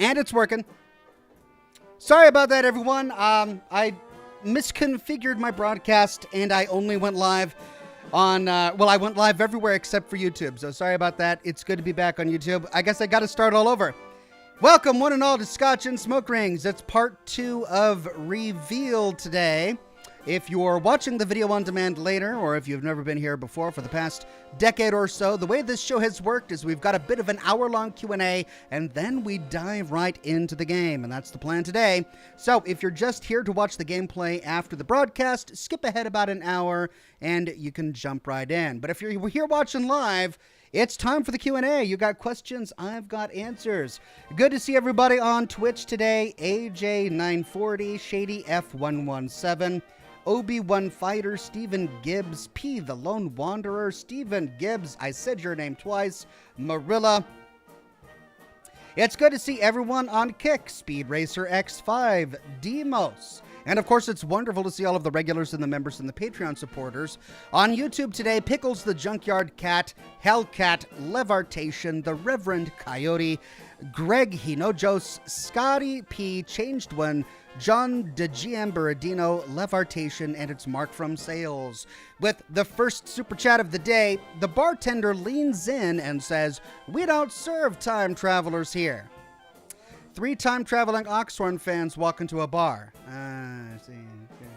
And it's working. Sorry about that, everyone. I misconfigured my broadcast, and I only went live on, I went live everywhere except for YouTube. So sorry about that. It's good to be back on YouTube. I guess I got to start all over. Welcome, one and all, to Scotch and Smoke Rings. It's part 2 of REVEIL today. If you're watching the video on demand later, or if you've never been here before for the past decade or so, the way this show has worked is we've got a bit of an hour-long Q&A, and then we dive right into the game, and that's the plan today. So if you're just here to watch the gameplay after the broadcast, skip ahead about an hour, and you can jump right in. But if you're here watching live, it's time for the Q&A. You got questions, I've got answers. Good to see everybody on Twitch today. AJ940, Shady F117, Obi-Wan Fighter, Stephen Gibbs, P the Lone Wanderer, Stephen Gibbs, I said your name twice, Marilla. It's good to see everyone on Kick, Speed Racer X5, Demos. And of course, it's wonderful to see all of the regulars and the members and the Patreon supporters. On YouTube today, Pickles the Junkyard Cat, Hellcat, Levartation, the Reverend Coyote, Greg Hinojos, Scotty P, Changed One, John DeGM Baradino, Levartation, and it's Mark from Sales. With the first super chat of the day, the bartender leans in and says, "We don't serve time travelers here." 3 time-traveling Oxhorn fans walk into a bar. I see. Okay.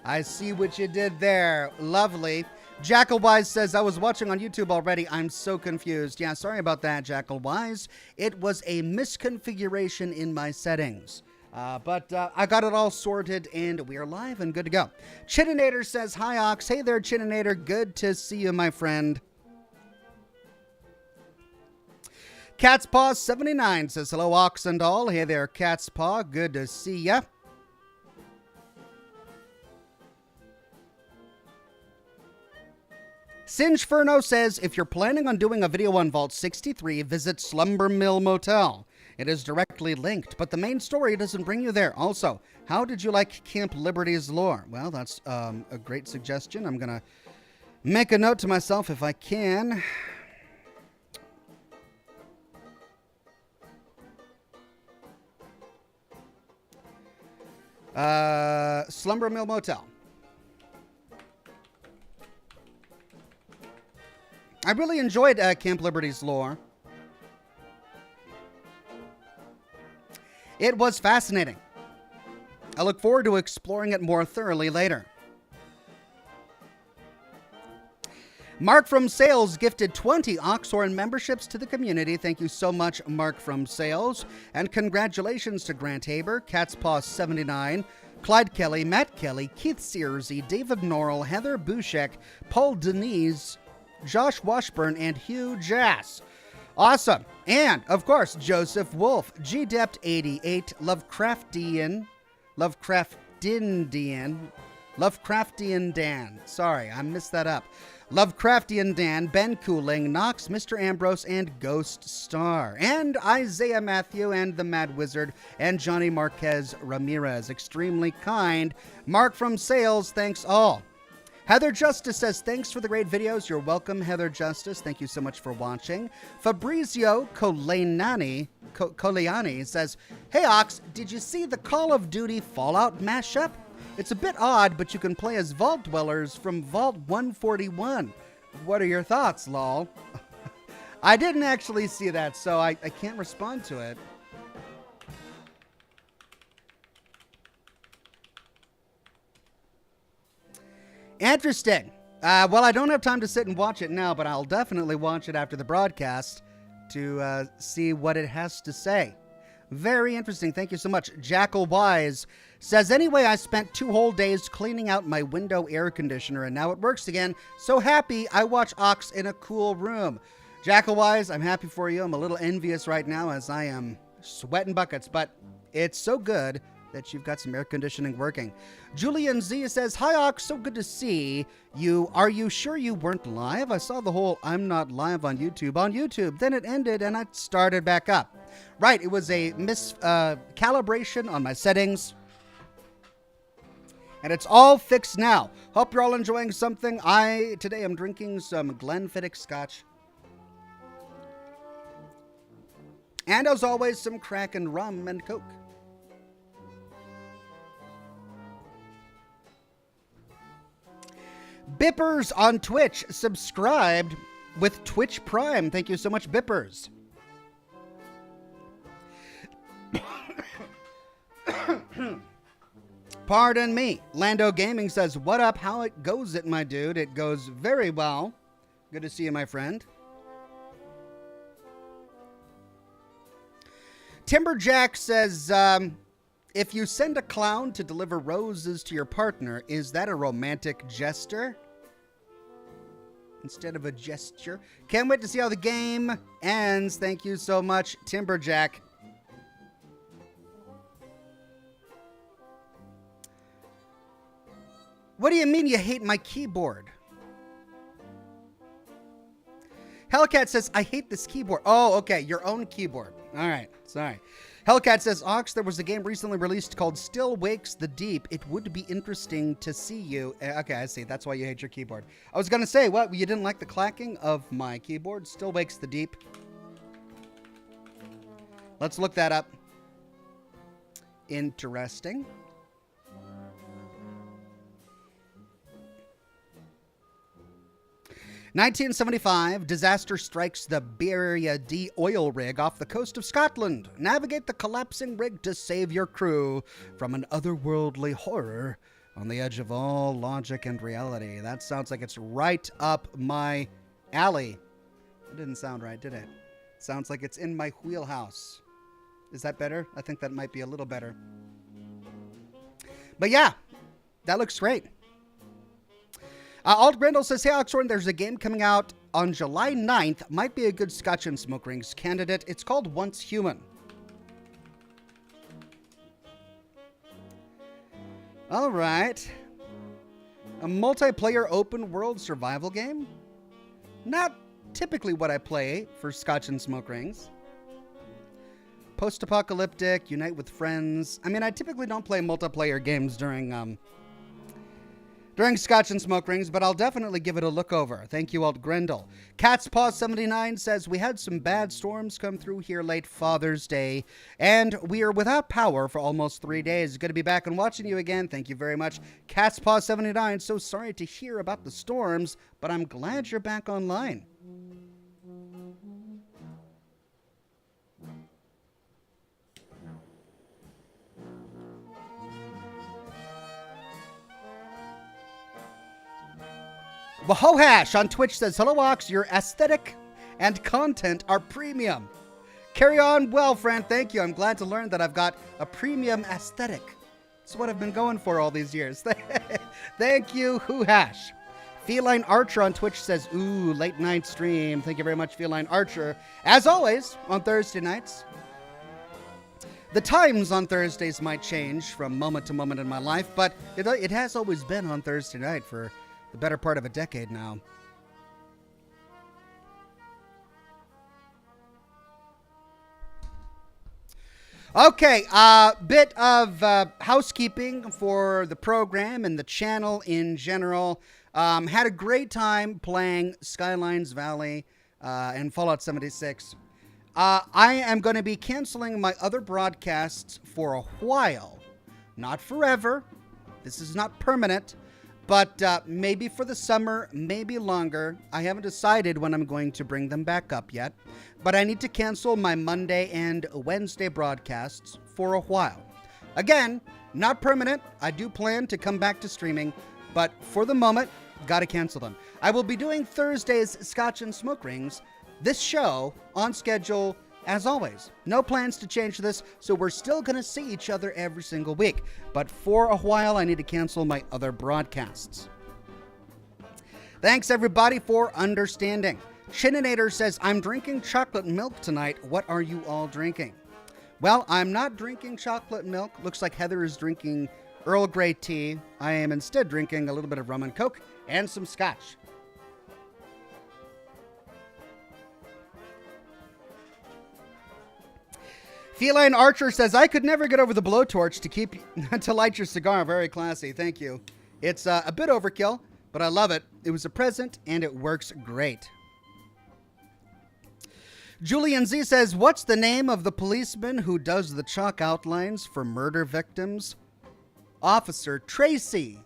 I see what you did there. Lovely. Jackalwise says, I was watching on YouTube already. I'm so confused. Yeah, sorry about that, Jackalwise. It was a misconfiguration in my settings. But I got it all sorted, and we are live and good to go. Chininator says, hi, Ox. Hey there, Chininator. Good to see you, my friend. Cat's Paw 79 says, hello, Ox and all. Hey there, Cat's Paw. Good to see ya. Singeferno says, if you're planning on doing a video on Vault 63, visit Slumber Mill Motel. It is directly linked, but the main story doesn't bring you there. Also, how did you like Camp Liberty's lore? Well, that's a great suggestion. I'm going to make a note to myself if I can. Slumber Mill Motel. I really enjoyed Camp Liberty's lore. It was fascinating. I look forward to exploring it more thoroughly later. Mark from Sales gifted 20 Oxhorn memberships to the community. Thank you so much, Mark from Sales. And congratulations to Grant Haber, Cat's Paw 79, Clyde Kelly, Matt Kelly, Keith Searsey, David Norrell, Heather Bushek, Paul Denise, Josh Washburn, and Hugh Jass. Awesome. And, of course, Joseph Wolf, GDept88, Lovecraftian Dan. Sorry, I messed that up. Lovecraftian Dan, Ben Cooling, Knox, Mr. Ambrose, and Ghost Star. And Isaiah Matthew and the Mad Wizard and Johnny Marquez Ramirez. Extremely kind. Mark from Sales, thanks all. Heather Justice says, thanks for the great videos. You're welcome, Heather Justice. Thank you so much for watching. Fabrizio Coleani says, hey, Ox, did you see the Call of Duty Fallout mashup? It's a bit odd, but you can play as Vault Dwellers from Vault 141. What are your thoughts, lol? I didn't actually see that, so I can't respond to it. Interesting. Well, I don't have time to sit and watch it now, but I'll definitely watch it after the broadcast to see what it has to say. Very interesting. Thank you so much. Jackal Wise says, anyway, I spent 2 whole days cleaning out my window air conditioner, and now it works again. So happy I watch Ox in a cool room. Jackal Wise, I'm happy for you. I'm a little envious right now as I am sweating buckets, but it's so good that you've got some air conditioning working. Julian Z says, hi, Ox, so good to see you. Are you sure you weren't live? I saw the whole I'm not live on YouTube. Then it ended and I started back up. Right, it was a miscalibration on my settings. And it's all fixed now. Hope you're all enjoying something. Today I'm drinking some Glenfiddich Scotch. And as always, some Kraken rum and Coke. Bippers on Twitch subscribed with Twitch Prime. Thank you so much, Bippers. Pardon me. Lando Gaming says, what up? How it goes it, my dude? It goes very well. Good to see you, my friend. Timberjack says, if you send a clown to deliver roses to your partner, is that a romantic gesture? Instead of a gesture. Can't wait to see how the game ends. Thank you so much, Timberjack. What do you mean you hate my keyboard? Hellcat says, I hate this keyboard. Oh, okay, your own keyboard. All right, sorry. Hellcat says, Ox, there was a game recently released called Still Wakes the Deep. It would be interesting to see you. Okay, I see. That's why you hate your keyboard. I was going to say, what? You didn't like the clacking of my keyboard? Still Wakes the Deep. Let's look that up. Interesting. "1975, disaster strikes the Beria D oil rig off the coast of Scotland. Navigate the collapsing rig to save your crew from an otherworldly horror on the edge of all logic and reality." That sounds like it's right up my alley. That didn't sound right, did it? Sounds like it's in my wheelhouse. Is that better? I think that might be a little better. But yeah, that looks great. Alt Grendel says, hey, Oxhorn, there's a game coming out on July 9th. Might be a good Scotch and Smoke Rings candidate. It's called Once Human. All right. A multiplayer open world survival game? Not typically what I play for Scotch and Smoke Rings. Post-apocalyptic, unite with friends. I mean, I typically don't play multiplayer games during Scotch and Smoke Rings, but I'll definitely give it a look over. Thank you, Alt Grendel. Cat's Paw 79 says, we had some bad storms come through here late Father's Day, and we are without power for almost 3 days. Good to be back and watching you again. Thank you very much. Cat's Paw 79, so sorry to hear about the storms, but I'm glad you're back online. Wahohash on Twitch says, hello, Ox, your aesthetic and content are premium. Carry on well, friend. Thank you. I'm glad to learn that I've got a premium aesthetic. It's what I've been going for all these years. Thank you, Hoohash. Feline Archer on Twitch says, ooh, late night stream. Thank you very much, Feline Archer. As always, on Thursday nights. The times on Thursdays might change from moment to moment in my life, but it has always been on Thursday night for the better part of a decade now. Okay, bit of housekeeping for the program and the channel in general. Had a great time playing Skylines Valley and Fallout 76. I am going to be canceling my other broadcasts for a while. Not forever. This is not permanent. But maybe for the summer, maybe longer. I haven't decided when I'm going to bring them back up yet. But I need to cancel my Monday and Wednesday broadcasts for a while. Again, not permanent. I do plan to come back to streaming. But for the moment, gotta cancel them. I will be doing Thursday's Scotch and Smoke Rings. This show on schedule as always. No plans to change this, so we're still going to see each other every single week. But for a while, I need to cancel my other broadcasts. Thanks, everybody, for understanding. Chininator says, I'm drinking chocolate milk tonight. What are you all drinking? Well, I'm not drinking chocolate milk. Looks like Heather is drinking Earl Grey tea. I am instead drinking a little bit of rum and Coke and some Scotch. Feline Archer says, I could never get over the blowtorch to light your cigar. Very classy. Thank you. It's a bit overkill, but I love it. It was a present, and it works great. Julian Z says, what's the name of the policeman who does the chalk outlines for murder victims? Officer Tracy.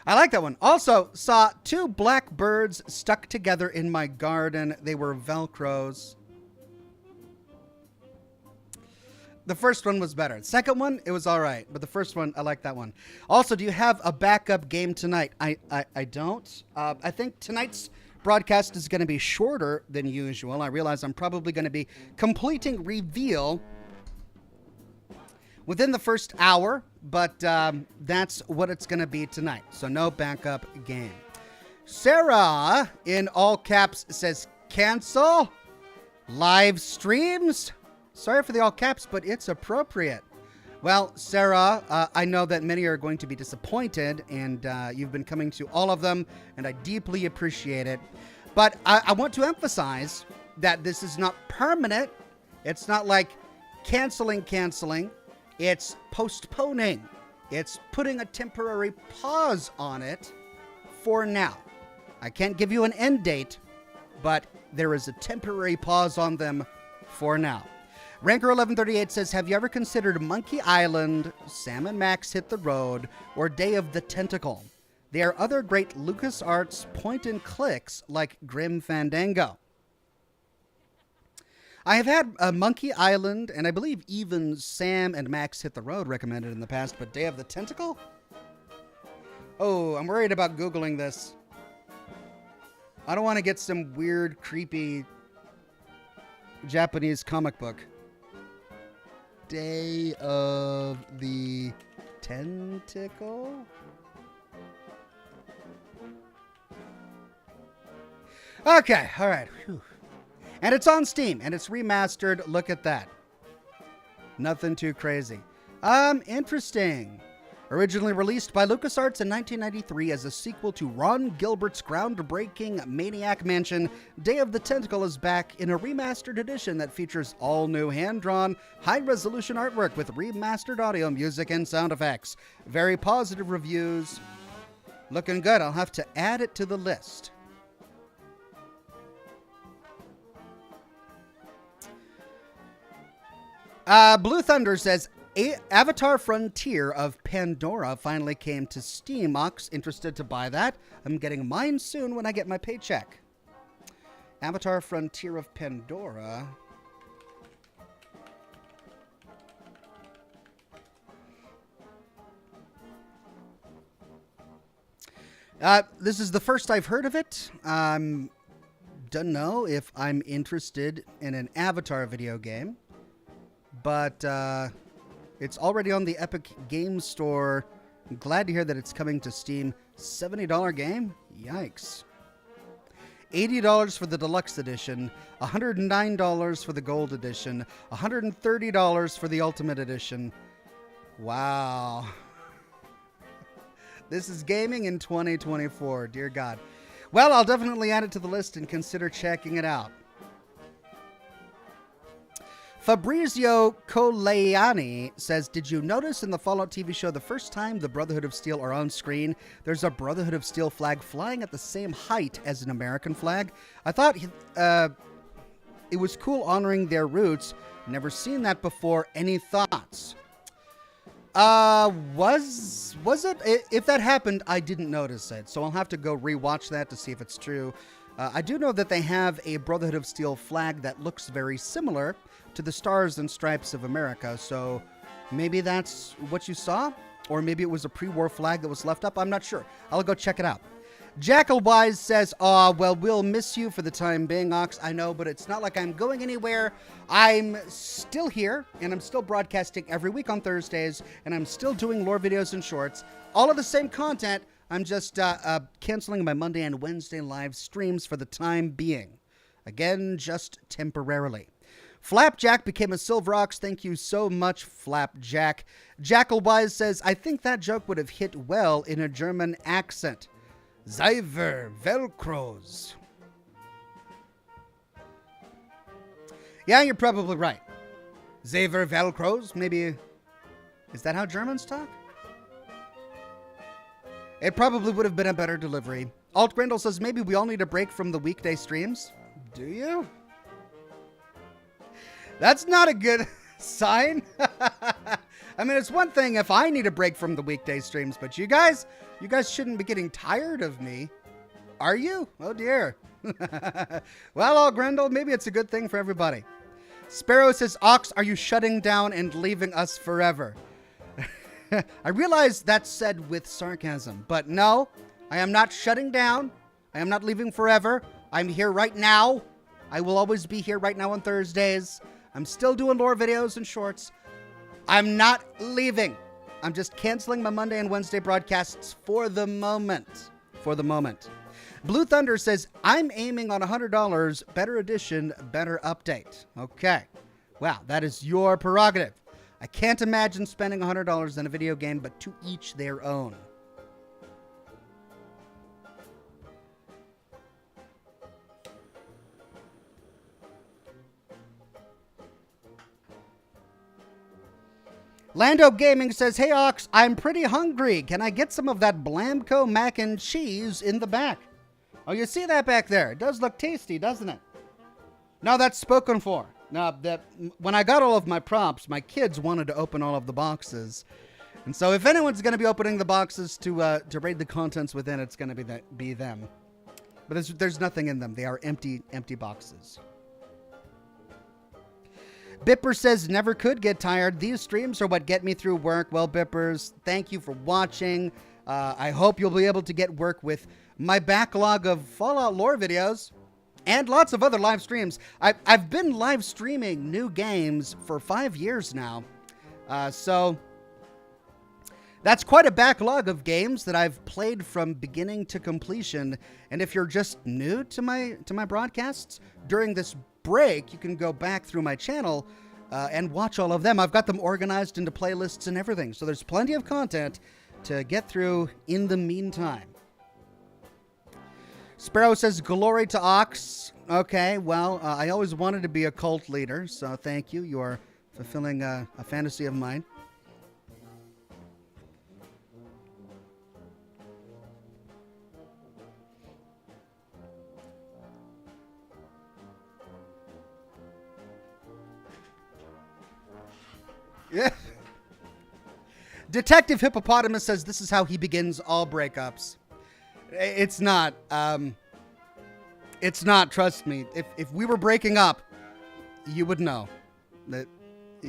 I like that one. Also, saw 2 black birds stuck together in my garden. They were Velcros. The first one was better. The second one, it was all right. But the first one, I like that one. Also, do you have a backup game tonight? I don't. I think tonight's broadcast is going to be shorter than usual. I realize I'm probably going to be completing Reveal within the first hour, but that's what it's going to be tonight. So no backup game. Sarah, in all caps, says, cancel live streams. Sorry for the all caps, but it's appropriate. Well, Sarah, I know that many are going to be disappointed, and you've been coming to all of them, and I deeply appreciate it. But I want to emphasize that this is not permanent. It's not like canceling. It's postponing. It's putting a temporary pause on it for now. I can't give you an end date, but there is a temporary pause on them for now. Ranker 1138 says, have you ever considered Monkey Island, Sam and Max Hit the Road, or Day of the Tentacle? They are other great LucasArts point-and-clicks like Grim Fandango. I have had Monkey Island, and I believe even Sam and Max Hit the Road recommended in the past, but Day of the Tentacle? Oh, I'm worried about Googling this. I don't want to get some weird, creepy Japanese comic book. Day of the Tentacle? Okay, all right. Whew. And it's on Steam, and it's remastered. Look at that. Nothing too crazy. Interesting. Originally released by LucasArts in 1993 as a sequel to Ron Gilbert's groundbreaking Maniac Mansion, Day of the Tentacle is back in a remastered edition that features all new hand-drawn, high-resolution artwork with remastered audio, music, and sound effects. Very positive reviews. Looking good. I'll have to add it to the list. Blue Thunder says, Avatar Frontier of Pandora finally came to Steam. Ox, interested to buy that? I'm getting mine soon when I get my paycheck. Avatar Frontier of Pandora. This is the first I've heard of it. Don't know if I'm interested in an Avatar video game. But it's already on the Epic Games Store. I'm glad to hear that it's coming to Steam. $70 game? Yikes. $80 for the Deluxe Edition. $109 for the Gold Edition. $130 for the Ultimate Edition. Wow. This is gaming in 2024. Dear God. Well, I'll definitely add it to the list and consider checking it out. Fabrizio Coleani says, did you notice in the Fallout TV show the first time the Brotherhood of Steel are on screen, there's a Brotherhood of Steel flag flying at the same height as an American flag? I thought it was cool honoring their roots. Never seen that before. Any thoughts? Was it? If that happened, I didn't notice it. So I'll have to go rewatch that to see if it's true. I do know that they have a Brotherhood of Steel flag that looks very similar to the Stars and Stripes of America, so maybe that's what you saw, or maybe it was a pre-war flag that was left up. I'm not sure. I'll go check it out. Jackal Wise says, well, we'll miss you for the time being, Ox. I know, but it's not like I'm going anywhere. I'm still here, and I'm still broadcasting every week on Thursdays, and I'm still doing lore videos and shorts. All of the same content. I'm just canceling my Monday and Wednesday live streams for the time being. Again, just temporarily. Flapjack became a Silver Ox. Thank you so much, Flapjack. Jackalwise says, I think that joke would have hit well in a German accent. Zyver Velcros. Yeah, you're probably right. Zyver Velcros, maybe. Is that how Germans talk? It probably would have been a better delivery. Alt Grindle says, maybe we all need a break from the weekday streams. Do you? That's not a good sign. I mean, it's one thing if I need a break from the weekday streams, but you guys shouldn't be getting tired of me. Are you? Oh, dear. Well, Alt Grindle, maybe it's a good thing for everybody. Sparrow says, Ox, are you shutting down and leaving us forever? I realize that's said with sarcasm, but no, I am not shutting down. I am not leaving forever. I'm here right now. I will always be here right now on Thursdays. I'm still doing lore videos and shorts. I'm not leaving. I'm just canceling my Monday and Wednesday broadcasts for the moment. For the moment. Blue Thunder says, I'm aiming on $100. Better edition, better update. Okay. Wow, that is your prerogative. I can't imagine spending $100 on a video game, but to each their own. Lando Gaming says, hey, Ox, I'm pretty hungry. Can I get some of that Blamco mac and cheese in the back? Oh, you see that back there? It does look tasty, doesn't it? No, that's spoken for. Now, when I got all of my props, my kids wanted to open all of the boxes. And so if anyone's going to be opening the boxes to raid the contents within, it's going to be them. But there's nothing in them. They are empty boxes. Bipper says, never could get tired. These streams are what get me through work. Well, Bippers, thank you for watching. I hope you'll be able to get work with my backlog of Fallout lore videos and lots of other live streams. I've been live streaming new games for 5 years now. So that's quite a backlog of games that I've played from beginning to completion. And if you're just new to my broadcasts, during this break, you can go back through my channel and watch all of them. I've got them organized into playlists and everything. So there's plenty of content to get through in the meantime. Sparrow says, glory to Ox. Okay, well, I always wanted to be a cult leader, so thank you. You are fulfilling a fantasy of mine. Yeah. Detective Hippopotamus says this is how he begins all breakups. It's not. It's not. Trust me. If we were breaking up, you would know. That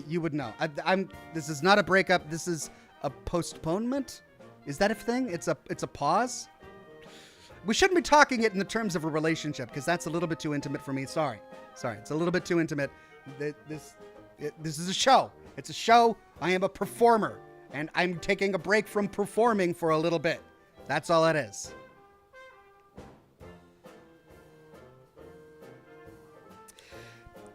you would know. This is not a breakup. This is a postponement. Is that a thing? It's a pause. We shouldn't be talking it in the terms of a relationship because that's a little bit too intimate for me. Sorry. It's a little bit too intimate. This is a show. It's a show. I am a performer, and I'm taking a break from performing for a little bit. That's all it is.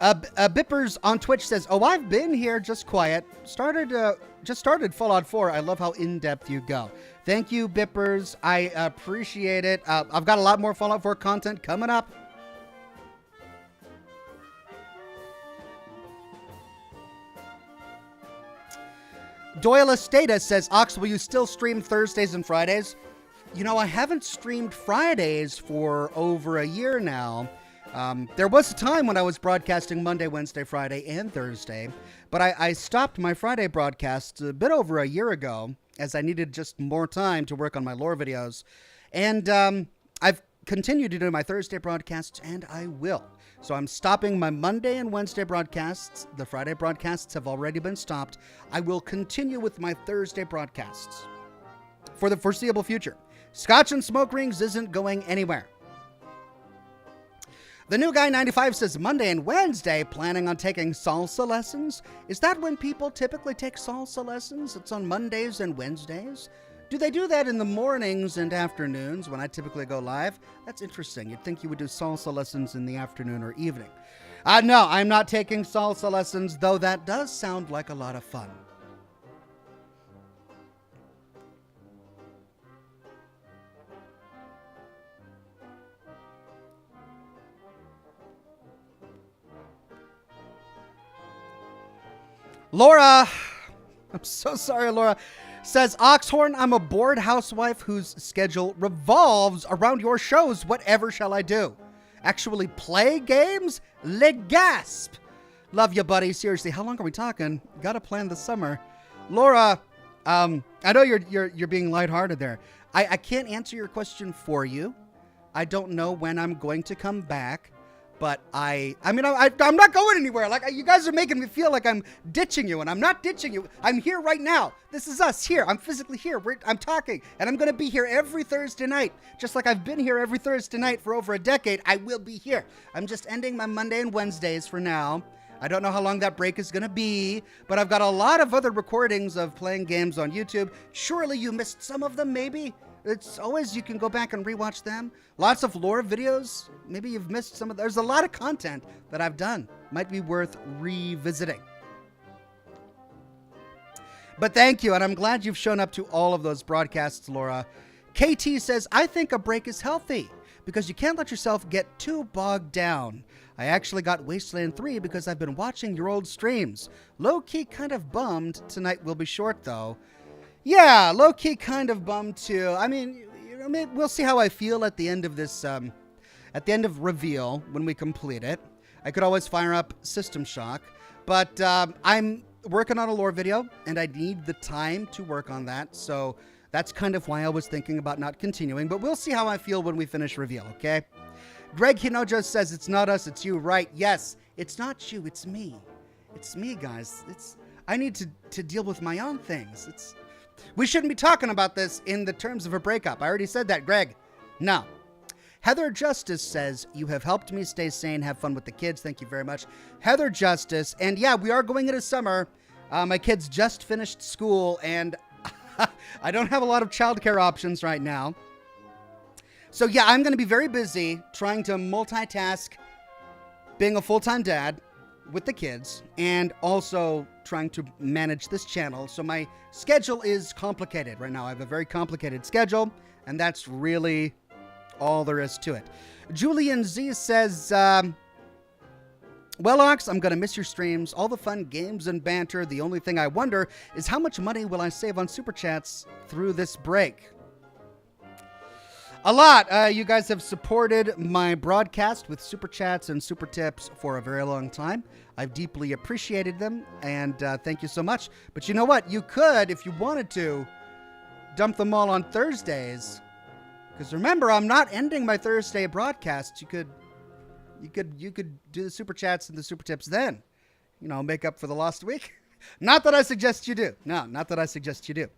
Bippers on Twitch says, oh, I've been here, just quiet. Just started Fallout 4. I love how in-depth you go. Thank you, Bippers. I appreciate it. I've got a lot more Fallout 4 content coming up. Doyle Estata says, Ox, will you still stream Thursdays and Fridays? You know, I haven't streamed Fridays for over a year now. There was a time when I was broadcasting Monday, Wednesday, Friday, and Thursday, but I stopped my Friday broadcasts a bit over a year ago as I needed just more time to work on my lore videos. And I've continued to do my Thursday broadcasts, and I will. So I'm stopping my Monday and Wednesday broadcasts. The Friday broadcasts have already been stopped. I will continue with my Thursday broadcasts for the foreseeable future. Scotch and Smoke Rings isn't going anywhere. The New Guy 95 says, Monday and Wednesday, planning on taking salsa lessons? Is that when people typically take salsa lessons? It's on Mondays and Wednesdays? Do they do that in the mornings and afternoons when I typically go live? That's interesting. You'd think you would do salsa lessons in the afternoon or evening. No, I'm not taking salsa lessons, though that does sound like a lot of fun. Laura, I'm so sorry, Laura. Says, Oxhorn, I'm a bored housewife whose schedule revolves around your shows. Whatever shall I do? Actually play games? Le gasp. Love you, buddy. Seriously, how long are we talking? Gotta plan the summer. Laura, I know you're being lighthearted there. I can't answer your question for you. I don't know when I'm going to come back. But I'm not going anywhere. Like, you guys are making me feel like I'm ditching you, and I'm not ditching you. I'm here right now. This is us here. I'm physically here. I'm talking, and I'm going to be here every Thursday night. Just like I've been here every Thursday night for over a decade, I will be here. I'm just ending my Monday and Wednesdays for now. I don't know how long that break is going to be, but I've got a lot of other recordings of playing games on YouTube. Surely you missed some of them, maybe? It's always, you can go back and rewatch them. Lots of lore videos. Maybe you've missed some of. There's a lot of content that I've done. Might be worth revisiting. But thank you, and I'm glad you've shown up to all of those broadcasts, Laura. KT says, I think a break is healthy because you can't let yourself get too bogged down. I actually got Wasteland 3 because I've been watching your old streams. Low-key kind of bummed tonight will be short, though. Yeah, low-key kind of bummed too. I mean, we'll see how I feel at the end of this, at the end of Reveal, when we complete it. I could always fire up System Shock, but I'm working on a lore video, and I need the time to work on that, so that's kind of why I was thinking about not continuing, but we'll see how I feel when we finish Reveal, okay? Greg Hinojo says, it's not us, it's you, right? Yes, it's not you, it's me. It's me, guys. I need to deal with my own things. We shouldn't be talking about this in the terms of a breakup. I already said that, Greg. No. Heather Justice says, you have helped me stay sane, have fun with the kids. Thank you very much. Heather Justice. And yeah, we are going into summer. My kids just finished school, and I don't have a lot of childcare options right now. So yeah, I'm going to be very busy trying to multitask being a full-time dad with the kids and also trying to manage this channel. So my schedule is complicated right now. I have a very complicated schedule, and that's really all there is to it. Julian Z says, well, Ox, I'm going to miss your streams, all the fun games and banter. The only thing I wonder is how much money will I save on Super Chats through this break? A lot. You guys have supported my broadcast with Super Chats and Super Tips for a very long time. I've deeply appreciated them, and thank you so much. But you know what? You could, if you wanted to, dump them all on Thursdays. Because remember, I'm not ending my Thursday broadcasts. You could do the Super Chats and the Super Tips then. You know, make up for the lost week. Not that I suggest you do. No, not that I suggest you do.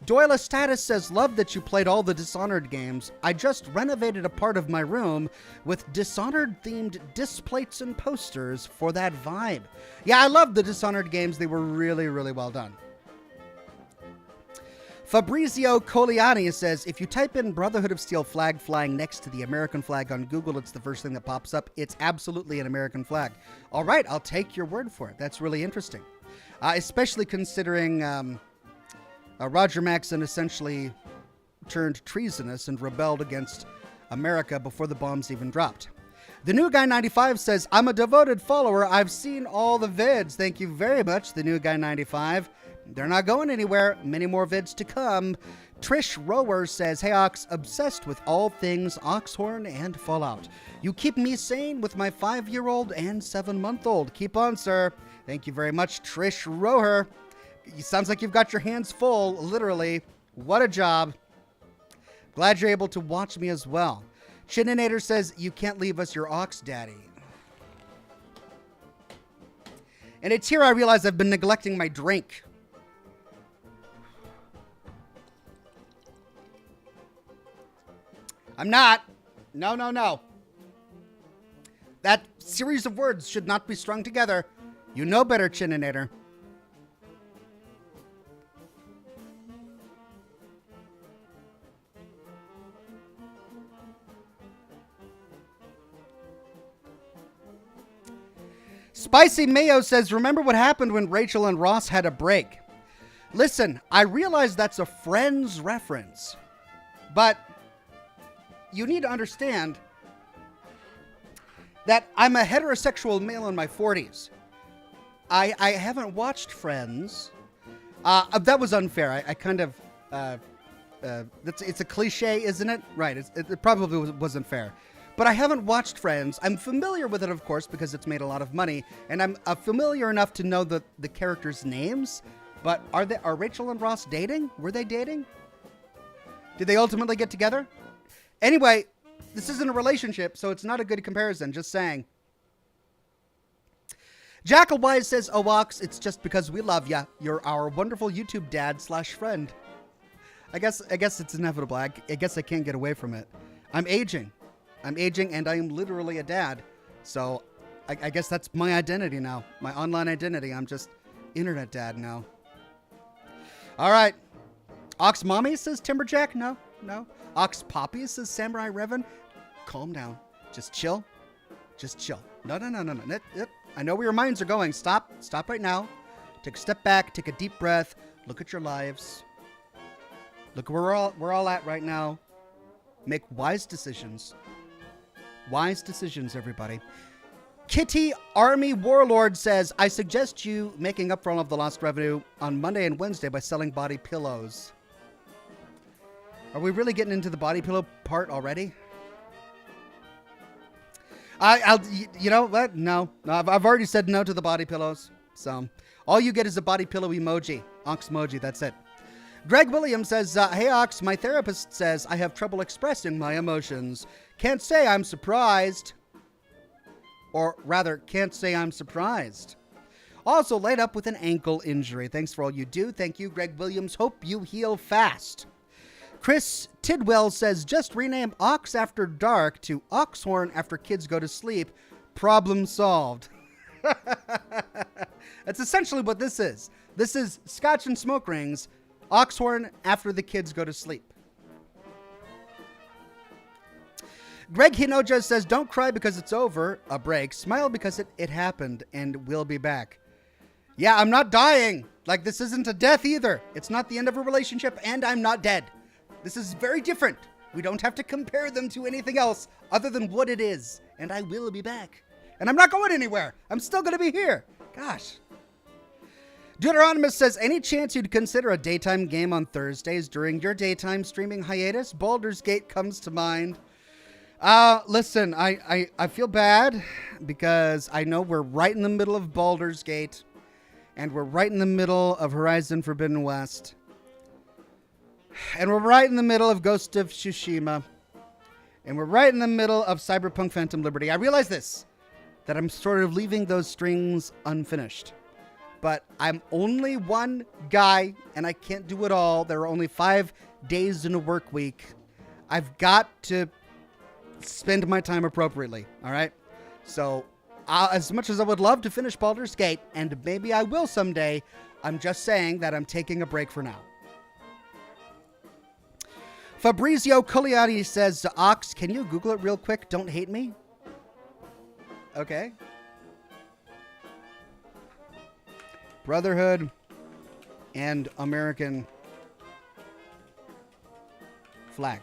Doyle Status says, love that you played all the Dishonored games. I just renovated a part of my room with Dishonored-themed displays and posters for that vibe. Yeah, I love the Dishonored games. They were really, really well done. Fabrizio Coliani says, if you type in Brotherhood of Steel flag flying next to the American flag on Google, it's the first thing that pops up. It's absolutely an American flag. All right, I'll take your word for it. That's really interesting. Especially considering Roger Maxson essentially turned treasonous and rebelled against America before the bombs even dropped. The New Guy 95 says, I'm a devoted follower. I've seen all the vids. Thank you very much, The New Guy 95. They're not going anywhere. Many more vids to come. Trish Rower says, hey Ox, obsessed with all things Oxhorn and Fallout. You keep me sane with my 5-year-old and 7-month-old. Keep on, sir. Thank you very much, Trish Rower. It sounds like you've got your hands full, literally. What a job. Glad you're able to watch me as well. Chininator says, you can't leave us your Ox daddy. And it's here I realize I've been neglecting my drink. I'm not. No. That series of words should not be strung together. You know better, Chininator. Spicy Mayo says, remember what happened when Rachel and Ross had a break? Listen, I realize that's a Friends reference, but you need to understand that I'm a heterosexual male in my 40s. I haven't watched Friends That was unfair. I kind of... it's a cliche, isn't it? Right. It probably wasn't fair. But I haven't watched Friends. I'm familiar with it, of course, because it's made a lot of money. And I'm familiar enough to know the characters' names. But are Rachel and Ross dating? Were they dating? Did they ultimately get together? Anyway, this isn't a relationship, so it's not a good comparison. Just saying. Jackal Wise says, "Oh, Ox, it's just because we love ya. You're our wonderful YouTube dad/friend." I guess it's inevitable. I guess I can't get away from it. I'm aging, and I am literally a dad. So I guess that's my identity now. My online identity. I'm just internet dad now. All right. Ox Mommy says Timberjack. No. Ox Poppy says Samurai Revan. Calm down. Just chill. No. I know where your minds are going. Stop right now. Take a step back. Take a deep breath. Look at your lives. Look where we're all at right now. Make wise decisions. Wise decisions, everybody. Kitty Army Warlord says, "I suggest you making up for all of the lost revenue on Monday and Wednesday by selling body pillows." Are we really getting into the body pillow part already? You know what? No, I've already said no to the body pillows. So all you get is a body pillow emoji, Oxmoji. That's it. Greg Williams says, "Hey Ox, my therapist says I have trouble expressing my emotions. Can't say I'm surprised." Or rather, can't say I'm surprised. Also laid up with an ankle injury. Thanks for all you do. Thank you, Greg Williams. Hope you heal fast. Chris Tidwell says, "Just rename Ox After Dark to Oxhorn After Kids Go to Sleep. Problem solved." That's essentially what this is. This is Scotch and Smoke Rings, Oxhorn After the Kids Go to Sleep. Greg Hinoja says, "Don't cry because it's over, a break. Smile because it happened, and we'll be back." Yeah, I'm not dying. Like, this isn't a death either. It's not the end of a relationship, and I'm not dead. This is very different. We don't have to compare them to anything else other than what it is. And I will be back. And I'm not going anywhere. I'm still going to be here. Gosh. Deuteronomous says, "Any chance you'd consider a daytime game on Thursdays during your daytime streaming hiatus? Baldur's Gate comes to mind." Listen, I feel bad because I know we're right in the middle of Baldur's Gate. And we're right in the middle of Horizon Forbidden West. And we're right in the middle of Ghost of Tsushima. And we're right in the middle of Cyberpunk Phantom Liberty. I realize this, that I'm sort of leaving those strings unfinished. But I'm only one guy, and I can't do it all. There are only 5 days in a work week. I've got to spend my time appropriately, all right? So, as much as I would love to finish Baldur's Gate, and maybe I will someday, I'm just saying that I'm taking a break for now. Fabrizio Culiani says, "Ox, can you Google it real quick? Don't hate me." Okay. Brotherhood and American flag.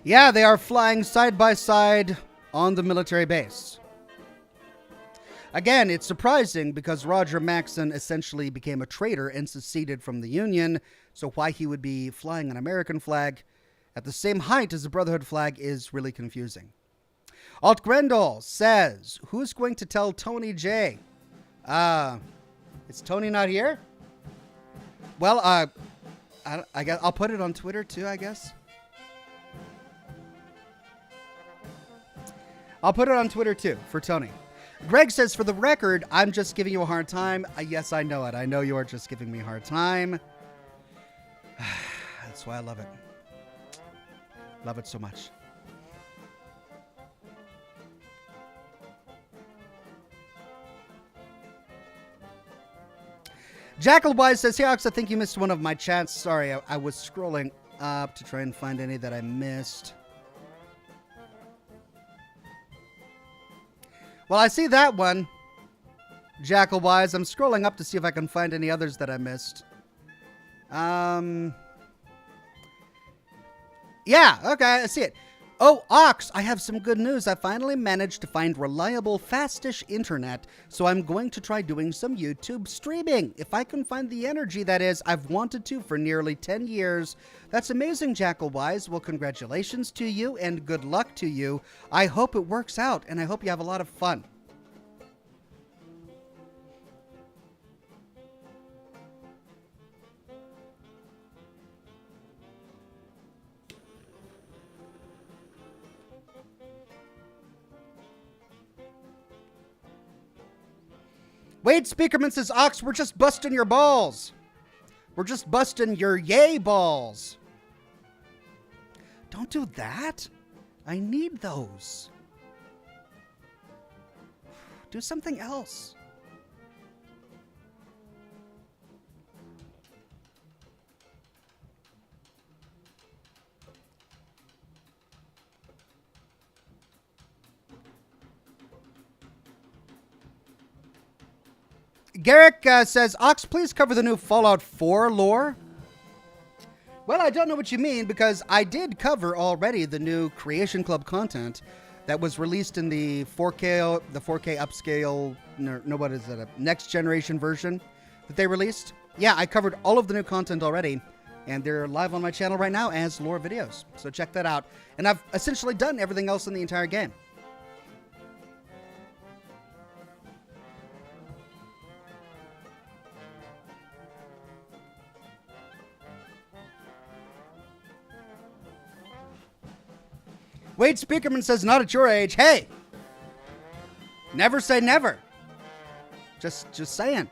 Yeah, they are flying side by side on the military base. Again, it's surprising because Roger Maxson essentially became a traitor and seceded from the Union, so why he would be flying an American flag at the same height as the Brotherhood flag is really confusing. Alt Grendel says, "Who's going to tell Tony J?" Is Tony not here? Well, I guess I'll put it on Twitter too, I guess. I'll put it on Twitter too for Tony. Greg says, "For the record, I'm just giving you a hard time." Yes, I know it. I know you are just giving me a hard time. That's why I love it. Love it so much. Jackal Wise says, "Hey, Ox, I think you missed one of my chats. Sorry, I was scrolling up to try and find any that I missed." Well, I see that one, Jackal Wise. I'm scrolling up to see if I can find any others that I missed. Yeah, okay, I see it. Oh, Ox, I have some good news. I finally managed to find reliable, fastish internet, so I'm going to try doing some YouTube streaming. If I can find the energy, that is, I've wanted to for nearly 10 years. That's amazing, Jackalwise. Well, congratulations to you and good luck to you. I hope it works out, and I hope you have a lot of fun. Wade Speakerman says, Ox, we're just busting your balls. We're just busting your yay balls. Don't do that. I need those. Do something else. Garrick says, Ox, please cover the new Fallout 4 lore. Well, I don't know what you mean, because I did cover already the new Creation Club content that was released in the 4K upscale, no, what is it, a next generation version that they released. Yeah, I covered all of the new content already, and they're live on my channel right now as lore videos. So check that out. And I've essentially done everything else in the entire game. Wade Speakerman says, not at your age. Hey, never say never. Just saying.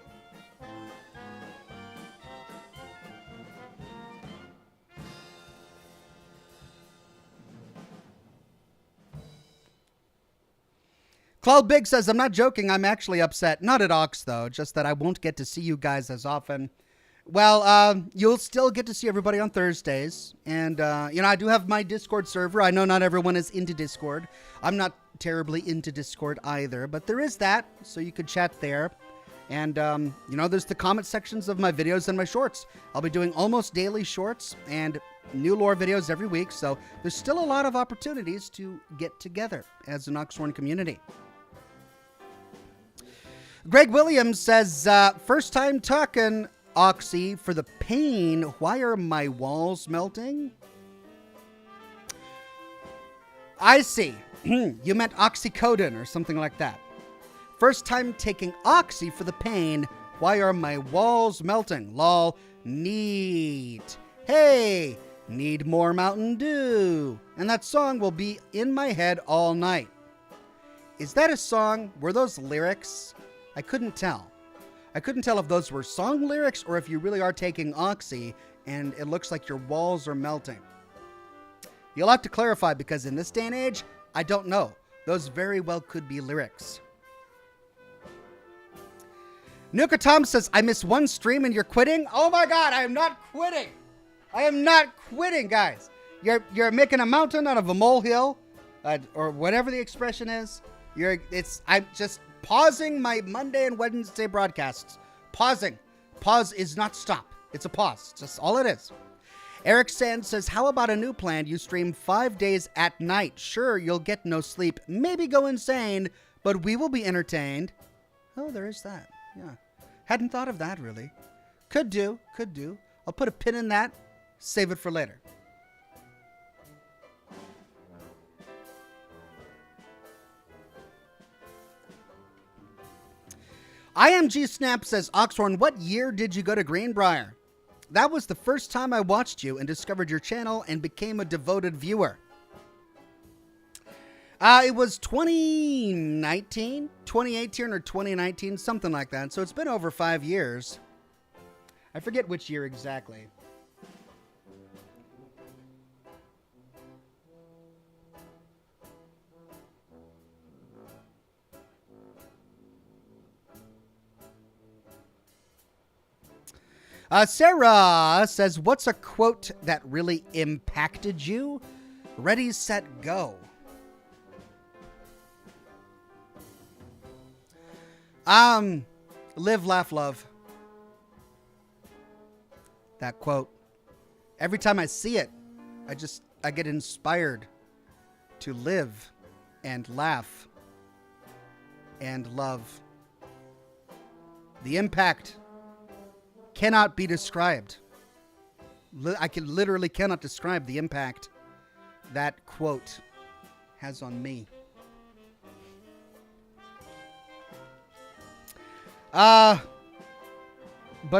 Cloud Big says, I'm not joking. I'm actually upset. Not at Ox, though. Just that I won't get to see you guys as often. Well, you'll still get to see everybody on Thursdays. And, I do have my Discord server. I know not everyone is into Discord. I'm not terribly into Discord either. But there is that, so you could chat there. And, there's the comment sections of my videos and my shorts. I'll be doing almost daily shorts and new lore videos every week. So there's still a lot of opportunities to get together as an Oxhorn community. Greg Williams says, first time talking... Oxy, for the pain, why are my walls melting? I see. You meant oxycodone or something like that. First time taking Oxy for the pain, why are my walls melting? Lol, neat. Hey, need more Mountain Dew. And that song will be in my head all night. Is that a song? Were those lyrics? I couldn't tell. I couldn't tell if those were song lyrics or if you really are taking Oxy and it looks like your walls are melting. You'll have to clarify, because in this day and age, I don't know. Those very well could be lyrics. Nuka Tom says, I missed one stream and you're quitting? Oh my God, I am not quitting. I am not quitting, guys. You're making a mountain out of a molehill, or whatever the expression is. I'm just pausing my Monday and Wednesday broadcasts. Pausing. Pause is not stop. It's a pause. Just all it is. Eric Sand says, how about a new plan? You stream 5 days at night. Sure, you'll get no sleep. Maybe go insane, but we will be entertained. Oh, there is that. Yeah. Hadn't thought of that, really. Could do. I'll put a pin in that. Save it for later. IMG Snap says, Oxhorn, what year did you go to Greenbrier? That was the first time I watched you and discovered your channel and became a devoted viewer. It was 2019, 2018 or 2019, something like that. So it's been over 5 years. I forget which year exactly. Sarah says, what's a quote that really impacted you? Ready, set, go. Live, laugh, love. That quote. Every time I see it, I get inspired. to live and laugh and love. The impact cannot be described. I literally cannot describe the impact that quote has on me. But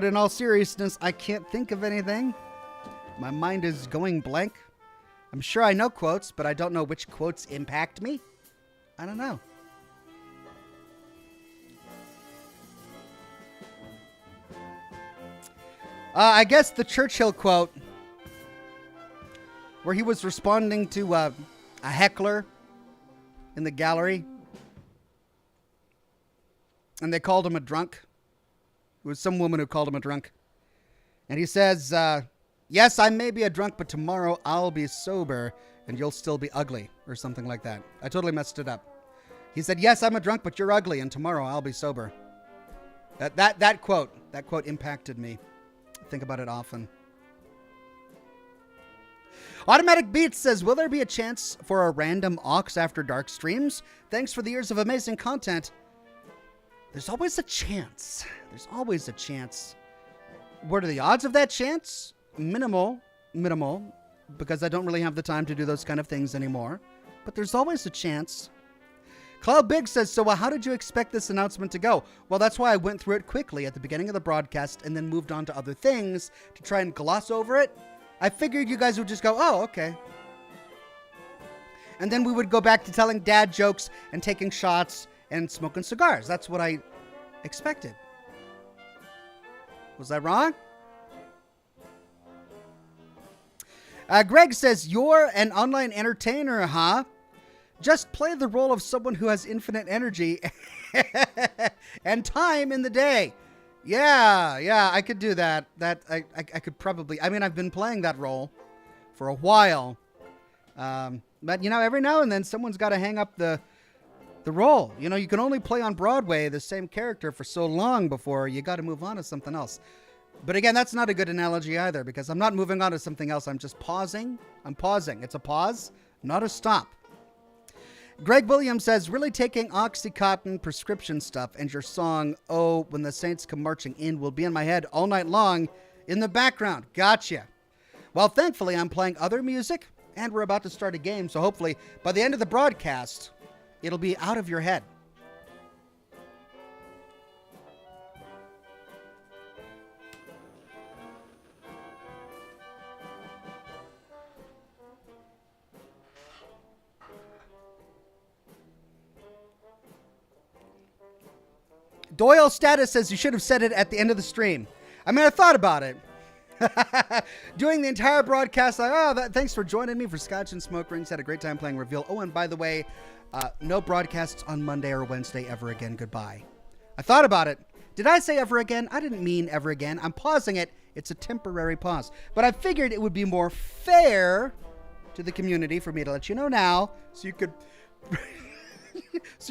in all seriousness, I can't think of anything. My mind is going blank. I'm sure I know quotes, but I don't know which quotes impact me. I don't know. I guess the Churchill quote, where he was responding to a heckler in the gallery, and they called him a drunk. It was some woman who called him a drunk. And he says, yes, I may be a drunk, but tomorrow I'll be sober and you'll still be ugly, or something like that. I totally messed it up. He said, yes, I'm a drunk, but you're ugly, and tomorrow I'll be sober. That quote impacted me. I think about it often. Automatic Beats says, will there be a chance for a random Ox After Dark streams? Thanks for the years of amazing content. There's always a chance. There's always a chance. What are the odds of that chance? Minimal, because I don't really have the time to do those kind of things anymore. But there's always a chance. Cloud Big says, so how did you expect this announcement to go? Well, that's why I went through it quickly at the beginning of the broadcast and then moved on to other things to try and gloss over it. I figured you guys would just go, oh, okay. And then we would go back to telling dad jokes and taking shots and smoking cigars. That's what I expected. Was I wrong? Greg says, you're an online entertainer, huh? Just play the role of someone who has infinite energy and time in the day. Yeah, I could do that. I could probably, I've been playing that role for a while. But, every now and then someone's got to hang up the role. You can only play on Broadway the same character for so long before you got to move on to something else. But again, that's not a good analogy either, because I'm not moving on to something else. I'm just pausing. I'm pausing. It's a pause, not a stop. Greg Williams says, really taking Oxycontin prescription stuff, and your song, Oh, When the Saints Come Marching In, will be in my head all night long in the background. Gotcha. Well, thankfully, I'm playing other music, and we're about to start a game, so hopefully by the end of the broadcast, it'll be out of your head. Doyle Status says you should have said it at the end of the stream. I thought about it. Doing the entire broadcast, thanks for joining me for Scotch and Smoke Rings. Had a great time playing Reveal. Oh, and by the way, no broadcasts on Monday or Wednesday ever again. Goodbye. I thought about it. Did I say ever again? I didn't mean ever again. I'm pausing it. It's a temporary pause. But I figured it would be more fair to the community for me to let you know now, so you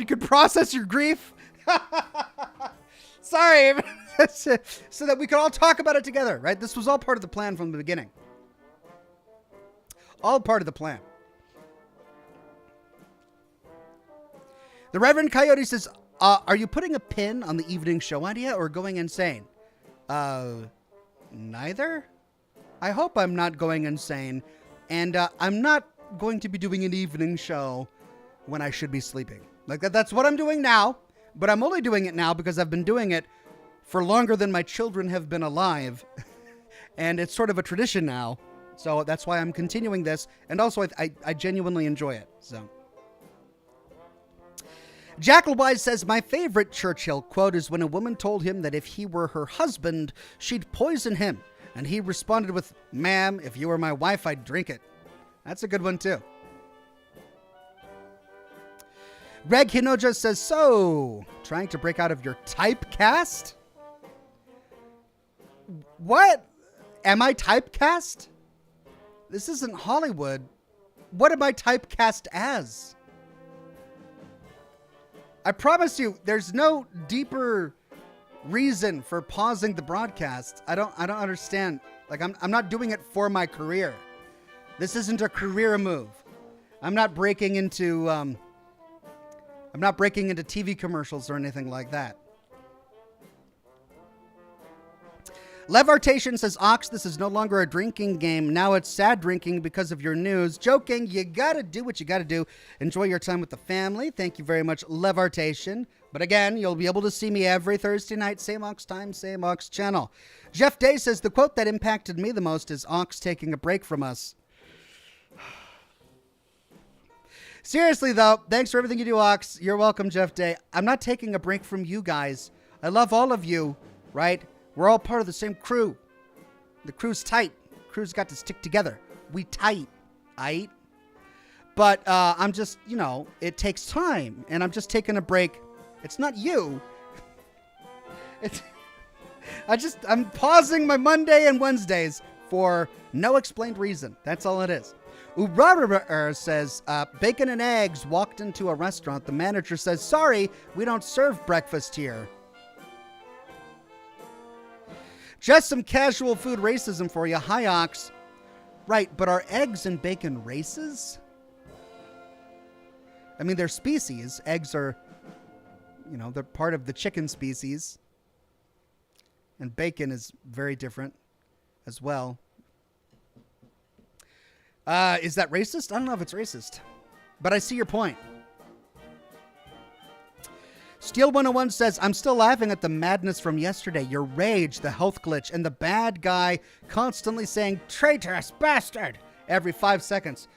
could process your grief. Sorry. So that we could all talk about it together, right? This was all part of the plan from the beginning. All part of the plan. The Reverend Coyote says, are you putting a pin on the evening show idea or going insane? Neither. I hope I'm not going insane. And I'm not going to be doing an evening show when I should be sleeping. Like that's what I'm doing now. But I'm only doing it now because I've been doing it for longer than my children have been alive. And it's sort of a tradition now. So that's why I'm continuing this. And also, I genuinely enjoy it. So, Jackalwise says, my favorite Churchill quote is when a woman told him that if he were her husband, she'd poison him. And he responded with, ma'am, if you were my wife, I'd drink it. That's a good one, too. Greg Hinoja says, so, trying to break out of your typecast? What? Am I typecast? This isn't Hollywood. What am I typecast as? I promise you, there's no deeper reason for pausing the broadcast. I don't understand. Like, I'm not doing it for my career. This isn't a career move. I'm not breaking into TV commercials or anything like that. Levartation says, Ox, this is no longer a drinking game. Now it's sad drinking because of your news. Joking, you gotta do what you gotta do. Enjoy your time with the family. Thank you very much, Levartation. But again, you'll be able to see me every Thursday night, same Ox time, same Ox channel. Jeff Day says, the quote that impacted me the most is Ox taking a break from us. Seriously, though, thanks for everything you do, Ox. You're welcome, Jeff Day. I'm not taking a break from you guys. I love all of you, right? We're all part of the same crew. The crew's tight. The crew's got to stick together. We tight. Aight? But I'm just, it takes time. And I'm just taking a break. It's not you. I'm pausing my Monday and Wednesdays for no explained reason. That's all it is. Urarara says, bacon and eggs walked into a restaurant. The manager says, sorry, we don't serve breakfast here. Just some casual food racism for you. Hi, Ox. Right, but are eggs and bacon races? I mean, they're species. Eggs are, they're part of the chicken species. And bacon is very different as well. Is that racist? I don't know if it's racist. But I see your point. Steel 101 says, I'm still laughing at the madness from yesterday. Your rage, the health glitch, and the bad guy constantly saying, traitorous bastard, every 5 seconds.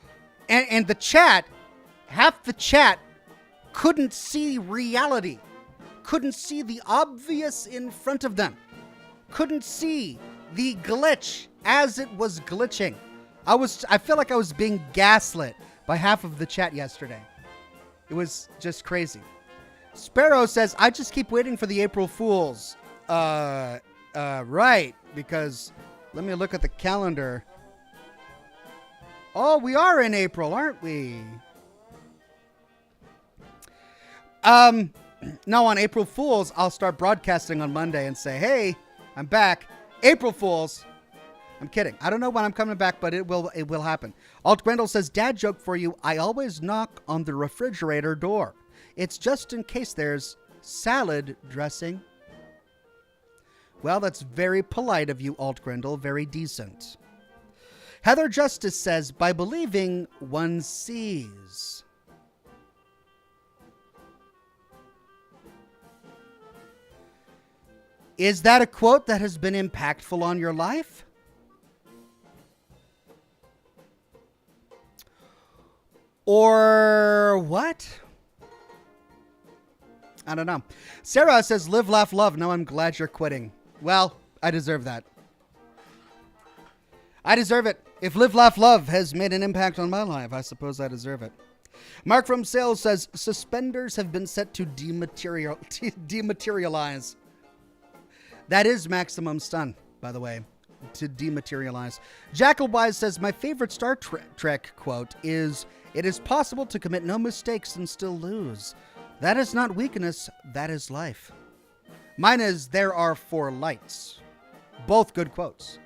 And the chat, half the chat couldn't see reality. Couldn't see the obvious in front of them. Couldn't see the glitch as it was glitching. I feel like I was being gaslit by half of the chat yesterday. It was just crazy. Sparrow says, I just keep waiting for the April Fools. Right, because let me look at the calendar. Oh, we are in April, aren't we? No, on April Fools, I'll start broadcasting on Monday and say, hey, I'm back. April Fools. I'm kidding. I don't know when I'm coming back, but it will happen. Alt Grendel says, dad joke for you. I always knock on the refrigerator door. It's just in case there's salad dressing. Well, that's very polite of you, Alt Grendel. Very decent. Heather Justice says, by believing, one sees. Is that a quote that has been impactful on your life? Or what? I don't know. Sarah says, live, laugh, love. No, I'm glad you're quitting. Well, I deserve that. I deserve it. If live, laugh, love has made an impact on my life, I suppose I deserve it. Mark from Sales says, suspenders have been set to dematerialize. That is maximum stun, by the way, to dematerialize. Jackal Wise says, my favorite Star Trek quote is, it is possible to commit no mistakes and still lose. That is not weakness, that is life. Mine is, there are 4 lights. Both good quotes.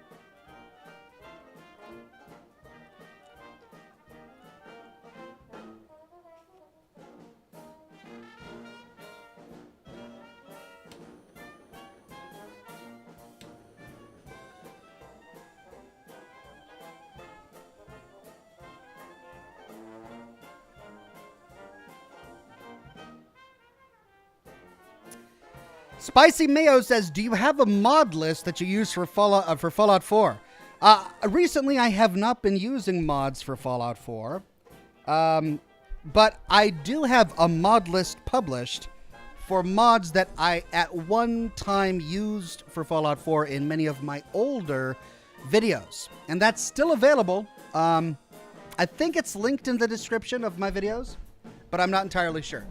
Spicy Mayo says, do you have a mod list that you use for Fallout 4? Recently, I have not been using mods for Fallout 4. But I do have a mod list published for mods that I at one time used for Fallout 4 in many of my older videos. And that's still available. I think it's linked in the description of my videos, but I'm not entirely sure.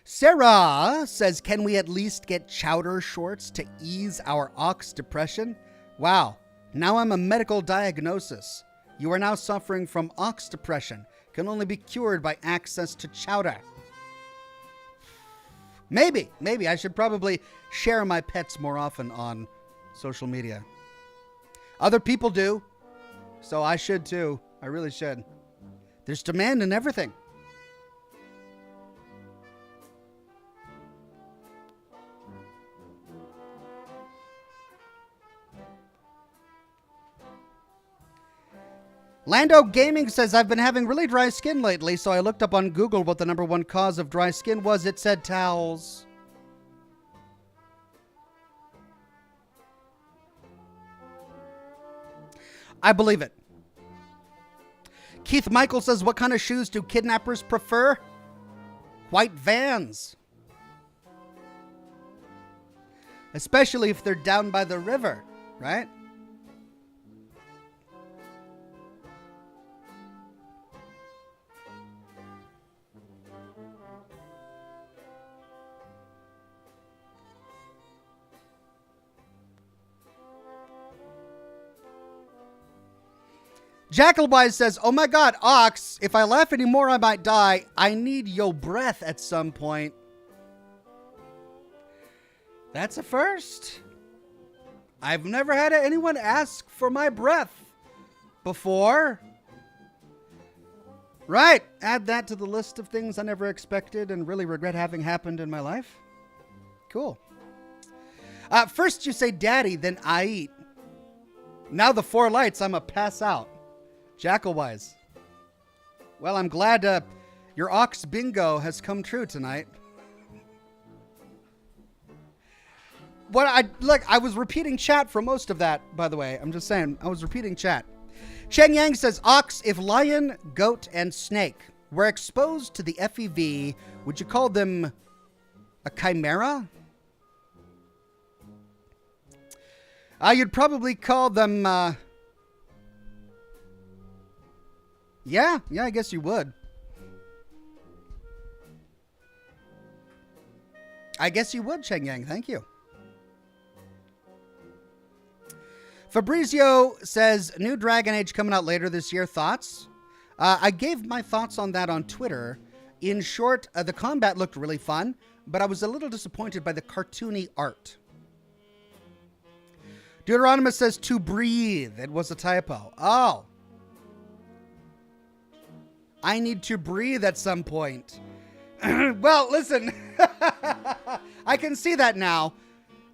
Sarah says, can we at least get chowder shorts to ease our ox depression? Wow, now I'm a medical diagnosis. You are now suffering from ox depression. Can only be cured by access to chowder. Maybe I should probably share my pets more often on social media. Other people do, so I should too. I really should. There's demand in everything. Lando Gaming says, I've been having really dry skin lately, so I looked up on Google what the number one cause of dry skin was. It said towels. I believe it. Keith Michael says, what kind of shoes do kidnappers prefer? White Vans. Especially if they're down by the river, right? Jackalwise says, oh my god, Ox, if I laugh anymore, I might die. I need your breath at some point. That's a first. I've never had anyone ask for my breath before. Right. Add that to the list of things I never expected and really regret having happened in my life. Cool. First you say daddy, then I eat. Now the 4 lights, I'm a pass out. Jackalwise. Well, I'm glad your ox bingo has come true tonight. I was repeating chat for most of that, by the way. I'm just saying, I was repeating chat. Cheng Yang says, Ox, if lion, goat, and snake were exposed to the FEV, would you call them a chimera? You'd probably call them, Yeah, I guess you would. I guess you would, Cheng Yang. Thank you. Fabrizio says, new Dragon Age coming out later this year. Thoughts? I gave my thoughts on that on Twitter. In short, the combat looked really fun, but I was a little disappointed by the cartoony art. Deuteronomus says, to breathe. It was a typo. Oh. I need to breathe at some point. Well, listen. I can see that now.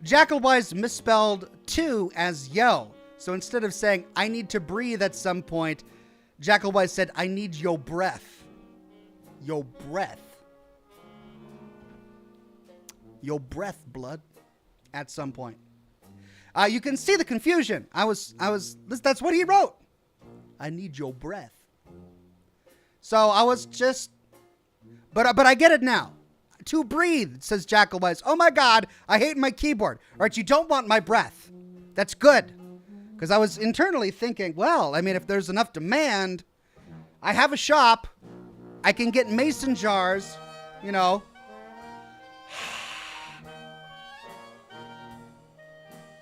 Jackalwise misspelled to as yo. So instead of saying, I need to breathe at some point, Jackalwise said, I need your breath. Your breath. Your breath, blood. At some point. You can see the confusion. That's what he wrote. I need your breath. So I was just, but I get it now. To breathe, says Jackalwise. Oh my God, I hate my keyboard. All right, you don't want my breath. That's good. Because I was internally thinking, well, I mean, if there's enough demand, I have a shop. I can get mason jars, you know.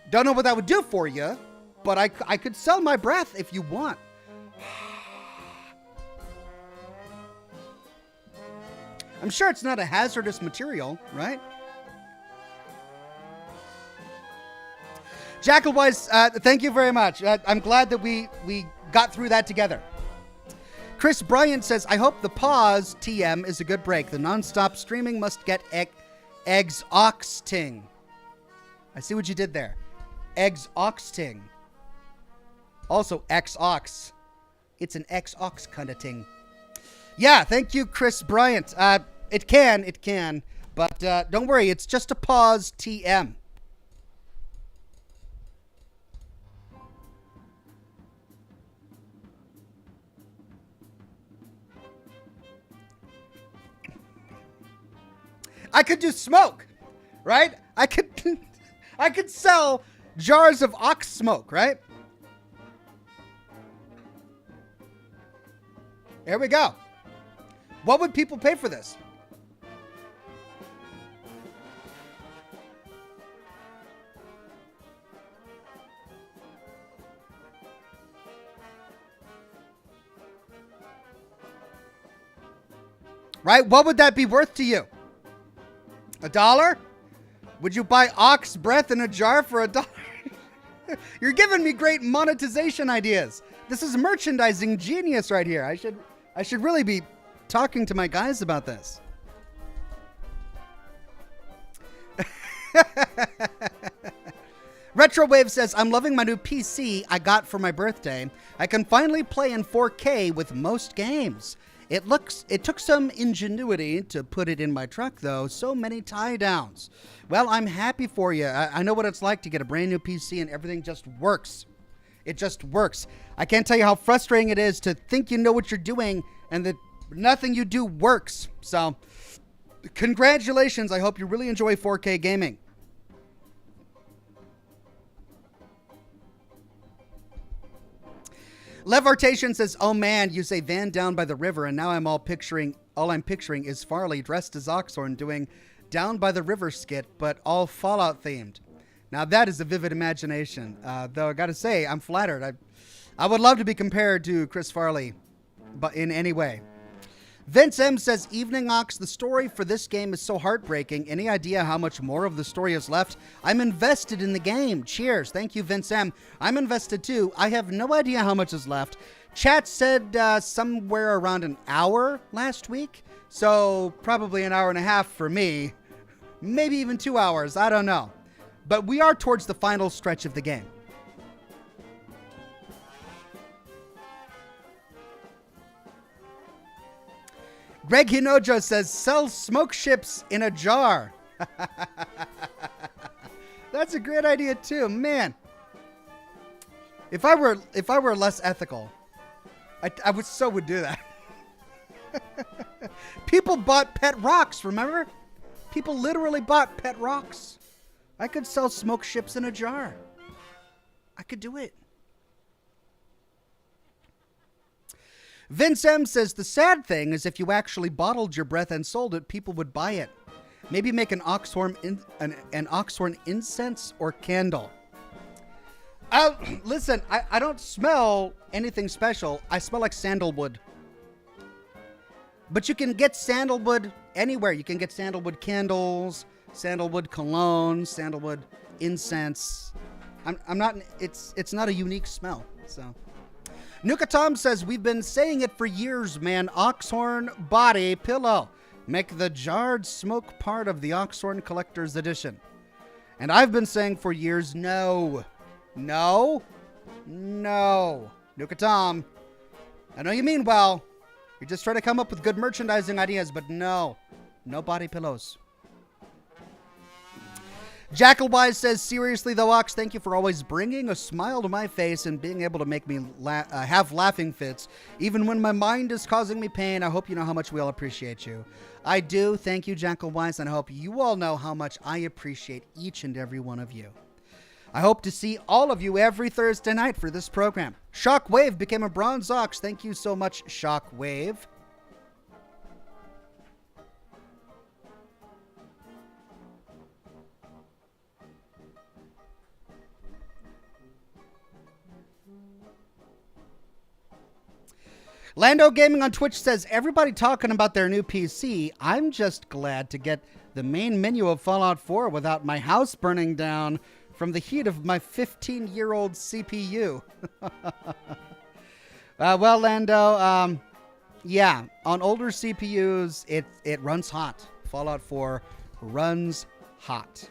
Don't know what that would do for you, but I could sell my breath if you want. I'm sure it's not a hazardous material, right? Jackalwise, thank you very much. I'm glad that we got through that together. Chris Bryant says, I hope the pause TM is a good break. The nonstop streaming must get eggs oxting. I see what you did there. Eggs oxting. Also X-Ox. It's an X-Ox kind of thing. Yeah, thank you, Chris Bryant. It can, but don't worry, it's just a pause TM. I could do smoke, right? I could sell jars of ox smoke, right? There we go. What would people pay for this? Right? What would that be worth to you? $1? Would you buy ox breath in a jar for $1? You're giving me great monetization ideas. This is merchandising genius right here. I should really be talking to my guys about this. Retrowave says, I'm loving my new PC I got for my birthday. I can finally play in 4K with most games. It took some ingenuity to put it in my truck, though. So many tie downs. Well, I'm happy for you. I know what it's like to get a brand new PC and everything just works. It just works. I can't tell you how frustrating it is to think you know what you're doing and that nothing you do works. So, congratulations. I hope you really enjoy 4K gaming. Levartation says, oh man, you say van down by the river, and now all I'm picturing is Farley dressed as Oxhorn doing down by the river skit, but all Fallout themed. Now that is a vivid imagination. Though I gotta say, I'm flattered. I would love to be compared to Chris Farley, but in any way. Vince M says, evening Ox, the story for this game is so heartbreaking. Any idea how much more of the story is left? I'm invested in the game. Cheers. Thank you, Vince M. I'm invested too. I have no idea how much is left. Chat said somewhere around an hour last week. So probably an hour and a half for me. Maybe even 2 hours. I don't know. But we are towards the final stretch of the game. Greg Hinojo says, sell smoke ships in a jar. That's a great idea too, man. If I were less ethical, I would do that. People bought pet rocks, remember? People literally bought pet rocks. I could sell smoke ships in a jar. I could do it. Vince M says, the sad thing is if you actually bottled your breath and sold it, people would buy it. Maybe make an Oxhorn incense or candle. Listen, I don't smell anything special. I smell like sandalwood. But you can get sandalwood anywhere. You can get sandalwood candles, sandalwood cologne, sandalwood incense. It's not a unique smell, so. Nuka Tom says, we've been saying it for years, man. Oxhorn body pillow. Make the jarred smoke part of the Oxhorn Collector's Edition. And I've been saying for years, no. No. No. Nuka Tom, I know you mean well. You're just trying to come up with good merchandising ideas, but no. No body pillows. Jackalwise says, seriously though, Ox, thank you for always bringing a smile to my face and being able to make me have laughing fits. Even when my mind is causing me pain, I hope you know how much we all appreciate you. I do. Thank you, Jackalwise, and I hope you all know how much I appreciate each and every one of you. I hope to see all of you every Thursday night for this program. Shockwave became a bronze Ox. Thank you so much, Shockwave. Lando Gaming on Twitch says, everybody talking about their new PC. I'm just glad to get the main menu of Fallout 4 without my house burning down from the heat of my 15-year-old CPU. Well, Lando, yeah, on older CPUs, it runs hot. Fallout 4 runs hot.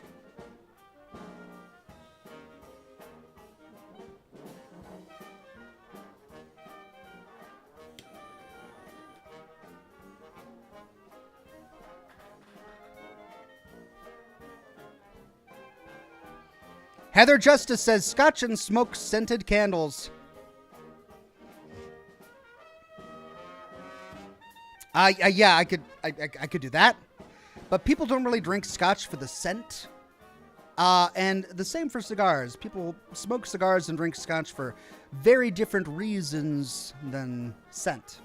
Heather Justice says, Scotch and smoke scented candles. Yeah, I could do that. But people don't really drink Scotch for the scent. And the same for cigars. People smoke cigars and drink Scotch for very different reasons than scent.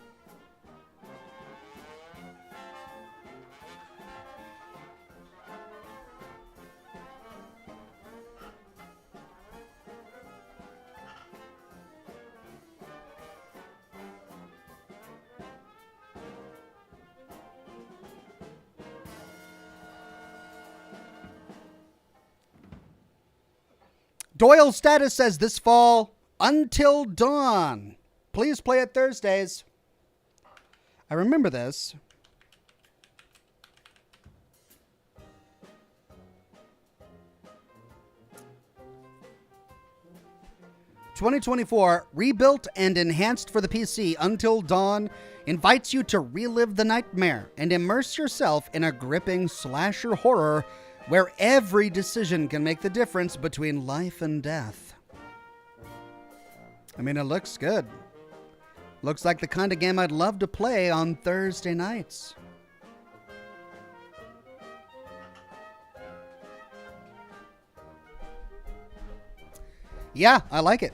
Doyle Status says this fall, Until Dawn. Please play it Thursdays. I remember this. "2024, rebuilt and enhanced for the PC, Until Dawn invites you to relive the nightmare and immerse yourself in a gripping slasher horror where every decision can make the difference between life and death." I mean, it looks good. Looks like the kind of game I'd love to play on Thursday nights. Yeah, I like it.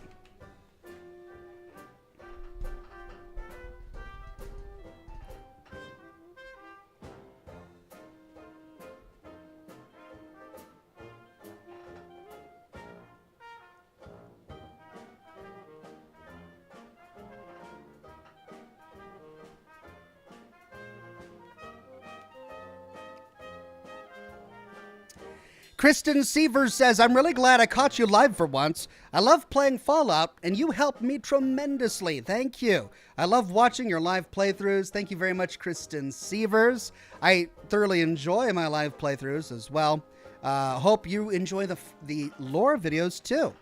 Kristen Severs says, "I'm really glad I caught you live for once. I love playing Fallout, and you helped me tremendously. Thank you. I love watching your live playthroughs." Thank you very much, Kristen Severs. I thoroughly enjoy my live playthroughs as well. Hope you enjoy the lore videos too.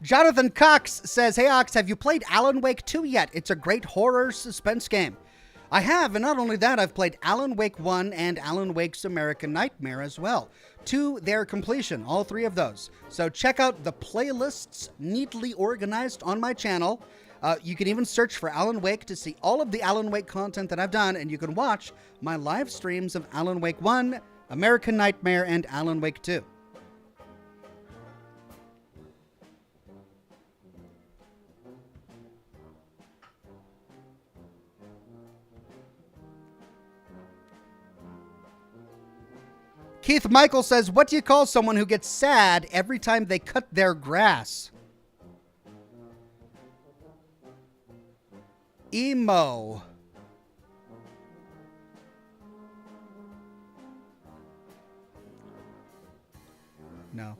Jonathan Cox says, "Hey Ox, have you played Alan Wake 2 yet? It's a great horror suspense game." I have, and not only that, I've played Alan Wake 1 and Alan Wake's American Nightmare as well, to their completion, all three of those. So check out the playlists neatly organized on my channel. You can even search for Alan Wake to see all of the Alan Wake content that I've done, and you can watch my live streams of Alan Wake 1, American Nightmare, and Alan Wake 2. Keith Michael says, "What do you call someone who gets sad every time they cut their grass?" Emo. No.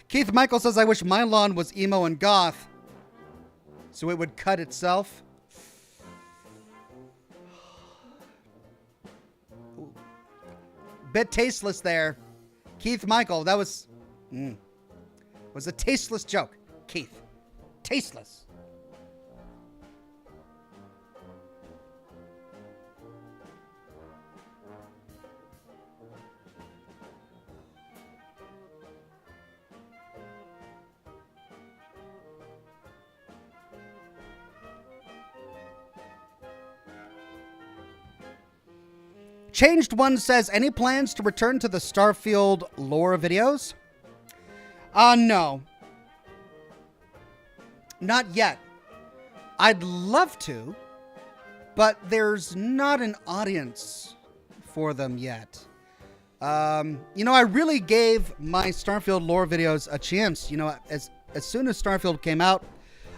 Keith Michael says, "I wish my lawn was emo and goth, so it would cut itself." Bit tasteless there. Keith Michael, that was a tasteless joke. Keith. Tasteless. Changed One says, "Any plans to return to the Starfield lore videos?" No. Not yet. I'd love to, but there's not an audience for them yet. I really gave my Starfield lore videos a chance. As soon as Starfield came out,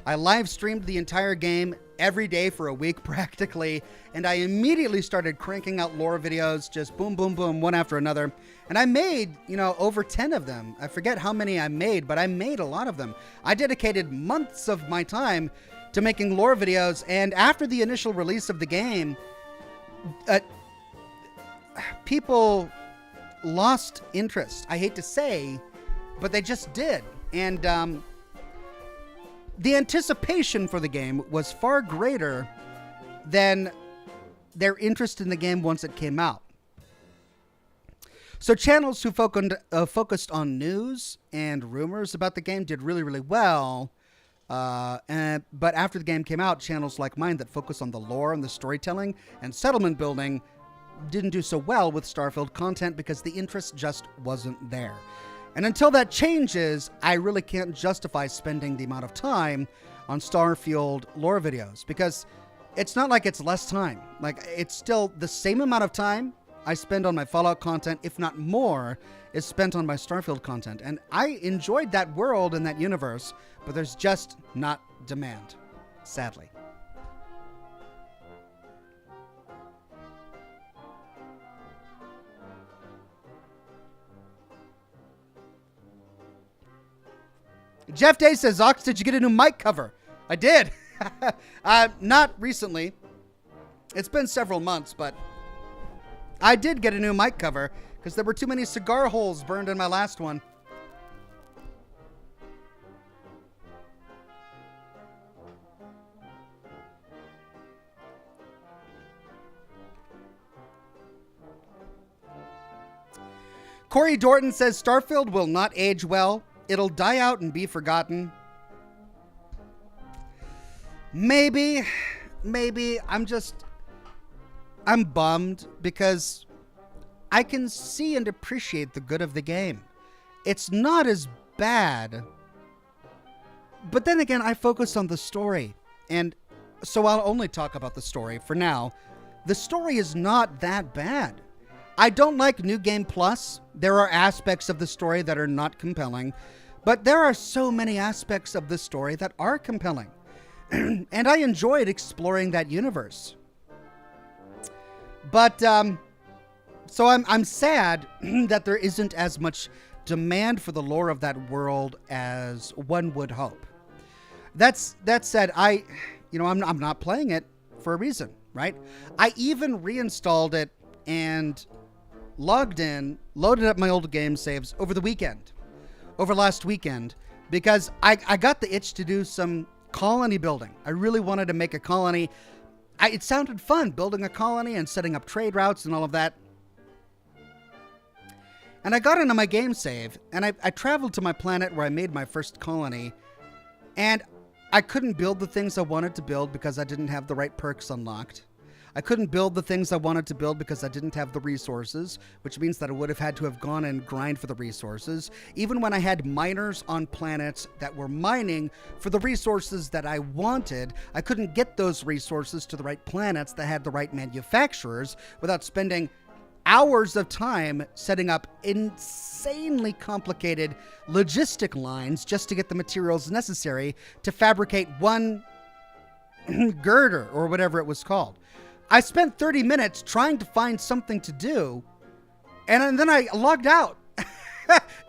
I live streamed the entire game every day for a week practically, and I immediately started cranking out lore videos, just boom, boom, boom, one after another. And I made, over 10 of them. I forget how many I made, but I made a lot of them. I dedicated months of my time to making lore videos, and after the initial release of the game, people lost interest. I hate to say, but they just did. And the anticipation for the game was far greater than their interest in the game once it came out. So channels who focused on news and rumors about the game did really, really well. But after the game came out, channels like mine that focus on the lore and the storytelling and settlement building didn't do so well with Starfield content because the interest just wasn't there. And until that changes, I really can't justify spending the amount of time on Starfield lore videos because it's not like it's less time. Like, it's still the same amount of time I spend on my Fallout content, if not more, is spent on my Starfield content. And I enjoyed that world and that universe, but there's just not demand, sadly. Jeff Day says, Ox, did you get a new mic cover? I did. Not recently. It's been several months, but I did get a new mic cover because there were too many cigar holes burned in my last one. Corey Dorton says, Starfield will not age well. It'll die out and be forgotten. Maybe. I'm bummed because I can see and appreciate the good of the game. It's not as bad. But then again, I focus on the story. And so I'll only talk about the story for now. The story is not that bad. I don't like New Game Plus. There are aspects of the story that are not compelling. But there are so many aspects of the story that are compelling. And I enjoyed exploring that universe. But, so I'm sad that there isn't as much demand for the lore of that world as one would hope. That said, I'm not playing it for a reason, right? I even reinstalled it and logged in, loaded up my old game saves over last weekend, because I got the itch to do some colony building. I really wanted to make a colony. It sounded fun building a colony and setting up trade routes and all of that. And I got into my game save and I traveled to my planet where I made my first colony, and I couldn't build the things I wanted to build because I didn't have the right perks unlocked. I couldn't build the things I wanted to build because I didn't have the resources, which means that I would have had to have gone and grind for the resources. Even when I had miners on planets that were mining for the resources that I wanted, I couldn't get those resources to the right planets that had the right manufacturers without spending hours of time setting up insanely complicated logistic lines just to get the materials necessary to fabricate one girder or whatever it was called. I spent 30 minutes trying to find something to do, and then I logged out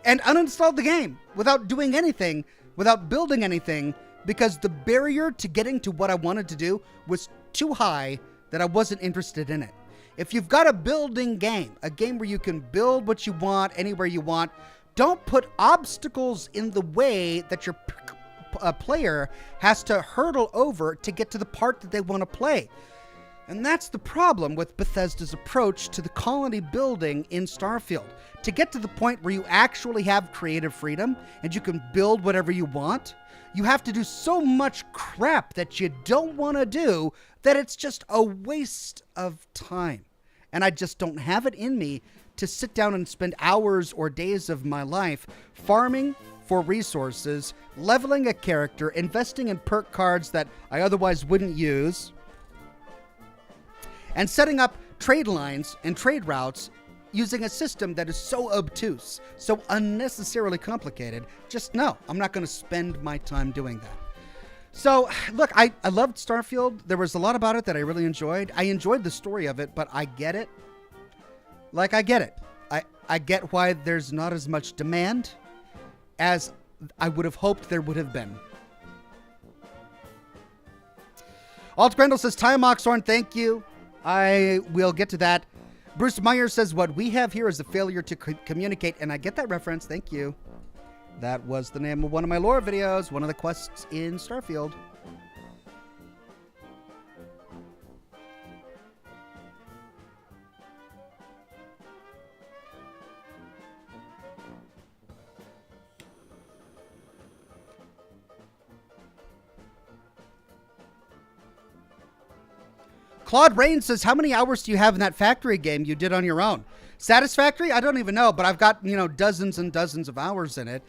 and uninstalled the game without doing anything, without building anything, because the barrier to getting to what I wanted to do was too high that I wasn't interested in it. If you've got a building game, a game where you can build what you want anywhere you want, don't put obstacles in the way that your player has to hurdle over to get to the part that they want to play. And that's the problem with Bethesda's approach to the colony building in Starfield. To get to the point where you actually have creative freedom and you can build whatever you want, you have to do so much crap that you don't want to do that it's just a waste of time. And I just don't have it in me to sit down and spend hours or days of my life farming for resources, leveling a character, investing in perk cards that I otherwise wouldn't use, and setting up trade lines and trade routes using a system that is so obtuse, so unnecessarily complicated. Just no, I'm not going to spend my time doing that. So, look, I loved Starfield. There was a lot about it that I really enjoyed. I enjoyed the story of it, but I get it. Like, I get it. I get why there's not as much demand as I would have hoped there would have been. Alt Grendel says, Time Oxhorn, thank you. I will get to that. Bruce Meyer says, what we have here is a failure to communicate, and I get that reference. Thank you. That was the name of one of my lore videos, one of the quests in Starfield. Claude Rain says, how many hours do you have in that factory game you did on your own? Satisfactory? I don't even know, but I've got, dozens and dozens of hours in it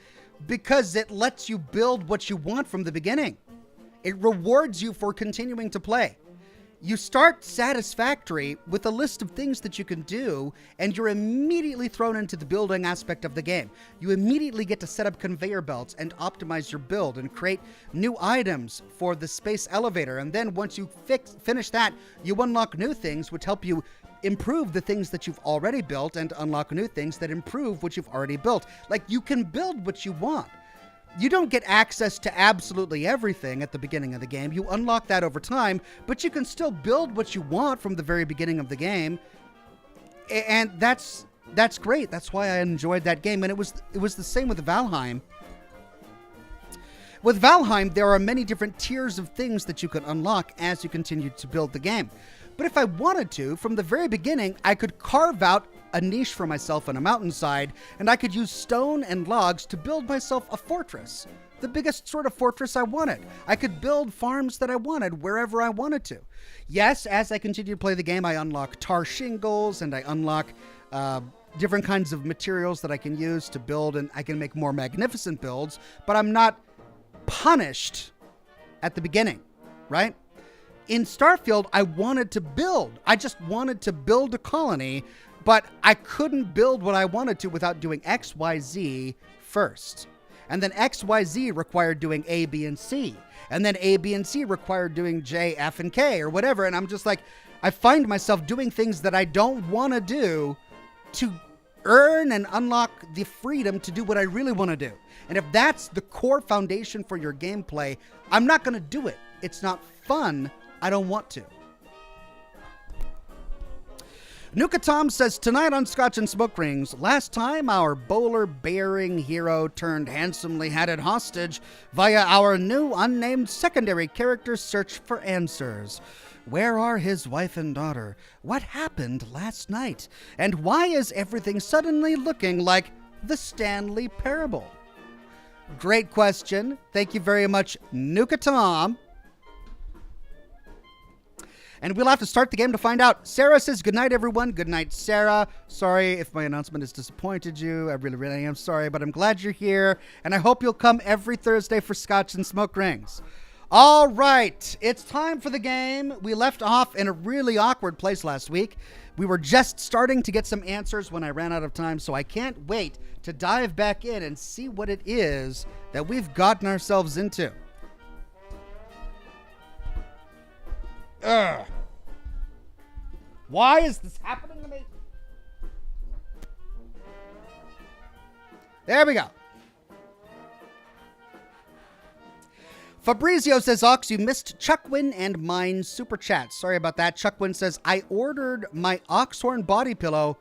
because it lets you build what you want from the beginning. It rewards you for continuing to play. You start Satisfactory with a list of things that you can do, and you're immediately thrown into the building aspect of the game. You immediately get to set up conveyor belts and optimize your build and create new items for the space elevator. And then once you finish that, you unlock new things which help you improve the things that you've already built and unlock new things that improve what you've already built. Like, you can build what you want. You don't get access to absolutely everything at the beginning of the game. You unlock that over time, but you can still build what you want from the very beginning of the game. And that's great. That's why I enjoyed that game. And it was the same with Valheim. With Valheim, there are many different tiers of things that you can unlock as you continue to build the game. But if I wanted to, from the very beginning, I could carve out a niche for myself on a mountainside, and I could use stone and logs to build myself a fortress. The biggest sort of fortress I wanted. I could build farms that I wanted wherever I wanted to. Yes, as I continue to play the game, I unlock tar shingles, and I unlock different kinds of materials that I can use to build, and I can make more magnificent builds, but I'm not punished at the beginning, right? In Starfield, I wanted to build. I just wanted to build a colony, but I couldn't build what I wanted to without doing X, Y, Z first. And then X, Y, Z required doing A, B, and C. And then A, B, and C required doing J, F, and K or whatever. And I'm just like, I find myself doing things that I don't want to do to earn and unlock the freedom to do what I really want to do. And if that's the core foundation for your gameplay, I'm not going to do it. It's not fun. I don't want to. Nuka Tom says, tonight on Scotch and Smoke Rings, last time our bowler-bearing hero turned handsomely hatted hostage via our new unnamed secondary character's search for answers. Where are his wife and daughter? What happened last night? And why is everything suddenly looking like the Stanley Parable? Great question. Thank you very much, Nuka Tom. And we'll have to start the game to find out. Sarah says, good night, everyone. Good night, Sarah. Sorry if my announcement has disappointed you. I really, really am sorry, but I'm glad you're here. And I hope you'll come every Thursday for Scotch and Smoke Rings. All right. It's time for the game. We left off in a really awkward place last week. We were just starting to get some answers when I ran out of time, so I can't wait to dive back in and see what it is that we've gotten ourselves into. Ugh. Why is this happening to me? There we go. Fabrizio says, Ox, you missed Chuckwin and mine super chat. Sorry about that. Chuckwin says, I ordered my Oxhorn body pillow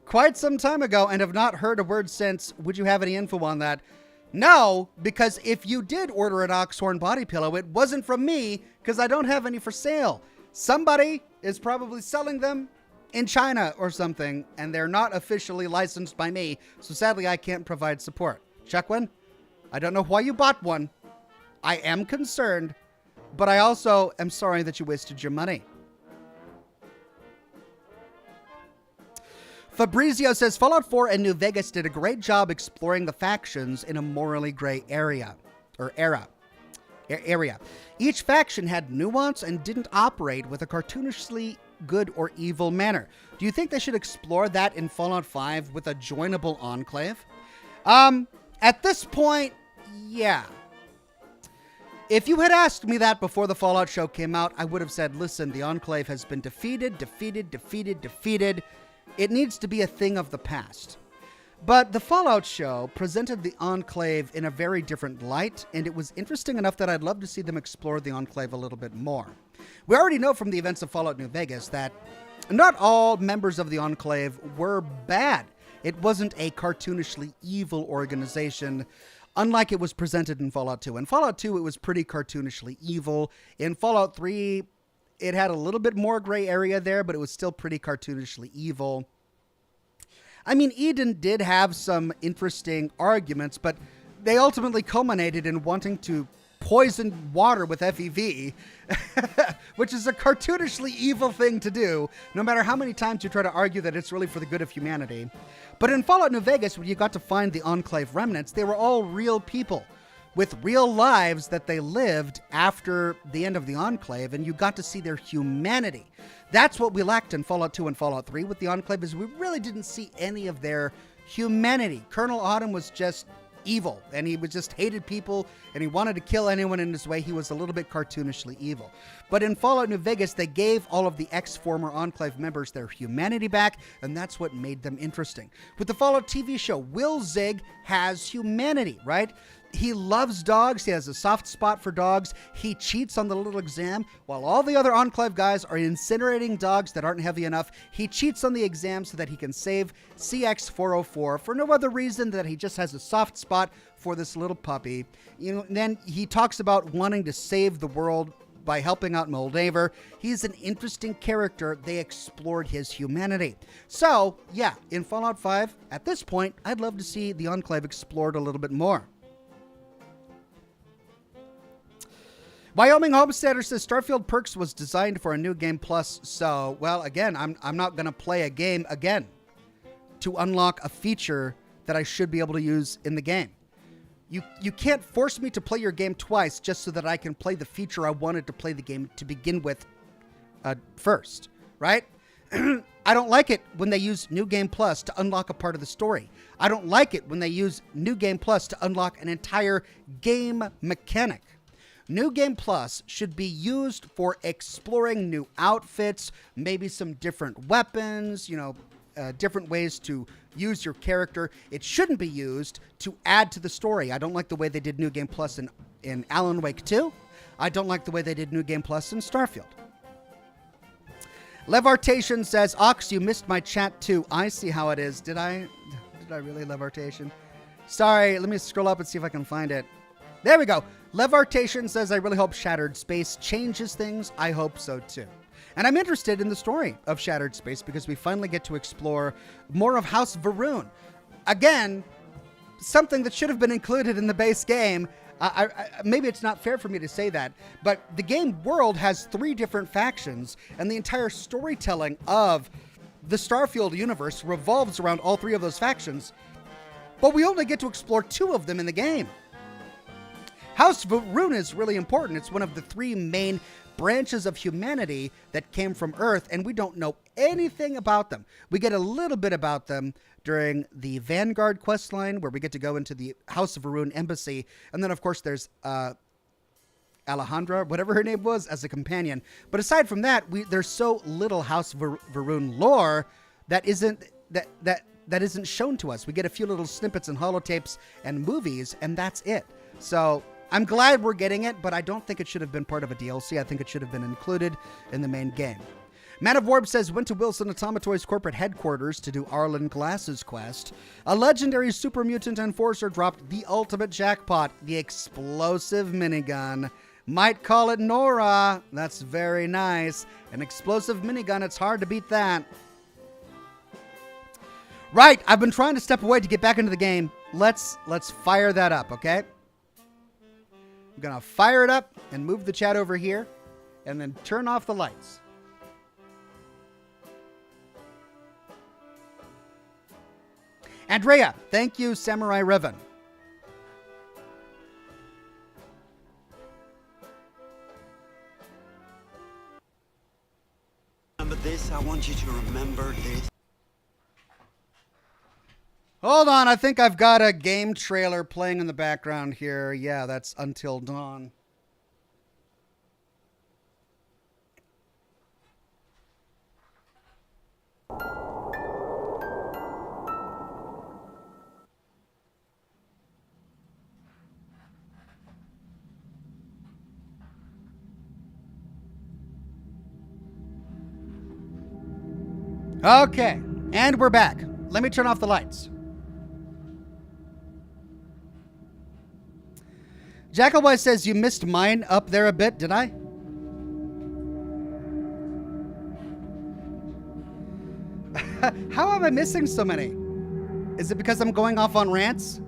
quite some time ago and have not heard a word since. Would you have any info on that? No, because if you did order an Oxhorn body pillow, it wasn't from me because I don't have any for sale. Somebody is probably selling them in China or something, and they're not officially licensed by me, so sadly I can't provide support. Chuckwin, I don't know why you bought one. I am concerned, but I also am sorry that you wasted your money. Fabrizio says, Fallout 4 and New Vegas did a great job exploring the factions in a morally gray area. Each faction had nuance and didn't operate with a cartoonishly good or evil manner. Do you think they should explore that in Fallout 5 with a joinable enclave? At this point, yeah. If you had asked me that before the Fallout show came out, I would have said, listen, the enclave has been defeated. It needs to be a thing of the past. But the Fallout show presented the Enclave in a very different light, and it was interesting enough that I'd love to see them explore the Enclave a little bit more. We already know from the events of Fallout New Vegas that not all members of the Enclave were bad. It wasn't a cartoonishly evil organization, unlike it was presented in Fallout 2. In Fallout 2, it was pretty cartoonishly evil. In Fallout 3, it had a little bit more gray area there, but it was still pretty cartoonishly evil. I mean, Eden did have some interesting arguments, but they ultimately culminated in wanting to poison water with FEV, which is a cartoonishly evil thing to do, no matter how many times you try to argue that it's really for the good of humanity. But in Fallout New Vegas, when you got to find the Enclave remnants, they were all real people with real lives that they lived after the end of the Enclave, and you got to see their humanity. That's what we lacked in Fallout 2 and Fallout 3 with the Enclave, is we really didn't see any of their humanity. Colonel Autumn was just evil, and he just hated people, and he wanted to kill anyone in his way. He was a little bit cartoonishly evil. But in Fallout New Vegas, they gave all of the ex-former Enclave members their humanity back, and that's what made them interesting. With the Fallout TV show, Will Zig has humanity, right? He loves dogs. He has a soft spot for dogs. He cheats on the little exam. While all the other Enclave guys are incinerating dogs that aren't heavy enough, he cheats on the exam so that he can save CX-404 for no other reason than that he just has a soft spot for this little puppy. And then he talks about wanting to save the world by helping out Moldaver. He's an interesting character. They explored his humanity. So, yeah, in Fallout 5, at this point, I'd love to see the Enclave explored a little bit more. Wyoming Homesteader says Starfield Perks was designed for a new game plus. So, well, again, I'm not going to play a game again to unlock a feature that I should be able to use in the game. You can't force me to play your game twice just so that I can play the feature I wanted to play the game to begin with first, right? I don't like it when they use New Game Plus to unlock a part of the story. I don't like it when they use New Game Plus to unlock an entire game mechanic. New Game Plus should be used for exploring new outfits, maybe some different weapons, different ways to use your character. It shouldn't be used to add to the story. I don't like the way they did New Game Plus in Alan Wake 2. I don't like the way they did New Game Plus in Starfield. Levartation says, Ox, you missed my chat too. I see how it is. Did I really, Levartation? Sorry, let me scroll up and see if I can find it. There we go. Levartation says, I really hope Shattered Space changes things. I hope so too. And I'm interested in the story of Shattered Space because we finally get to explore more of House Va'ruun. Again, something that should have been included in the base game. Maybe it's not fair for me to say that, but the game world has 3 different factions, and the entire storytelling of the Starfield universe revolves around all 3 of those factions, but we only get to explore 2 of them in the game. House Va'ruun is really important. It's one of the 3 main branches of humanity that came from Earth, and we don't know anything about them. We get a little bit about them during the Vanguard questline, where we get to go into the House of Va'ruun embassy, and then, of course, there's Alejandra, whatever her name was, as a companion. But aside from that, there's so little House Va'ruun lore that isn't shown to us. We get a few little snippets and holotapes and movies, and that's it. So I'm glad we're getting it, but I don't think it should have been part of a DLC. I think it should have been included in the main game. Man of Warp says, went to Wilson Automatoy's corporate headquarters to do Arlen Glass's quest. A legendary super mutant enforcer dropped the ultimate jackpot, the explosive minigun. Might call it Nora. That's very nice. An explosive minigun, it's hard to beat that. Right, I've been trying to step away to get back into the game. Let's fire that up, okay? I'm going to fire it up and move the chat over here and then turn off the lights. Andrea, thank you, Samurai Revan. Remember this? I want you to remember this. Hold on, I think I've got a game trailer playing in the background here. Yeah, that's Until Dawn. Okay, and we're back. Let me turn off the lights. Jackalboy says, you missed mine up there a bit, did I? How am I missing so many? Is it because I'm going off on rants?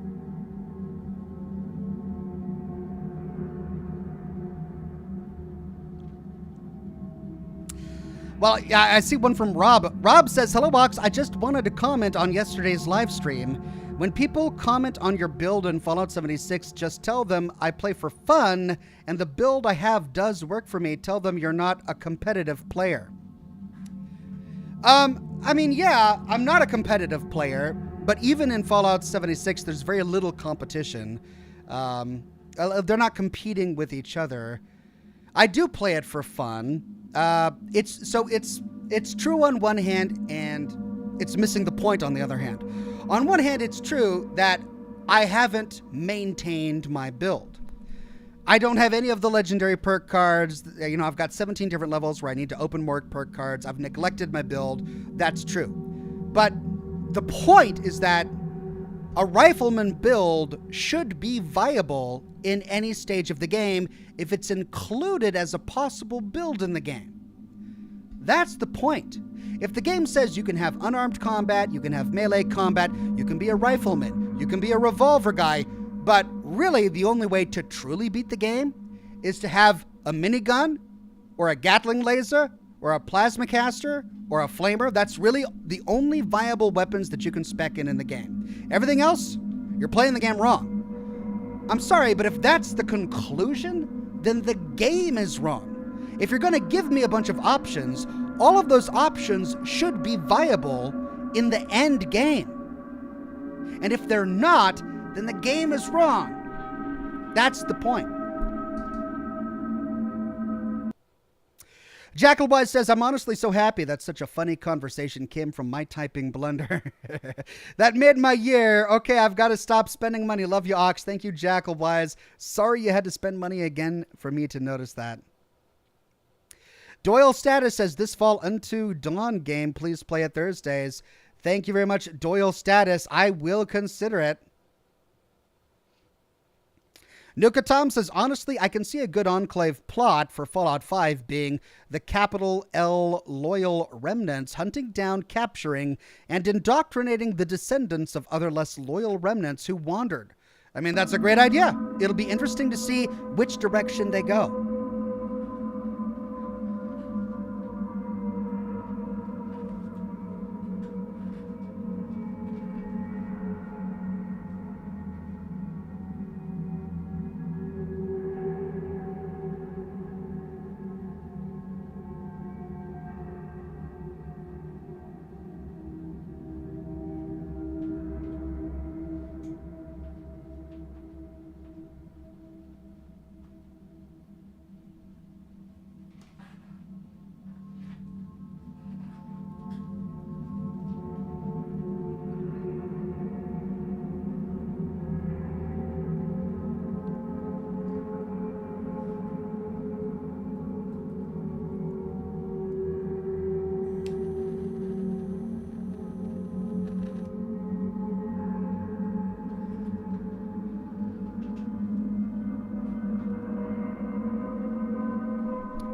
Well, yeah, I see one from Rob. Rob says, hello, Box. I just wanted to comment on yesterday's live stream When people comment on your build in Fallout 76, just tell them I play for fun and the build I have does work for me. Tell them you're not a competitive player. I mean, yeah, I'm not a competitive player, but even in Fallout 76, there's very little competition. They're not competing with each other. I do play it for fun. It's true on one hand, and it's missing the point on the other hand. On one hand, it's true that I haven't maintained my build. I don't have any of the legendary perk cards. You know, I've got 17 different levels where I need to open more perk cards. I've neglected my build. That's true. But the point is that a rifleman build should be viable in any stage of the game if it's included as a possible build in the game. That's the point. If the game says you can have unarmed combat, you can have melee combat, you can be a rifleman, you can be a revolver guy, but really the only way to truly beat the game is to have a minigun or a Gatling laser or a plasma caster or a flamer. That's really the only viable weapons that you can spec in the game. Everything else, you're playing the game wrong. I'm sorry, but if that's the conclusion, then the game is wrong. If you're going to give me a bunch of options, all of those options should be viable in the end game. And if they're not, then the game is wrong. That's the point. Jackalwise says, I'm honestly so happy that such a funny conversation came from my typing blunder. That made my year. Okay, I've got to stop spending money. Love you, Ox. Thank you, Jackalwise. Sorry you had to spend money again for me to notice that. Doyle Status says, this fall Unto Dawn game, please play it Thursdays. Thank you very much, Doyle Status. I will consider it. Nuka Tom says, honestly, I can see a good Enclave plot for Fallout 5 being the capital L loyal remnants hunting down, capturing, and indoctrinating the descendants of other less loyal remnants who wandered. I mean, that's a great idea. It'll be interesting to see which direction they go.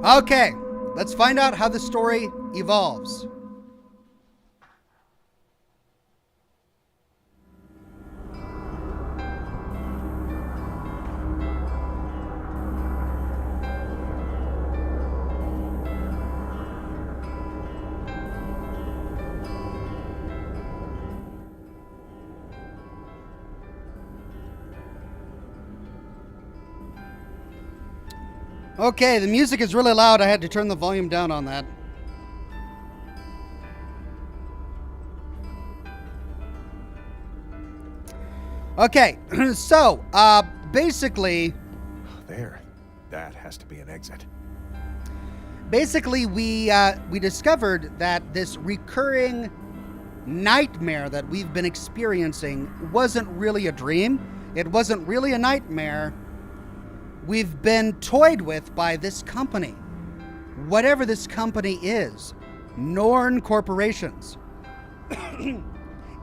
Okay, let's find out how the story evolves. Okay, the music is really loud. I had to turn the volume down on that. Okay, so, basically... There. That has to be an exit. Basically, we discovered that this recurring nightmare that we've been experiencing wasn't really a dream. It wasn't really a nightmare. We've been toyed with by this company. Whatever this company is. Norn Corporations.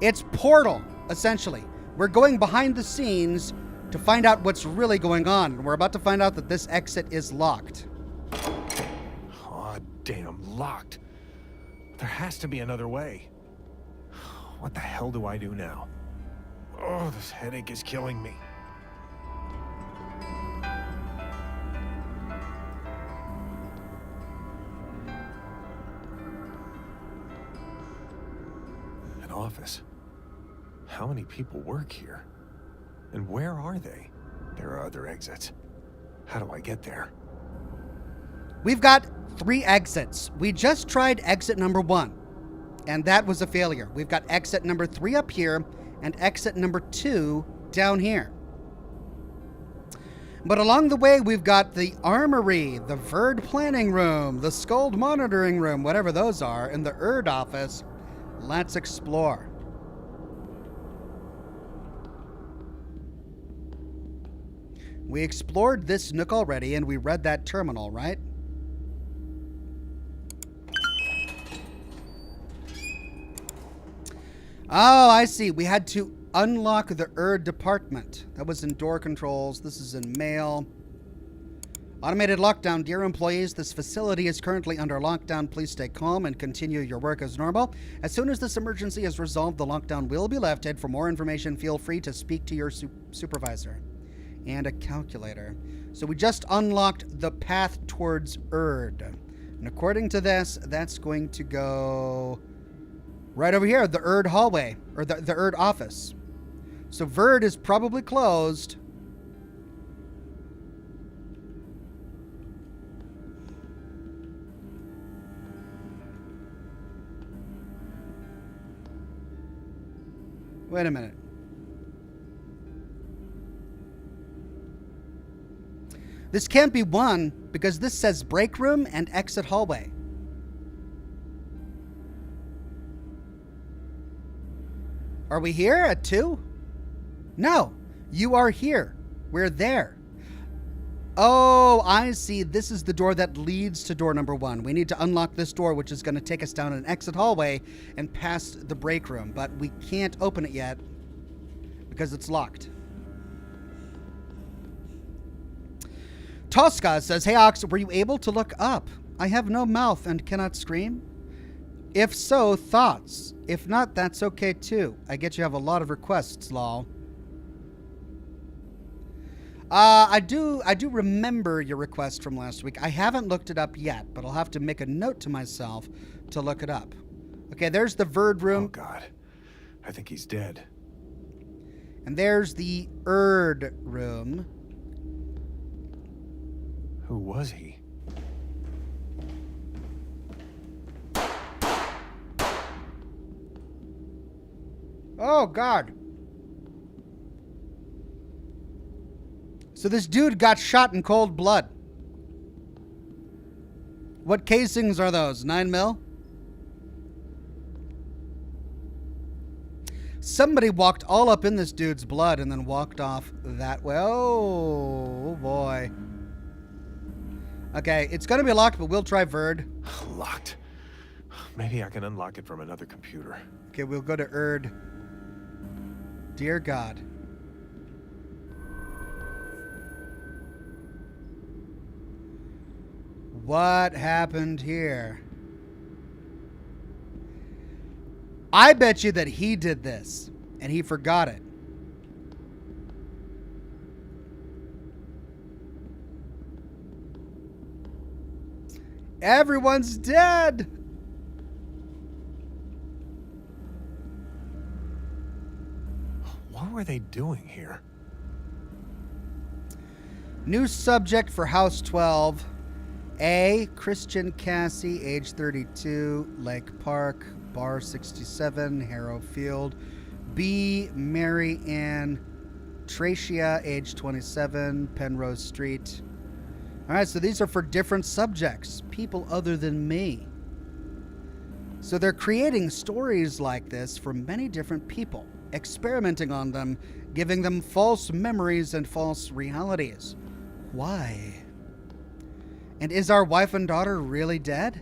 It's Portal, essentially. We're going behind the scenes to find out what's really going on. And we're about to find out that this exit is locked. Oh, damn, locked. There has to be another way. What the hell do I do now? Oh, this headache is killing me. An office. How many people work here? And where are they? There are other exits. How do I get there? We've got 3 exits. We just tried exit number 1, and that was a failure. We've got exit number 3 up here and exit number 2 down here. But along the way, we've got the armory, the Verd planning room, the Skuld monitoring room, whatever those are, and the Erd office. Let's explore. We explored this nook already, and we read that terminal, right? Oh, I see. We had to unlock the Erd department. That was in door controls. This is in mail. Automated lockdown. Dear employees, this facility is currently under lockdown. Please stay calm and continue your work as normal. As soon as this emergency is resolved, the lockdown will be lifted. For more information, feel free to speak to your supervisor. And a calculator. So we just unlocked the path towards Erd. And according to this, that's going to go right over here, the Erd hallway, or the Erd office. So Verd is probably closed. Wait a minute. This can't be 1 because this says break room and exit hallway. Are we here at 2? No, you are here. We're there. Oh, I see. This is the door that leads to door number 1. We need to unlock this door, which is going to take us down an exit hallway and past the break room. But we can't open it yet because it's locked. Tosca says, hey Ox, were you able to look up? I have no mouth and cannot scream. If so, thoughts. If not, that's okay too. I get you have a lot of requests, lol. I do remember your request from last week. I haven't looked it up yet, but I'll have to make a note to myself to look it up. Okay, there's the Verd room. Oh God, I think he's dead. And there's the Erd room. Who was he? Oh, God. So this dude got shot in cold blood. What casings are those? 9mm? Somebody walked all up in this dude's blood and then walked off that way. Oh, boy. Okay, it's going to be locked, but we'll try Verd. Locked. Maybe I can unlock it from another computer. Okay, we'll go to Erd. Dear God. What happened here? I bet you that he did this and he forgot it. Everyone's dead. What were they doing here? New subject for House 12. A. Christian Cassie, age 32, Lake Park, Bar 67, Harrow Field. B. Mary Ann Tracia, age 27, Penrose Street. All right, so these are for different subjects, people other than me. So they're creating stories like this for many different people, experimenting on them, giving them false memories and false realities. Why? And is our wife and daughter really dead?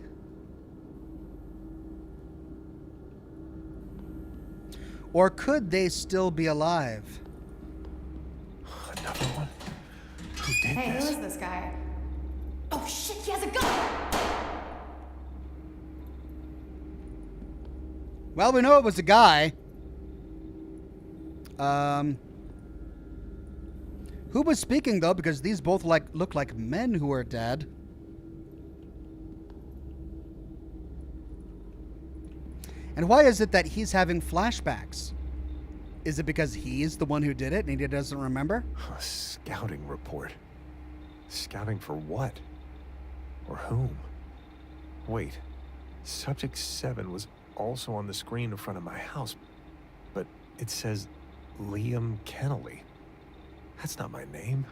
Or could they still be alive? Another one? Who did Hey, this? who is this guy? Oh shit, he has a gun! Well, we know it was a guy. Who was speaking, though? Because these both look like men who are dead. And why is it that he's having flashbacks? Is it because he's the one who did it and he doesn't remember? A scouting report. Scouting for what? Or whom? Wait. Subject 7 was also on the screen in front of my house, but it says Liam Kennelly. That's not my name.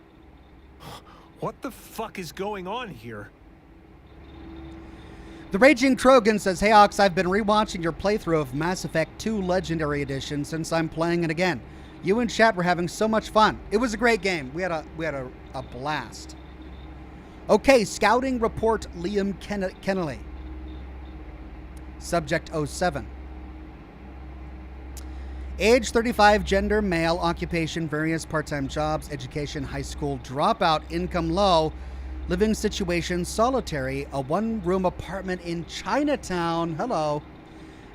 What the fuck is going on here? The Raging Trogan says, "Hey Ox, I've been rewatching your playthrough of Mass Effect 2 Legendary Edition since I'm playing it again. You and chat were having so much fun. It was a great game. We had a blast." Okay, scouting report Liam Kennelly. Subject 07. Age 35, gender male, occupation various part-time jobs, education high school dropout, income low, living situation solitary, a one-room apartment in Chinatown. Hello.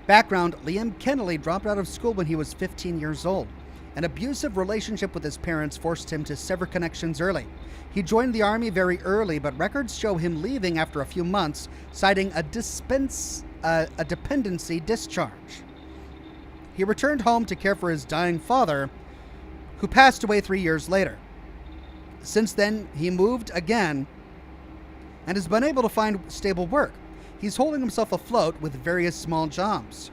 Background: Liam Kennelly dropped out of school when he was 15 years old. An abusive relationship with his parents forced him to sever connections early. He joined the army very early, but records show him leaving after a few months, citing a dependency discharge. He returned home to care for his dying father, who passed away 3 years later. Since then, he moved again and has been able to find stable work. He's holding himself afloat with various small jobs.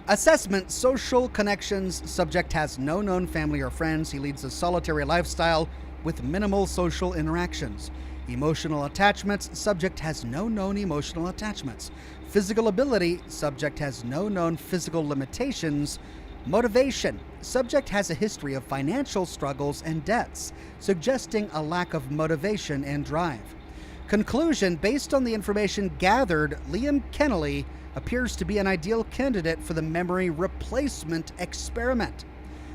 Assessment: social connections. Subject has no known family or friends. He leads a solitary lifestyle with minimal social interactions. Emotional attachments. Subject has no known emotional attachments. Physical ability. Subject has no known physical limitations. Motivation. Subject has a history of financial struggles and debts, suggesting a lack of motivation and drive. Conclusion: based on the information gathered, Liam Kennelly appears to be an ideal candidate for the memory replacement experiment.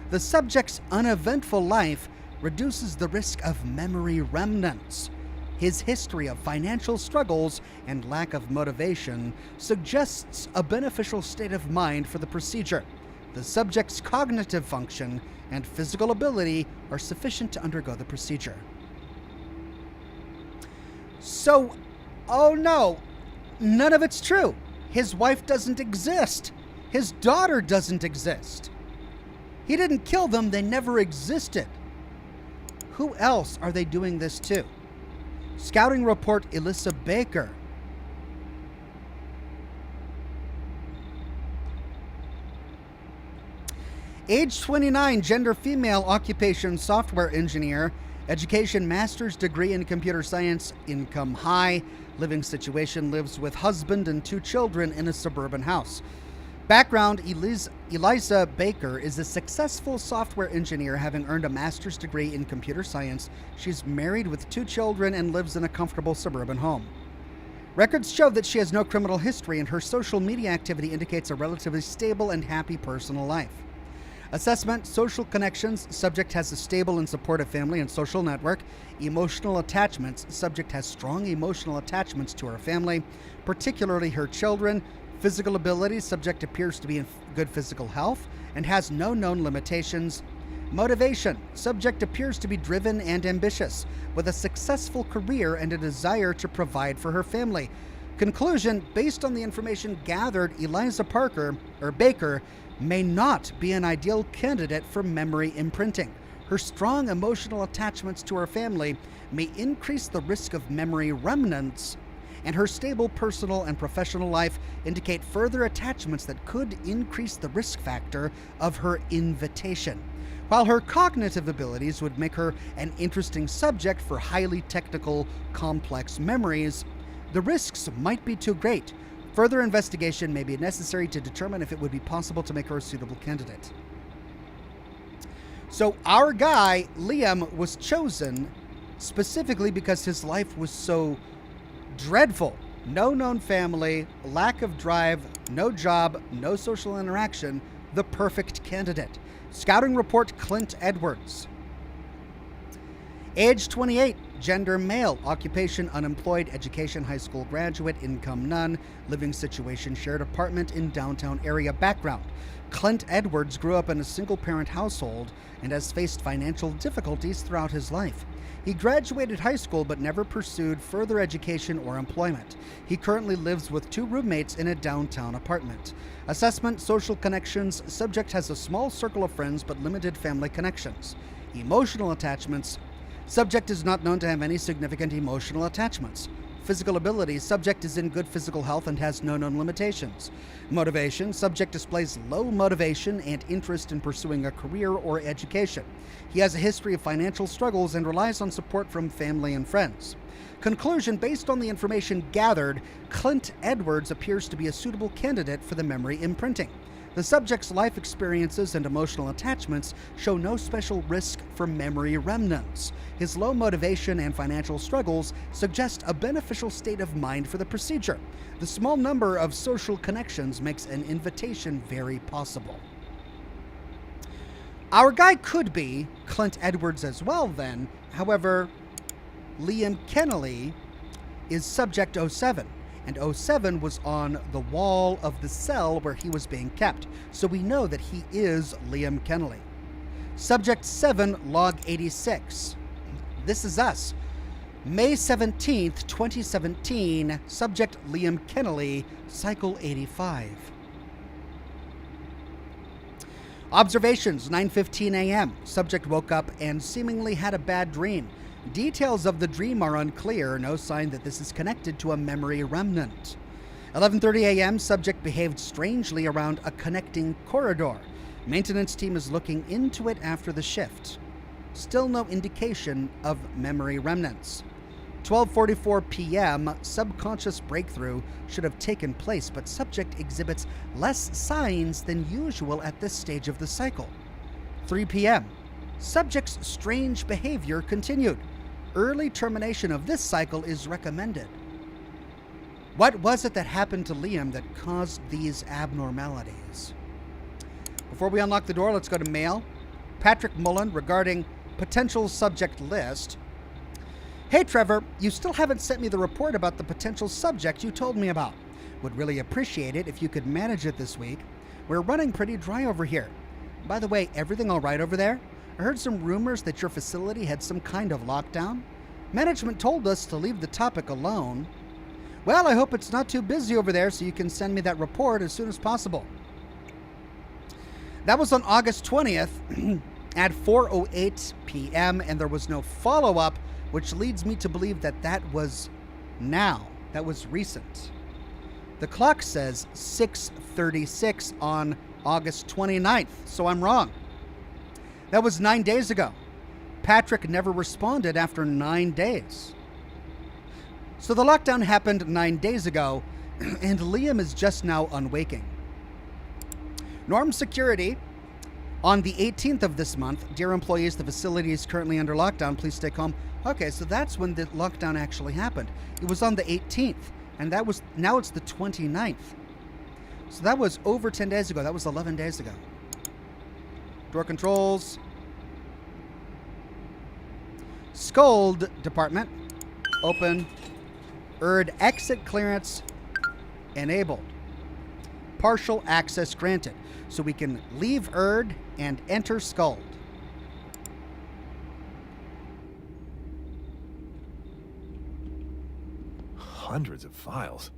The subject's uneventful life reduces the risk of memory remnants. His history of financial struggles and lack of motivation suggests a beneficial state of mind for the procedure. The subject's cognitive function and physical ability are sufficient to undergo the procedure. So, oh no, none of it's true. His wife doesn't exist. His daughter doesn't exist. He didn't kill them, they never existed. Who else are they doing this to? Scouting report Elissa Baker. Age 29, gender female, occupation software engineer, education master's degree in computer science, income high, living situation lives with husband and 2 children in a suburban house. Background: Eliza Baker is a successful software engineer, having earned a master's degree in computer science. She's married with 2 children and lives in a comfortable suburban home. Records show that she has no criminal history, and her social media activity indicates a relatively stable and happy personal life. Assessment: social connections. Subject has a stable and supportive family and social network. Emotional attachments. Subject has strong emotional attachments to her family, particularly her children. Physical ability. Subject appears to be in good physical health and has no known limitations. Motivation. Subject appears to be driven and ambitious, with a successful career and a desire to provide for her family. Conclusion: based on the information gathered, Eliza Baker may not be an ideal candidate for memory imprinting. Her strong emotional attachments to her family may increase the risk of memory remnants, and her stable personal and professional life indicate further attachments that could increase the risk factor of her invitation. While her cognitive abilities would make her an interesting subject for highly technical, complex memories, the risks might be too great. Further investigation may be necessary to determine if it would be possible to make her a suitable candidate. So our guy, Liam, was chosen specifically because his life was so dreadful. No known family, lack of drive, no job, no social interaction. The perfect candidate. Scouting report Clint Edwards. Age 28, Gender, male. Occupation, unemployed. Education, high school graduate. Income, none. Living situation, shared apartment in downtown area. Background. Clint Edwards grew up in a single-parent household and has faced financial difficulties throughout his life. He graduated high school but never pursued further education or employment. He currently lives with 2 roommates in a downtown apartment. Assessment, social connections. Subject has a small circle of friends but limited family connections. Emotional attachments. Subject is not known to have any significant emotional attachments. Physical abilities. Subject is in good physical health and has no known limitations. Motivation. Subject displays low motivation and interest in pursuing a career or education. He has a history of financial struggles and relies on support from family and friends. Conclusion. Based on the information gathered, Clint Edwards appears to be a suitable candidate for the memory imprinting. The subject's life experiences and emotional attachments show no special risk for memory remnants. His low motivation and financial struggles suggest a beneficial state of mind for the procedure. The small number of social connections makes an invitation very possible. Our guy could be Clint Edwards as well then. However, Liam Kennelly is subject 07. And 07 was on the wall of the cell where he was being kept. So we know that he is Liam Kennelly. Subject 7, log 86. This is us. May 17th, 2017. Subject Liam Kennelly, cycle 85. Observations, 9:15 a.m. Subject woke up and seemingly had a bad dream. Details of the dream are unclear, no sign that this is connected to a memory remnant. 11:30 a.m., subject behaved strangely around a connecting corridor. Maintenance team is looking into it after the shift. Still no indication of memory remnants. 12:44 p.m., subconscious breakthrough should have taken place, but subject exhibits less signs than usual at this stage of the cycle. 3 p.m., subject's strange behavior continued. Early termination of this cycle is recommended. What was it that happened to Liam that caused these abnormalities? Before we unlock the door, let's go to mail. Patrick Mullen regarding potential subject list. Hey Trevor, you still haven't sent me the report about the potential subject you told me about. Would really appreciate it if you could manage it this week. We're running pretty dry over here. By the way, everything all right over there? I heard some rumors that your facility had some kind of lockdown. Management told us to leave the topic alone. Well, I hope it's not too busy over there so you can send me that report as soon as possible. That was on August 20th at 4:08 p.m. and there was no follow-up, which leads me to believe that that was now. That was recent. The clock says 6:36 on August 29th, so I'm wrong. That was 9 days ago. Patrick never responded after 9 days. So the lockdown happened 9 days ago, and Liam is just now unwaking. Norm Security, on the 18th of this month, dear employees, the facility is currently under lockdown. Please stay calm. Okay, so that's when the lockdown actually happened. It was on the 18th, and now it's the 29th. So that was over 10 days ago. That was 11 days ago. Door controls. Scold department. Open. ERD exit clearance enabled. Partial access granted. So we can leave ERD and enter Scold. Hundreds of files.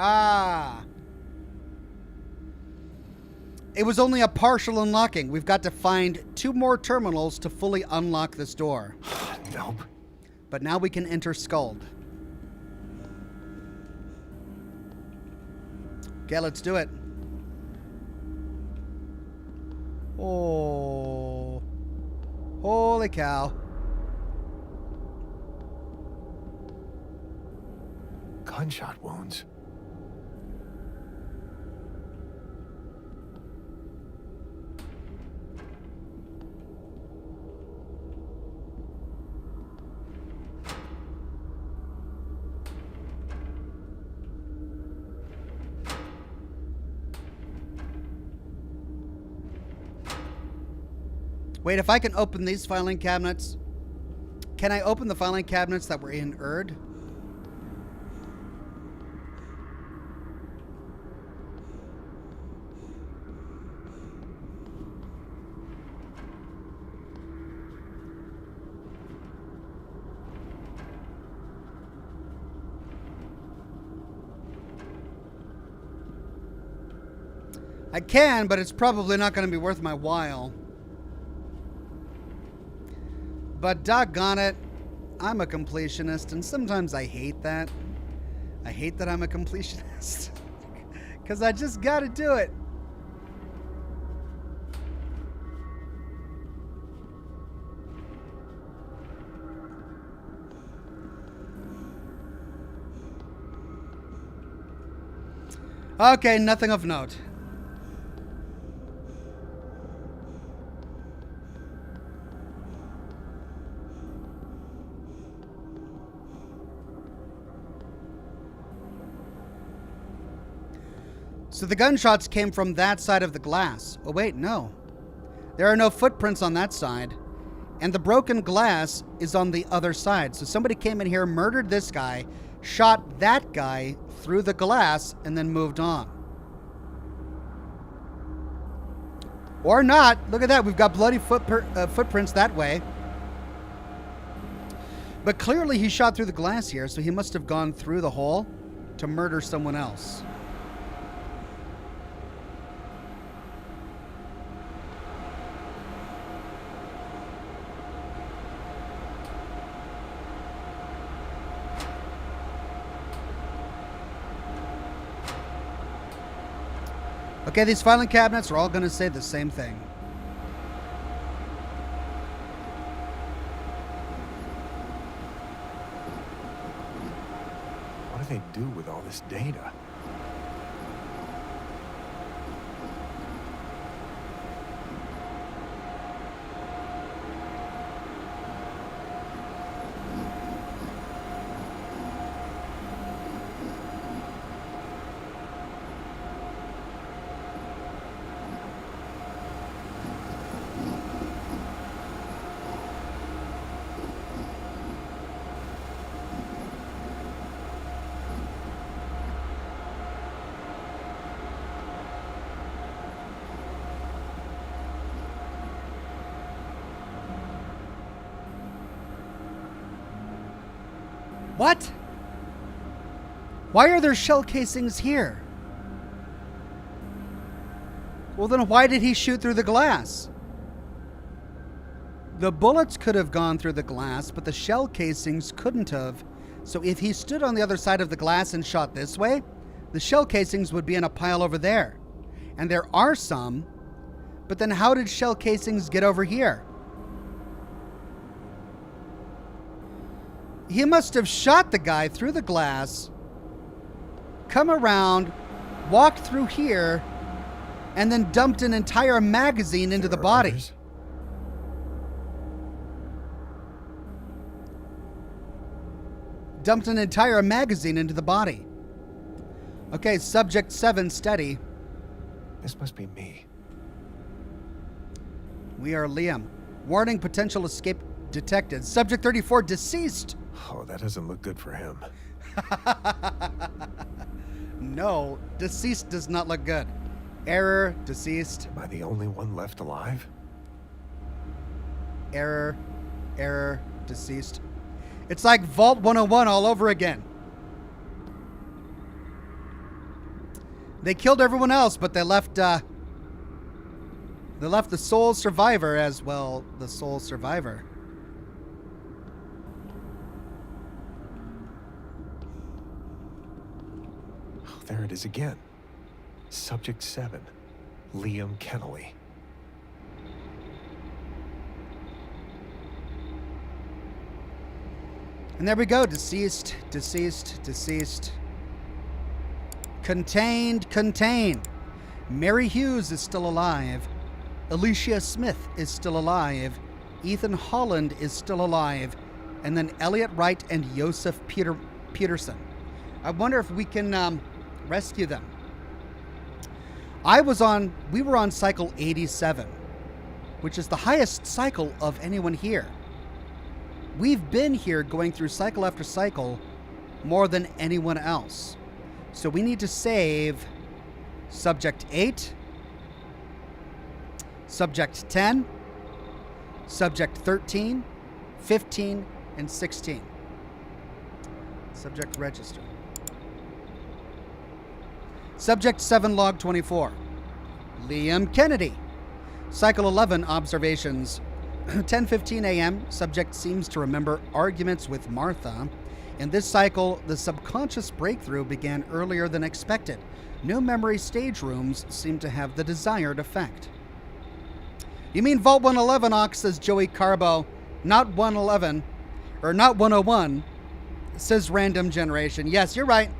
Ah. It was only a partial unlocking. We've got to find 2 more terminals to fully unlock this door. Nope. But now we can enter Skuld. Okay, let's do it. Oh. Holy cow. Gunshot wounds. Wait, if I can open these filing cabinets, can I open the filing cabinets that were in Erd? I can, but it's probably not going to be worth my while. But doggone it, I'm a completionist, and sometimes I hate that. I hate that I'm a completionist. Because I just got to do it. Okay, nothing of note. So the gunshots came from that side of the glass. Oh, wait, no. There are no footprints on that side. And the broken glass is on the other side. So somebody came in here, murdered this guy, shot that guy through the glass, and then moved on. Or not. Look at that. We've got bloody footprints that way. But clearly he shot through the glass here, so he must have gone through the hole to murder someone else. Okay, these filing cabinets are all going to say the same thing. What do they do with all this data? What? Why are there shell casings here? Well, then why did he shoot through the glass? The bullets could have gone through the glass, but the shell casings couldn't have. So if he stood on the other side of the glass and shot this way, the shell casings would be in a pile over there. And there are some, but then how did shell casings get over here? He must have shot the guy through the glass, come around, walked through here, and then dumped an entire magazine into the body. Others? Dumped an entire magazine into the body. Okay, subject 7, steady. This must be me. We are Liam. Warning, potential escape detected. Subject 34, deceased. Oh, that doesn't look good for him. No, deceased does not look good. Error, deceased. Am I the only one left alive? Error, error, deceased. It's like Vault 101 all over again. They killed everyone else, but they left the sole survivor as well. The sole survivor. Oh, there it is again. Subject 7, Liam Kennelly. And there we go. Deceased, deceased, deceased. Contained, contained. Mary Hughes is still alive. Alicia Smith is still alive. Ethan Holland is still alive. And then Elliot Wright and Joseph Peterson. I wonder if we can rescue them. We were on cycle 87, which is the highest cycle of anyone here. We've been here going through cycle after cycle more than anyone else. So we need to save Subject 8, Subject 10, Subject 13, 15, and 16. Subject register. Subject 7, log 24. Liam Kennedy. Cycle 11, observations. 10:15 a.m., subject seems to remember arguments with Martha. In this cycle, the subconscious breakthrough began earlier than expected. No memory stage rooms seem to have the desired effect. You mean Vault 111, Ox, says Joey Carbo. Not 111, or not 101, says Random Generation. Yes, you're right.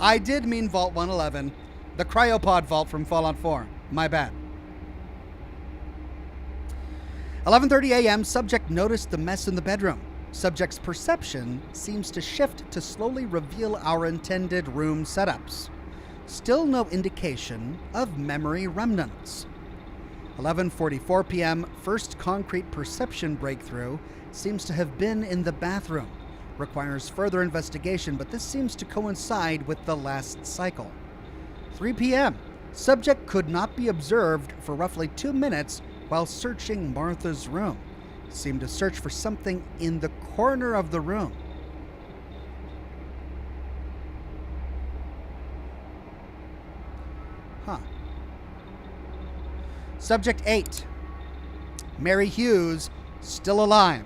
I did mean Vault 111, the cryopod vault from Fallout 4. My bad. 11:30 a.m., subject noticed the mess in the bedroom. Subject's perception seems to shift to slowly reveal our intended room setups. Still no indication of memory remnants. 11:44 p.m., first concrete perception breakthrough seems to have been in the bathroom. Requires further investigation, but this seems to coincide with the last cycle. 3 p.m., subject could not be observed for roughly 2 minutes while searching Martha's room. Seemed to search for something in the corner of the room. Subject 8. Mary Hughes, still alive.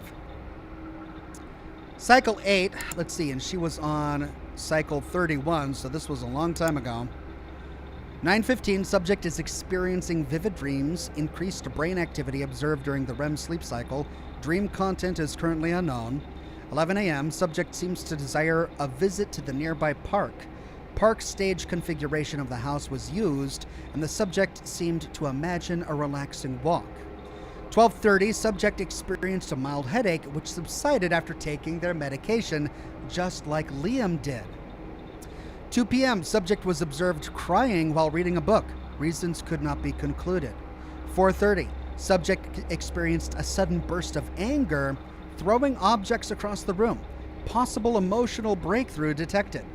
Cycle 8, let's see, and she was on cycle 31, so this was a long time ago. 9:15, subject is experiencing vivid dreams, increased brain activity observed during the REM sleep cycle. Dream content is currently unknown. 11 a.m., subject seems to desire a visit to the nearby park. Park stage configuration of the house was used, and the subject seemed to imagine a relaxing walk. 12:30, subject experienced a mild headache, which subsided after taking their medication, just like Liam did. 2 p.m., subject was observed crying while reading a book. Reasons could not be concluded. 4:30, subject experienced a sudden burst of anger, throwing objects across the room. Possible emotional breakthrough detected.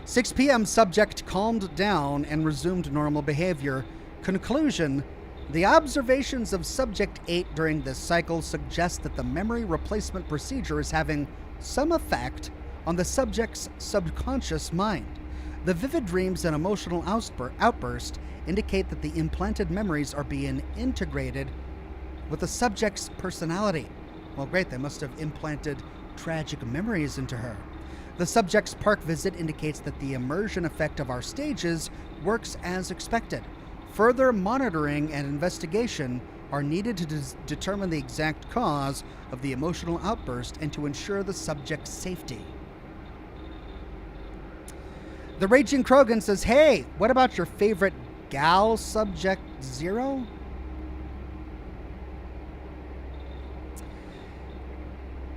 6 p.m., subject calmed down and resumed normal behavior. Conclusion: the observations of Subject 8 during this cycle suggest that the memory replacement procedure is having some effect on the subject's subconscious mind. The vivid dreams and emotional outburst indicate that the implanted memories are being integrated with the subject's personality. Well, great, they must have implanted tragic memories into her. The subject's park visit indicates that the immersion effect of our stages works as expected. Further monitoring and investigation are needed to determine the exact cause of the emotional outburst and to ensure the subject's safety. The Raging Krogan says, hey, what about your favorite gal, Subject 0?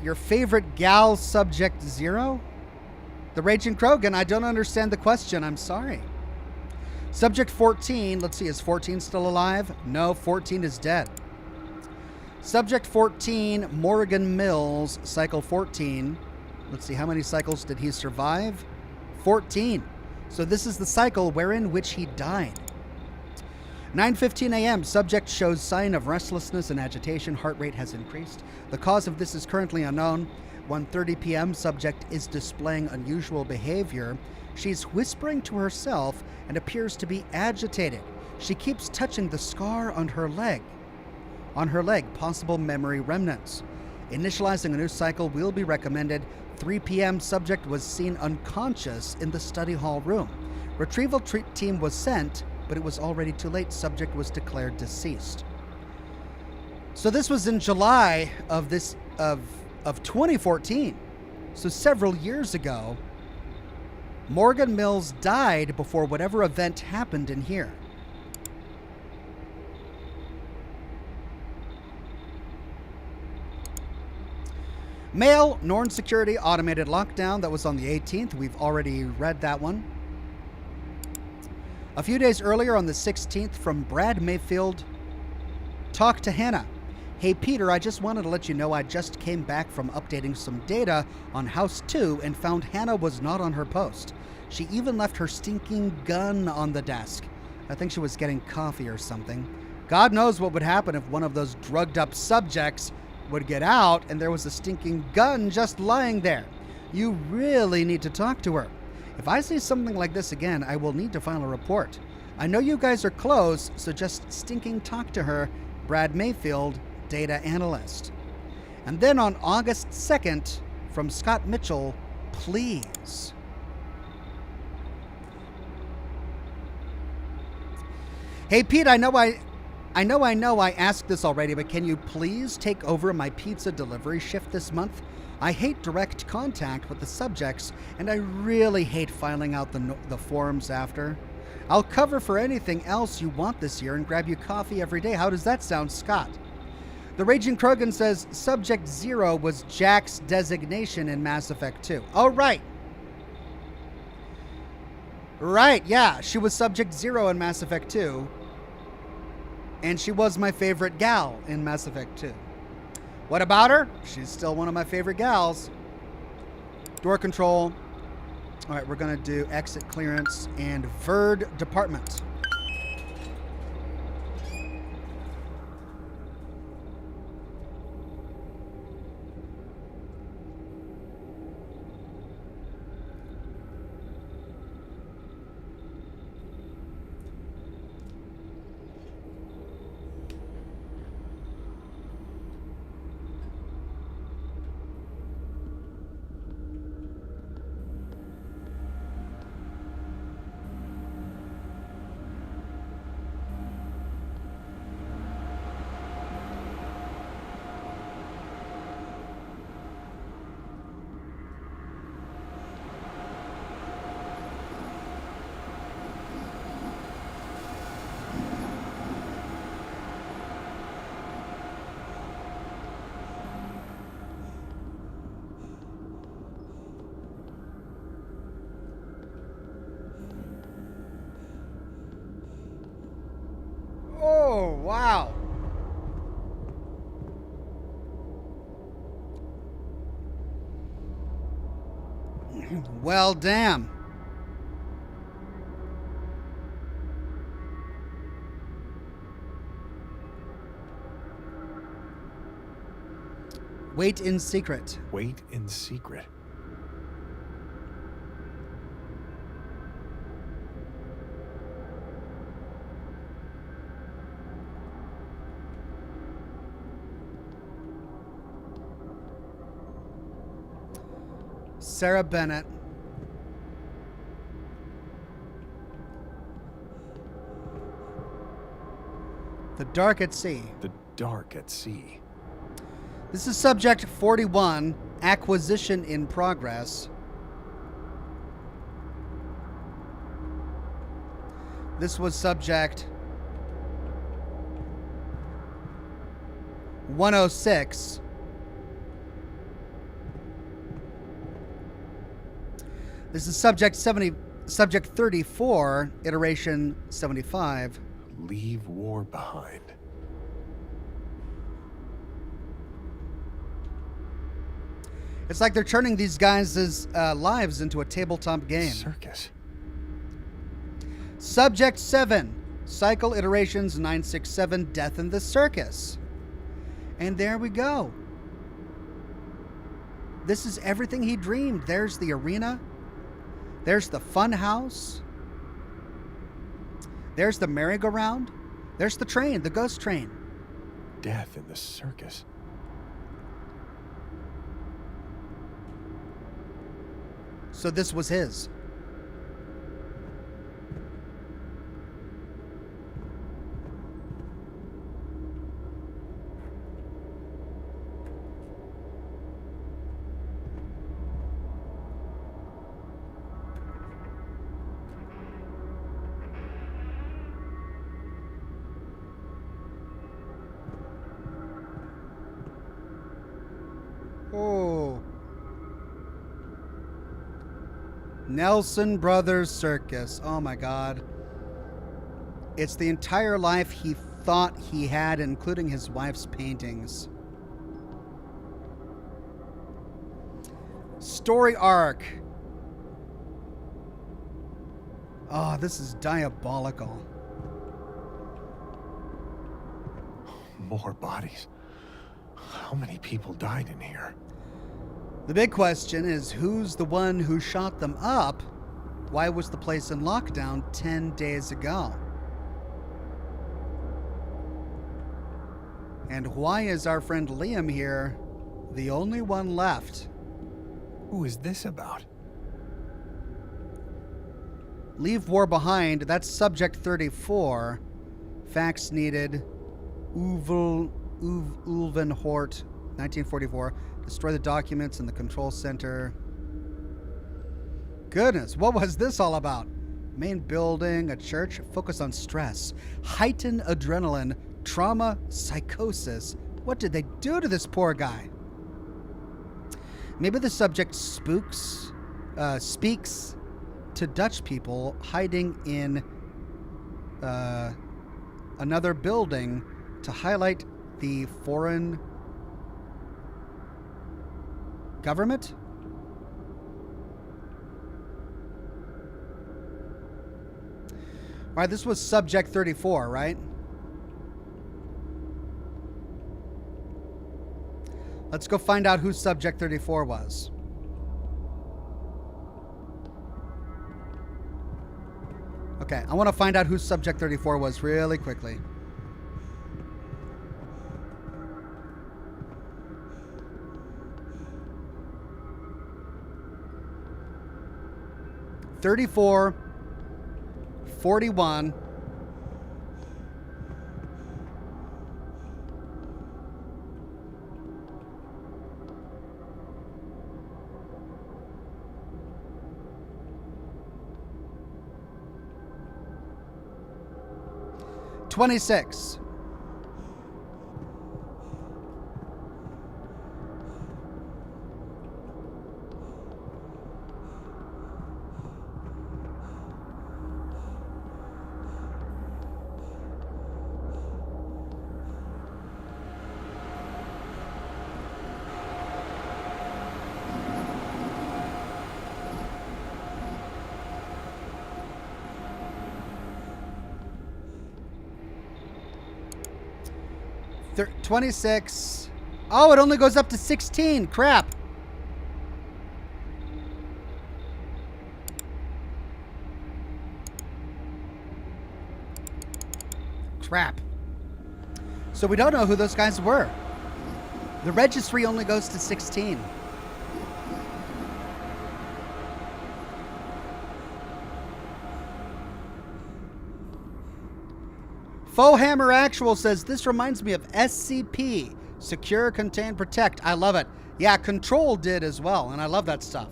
Your favorite gal, Subject 0? The Raging Krogan, I don't understand the question. I'm sorry. Subject 14, let's see, is 14 still alive? No, 14 is dead. Subject 14, Morgan Mills, cycle 14. Let's see, how many cycles did he survive? 14. So this is the cycle wherein which he died. 9:15 a.m., subject shows sign of restlessness and agitation. Heart rate has increased. The cause of this is currently unknown. 1:30 p.m., subject is displaying unusual behavior. She's whispering to herself and appears to be agitated. She keeps touching the scar on her leg. Possible memory remnants. Initializing a new cycle will be recommended. 3 p.m., subject was seen unconscious in the study hall room. Retrieval team was sent, but it was already too late. Subject was declared deceased. So this was in July of 2014. So several years ago, Morgan Mills died before whatever event happened in here. Mail, Norn Security automated lockdown. That was on the 18th. We've already read that one. A few days earlier on the 16th from Brad Mayfield. Talk to Hannah. Hey Peter, I just wanted to let you know I just came back from updating some data on House 2 and found Hannah was not on her post. She even left her stinking gun on the desk. I think she was getting coffee or something. God knows what would happen if one of those drugged up subjects would get out and there was a stinking gun just lying there. You really need to talk to her. If I see something like this again, I will need to file a report. I know you guys are close, so just stinking talk to her. Brad Mayfield, data analyst. And then on August 2nd, from Scott Mitchell, please. Hey Pete, I know I asked this already, but can you please take over my pizza delivery shift this month? I hate direct contact with the subjects, and I really hate filing out the forms after. I'll cover for anything else you want this year and grab you coffee every day. How does that sound, Scott? The Raging Krogan says Subject 0 was Jack's designation in Mass Effect 2. Oh, right. Right, yeah. She was Subject 0 in Mass Effect 2. And she was my favorite gal in Mass Effect 2. What about her? She's still one of my favorite gals. Door control. All right, we're going to do exit clearance and Verd department. Oh, wow. Well, damn. Wait in secret. Wait in secret. Sarah Bennett. The Dark at Sea. The Dark at Sea. This is subject 41, acquisition in progress. This was subject 106. This is subject 34, iteration 75. Leave war behind. It's like they're turning these guys' lives into a tabletop game. Circus. Subject 7, cycle iterations 967, Death in the Circus. And there we go. This is everything he dreamed. There's the arena. There's the fun house. There's the merry-go-round. There's the train, the ghost train. Death in the Circus. So this was his. Nelson Brothers Circus. Oh my God. It's the entire life he thought he had, including his wife's paintings. Story arc. Oh, this is diabolical. More bodies. How many people died in here? The big question is, who's the one who shot them up? Why was the place in lockdown 10 days ago? And why is our friend Liam here the only one left? Who is this about? Leave war behind. That's subject 34. Facts needed. Ulvenhort, 1944. Destroy the documents in the control center. Goodness, what was this all about? Main building, a church, focus on stress, heighten adrenaline, trauma, psychosis. What did they do to this poor guy? Maybe the subject speaks to Dutch people hiding in another building to highlight the foreign government? All right, this was subject 34, right? Let's go find out who subject 34 was. Okay, I want to find out who subject 34 was really quickly. $34, 41. $26. $26. Oh, it only goes up to 16. Crap. Crap. So we don't know who those guys were. The registry only goes to 16. Faux Hammer Actual says, this reminds me of SCP, Secure, Contain, Protect. I love it. Yeah, Control did as well, and I love that stuff.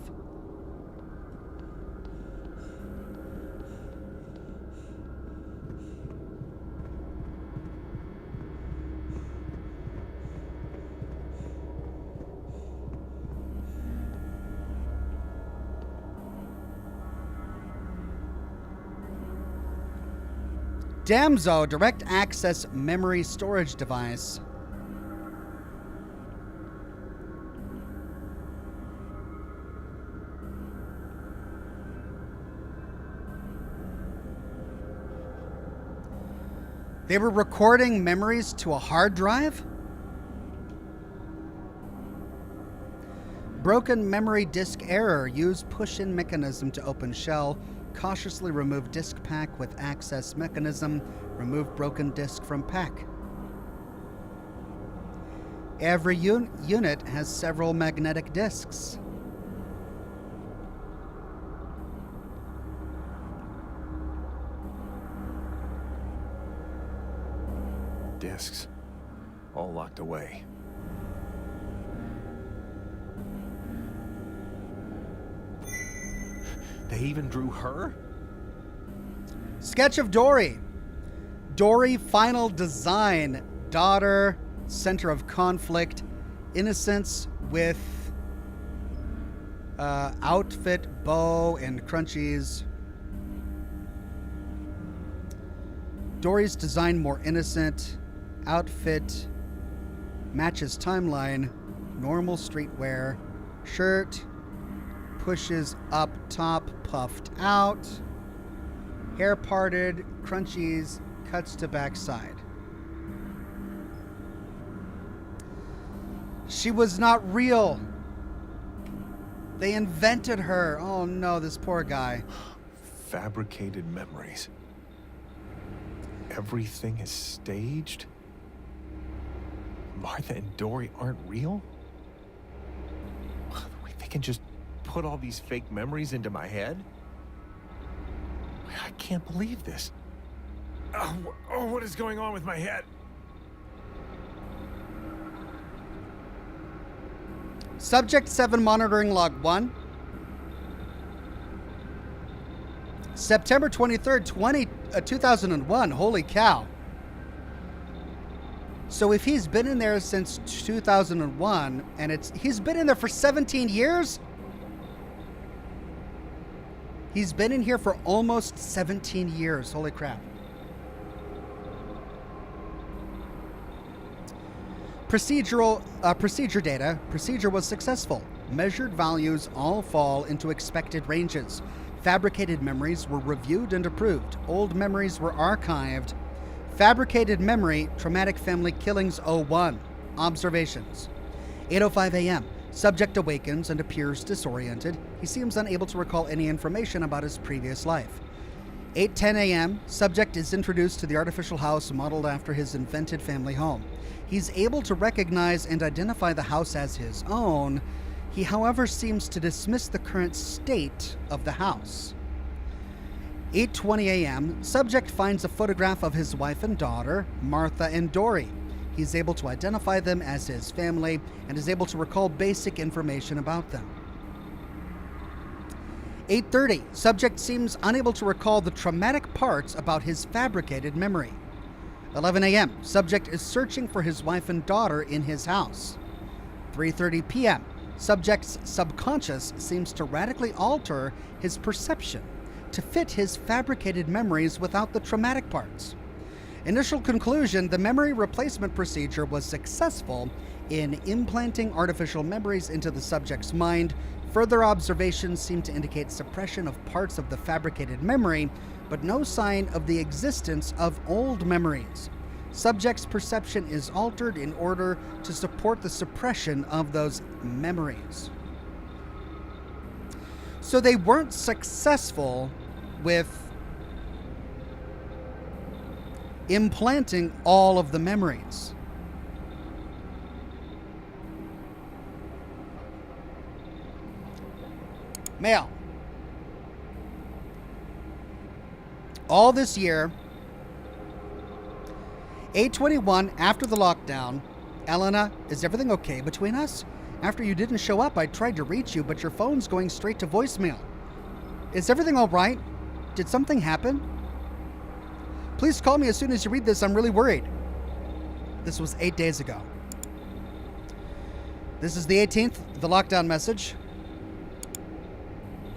Damso, direct access memory storage device. They were recording memories to a hard drive? Broken memory disk error. Use push-in mechanism to open shell. Cautiously remove disk pack with access mechanism. Remove broken disk from pack. Every unit has several magnetic disks. Discs. All locked away. They even drew her? Sketch of Dory. Dory, final design. Daughter, center of conflict. Innocence with Outfit, bow, and crunchies. Dory's design more innocent. Outfit matches timeline. Normal streetwear. Shirt pushes up top, puffed out. Hair parted. Crunchies cuts to backside. She was not real. They invented her. Oh no, this poor guy. Fabricated memories. Everything is staged? Martha and Dory aren't real? Wait, they can just put all these fake memories into my head? I can't believe this. Oh, what is going on with my head? Subject 7 monitoring log 1. September 23rd, 2001. Holy cow. So if he's been in there since 2001 and he's been in there for 17 years? He's been in here for almost 17 years. Holy crap. Procedure data. Procedure was successful. Measured values all fall into expected ranges. Fabricated memories were reviewed and approved. Old memories were archived. Fabricated memory, traumatic family killings 01. Observations. 8:05 a.m. Subject awakens and appears disoriented. He seems unable to recall any information about his previous life. 8:10 a.m. Subject is introduced to the artificial house modeled after his invented family home. He's able to recognize and identify the house as his own. He, however, seems to dismiss the current state of the house. 8:20 a.m. Subject finds a photograph of his wife and daughter, Martha and Dory. He's able to identify them as his family and is able to recall basic information about them. 8:30. Subject seems unable to recall the traumatic parts about his fabricated memory. 11 a.m. Subject is searching for his wife and daughter in his house. 3:30 p.m. Subject's subconscious seems to radically alter his perception to fit his fabricated memories without the traumatic parts. Initial conclusion: the memory replacement procedure was successful in implanting artificial memories into the subject's mind. Further observations seem to indicate suppression of parts of the fabricated memory, but no sign of the existence of old memories. Subject's perception is altered in order to support the suppression of those memories. So they weren't successful with implanting all of the memories. Mail. All this year, 8:21 after the lockdown. Elena, is everything okay between us? After you didn't show up, I tried to reach you, but your phone's going straight to voicemail. Is everything all right? Did something happen? Please call me as soon as you read this. I'm really worried. This was 8 days ago. This is the 18th, the lockdown message.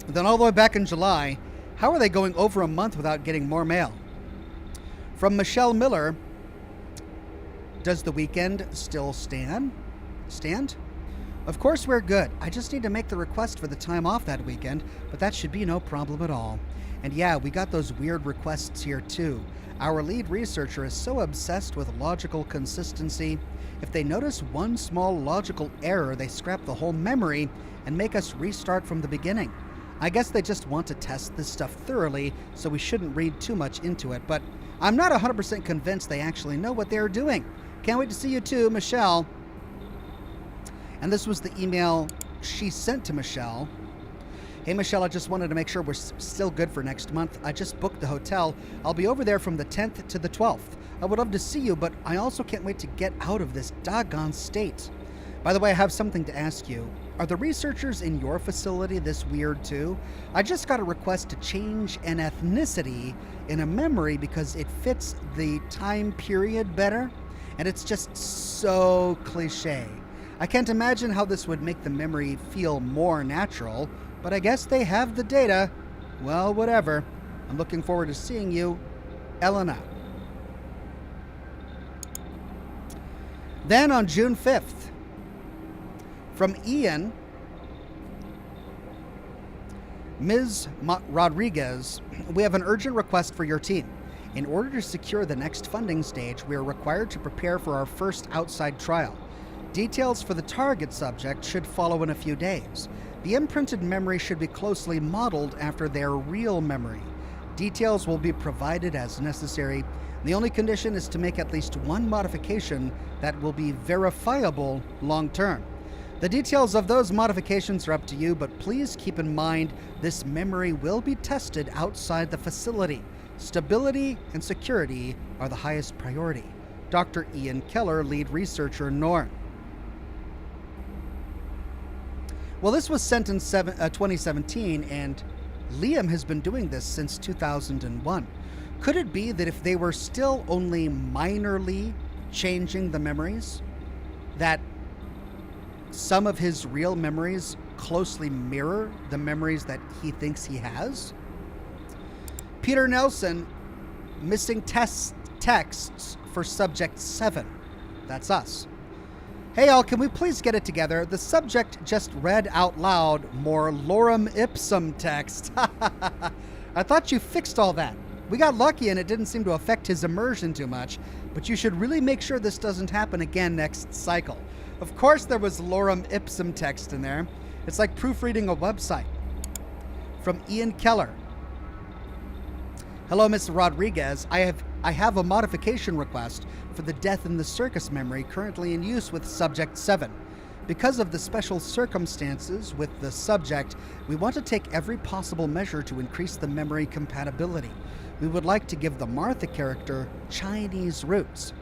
Then all the way back in July, how are they going over a month without getting more mail? From Michelle Miller, does the weekend still stand? Of course we're good. I just need to make the request for the time off that weekend, but that should be no problem at all. And yeah, we got those weird requests here too. Our lead researcher is so obsessed with logical consistency. If they notice one small logical error, they scrap the whole memory and make us restart from the beginning. I guess they just want to test this stuff thoroughly, so we shouldn't read too much into it, but I'm not 100% convinced they actually know what they're doing. Can't wait to see you too, Michelle. And this was the email she sent to Michelle. Hey Michelle, I just wanted to make sure we're still good for next month. I just booked the hotel. I'll be over there from the 10th to the 12th. I would love to see you, but I also can't wait to get out of this doggone state. By the way, I have something to ask you. Are the researchers in your facility this weird too? I just got a request to change an ethnicity in a memory because it fits the time period better, and it's just so cliche. I can't imagine how this would make the memory feel more natural, but I guess they have the data. Well, whatever. I'm looking forward to seeing you, Elena. Then on June 5th, from Ian, Ms. Rodriguez, we have an urgent request for your team. In order to secure the next funding stage, we are required to prepare for our first outside trial. Details for the target subject should follow in a few days. The imprinted memory should be closely modeled after their real memory. Details will be provided as necessary. The only condition is to make at least one modification that will be verifiable long term. The details of those modifications are up to you, but please keep in mind this memory will be tested outside the facility. Stability and security are the highest priority. Dr. Ian Keller, lead researcher, Norn. Well, this was sent in 2017, and Liam has been doing this since 2001. Could it be that if they were still only minorly changing the memories, that some of his real memories closely mirror the memories that he thinks he has? Peter Nelson, missing texts for subject 7. That's us. Hey all, can we please get it together? The subject just read out loud more lorem ipsum text. I thought you fixed all that. We got lucky and it didn't seem to affect his immersion too much, but you should really make sure this doesn't happen again next cycle. Of course there was lorem ipsum text in there. It's like proofreading a website. From Ian Keller. Hello, Ms. Rodriguez. I have a modification request for the death in the circus memory currently in use with subject 7. Because of the special circumstances with the subject, we want to take every possible measure to increase the memory compatibility. We would like to give the Martha character Chinese roots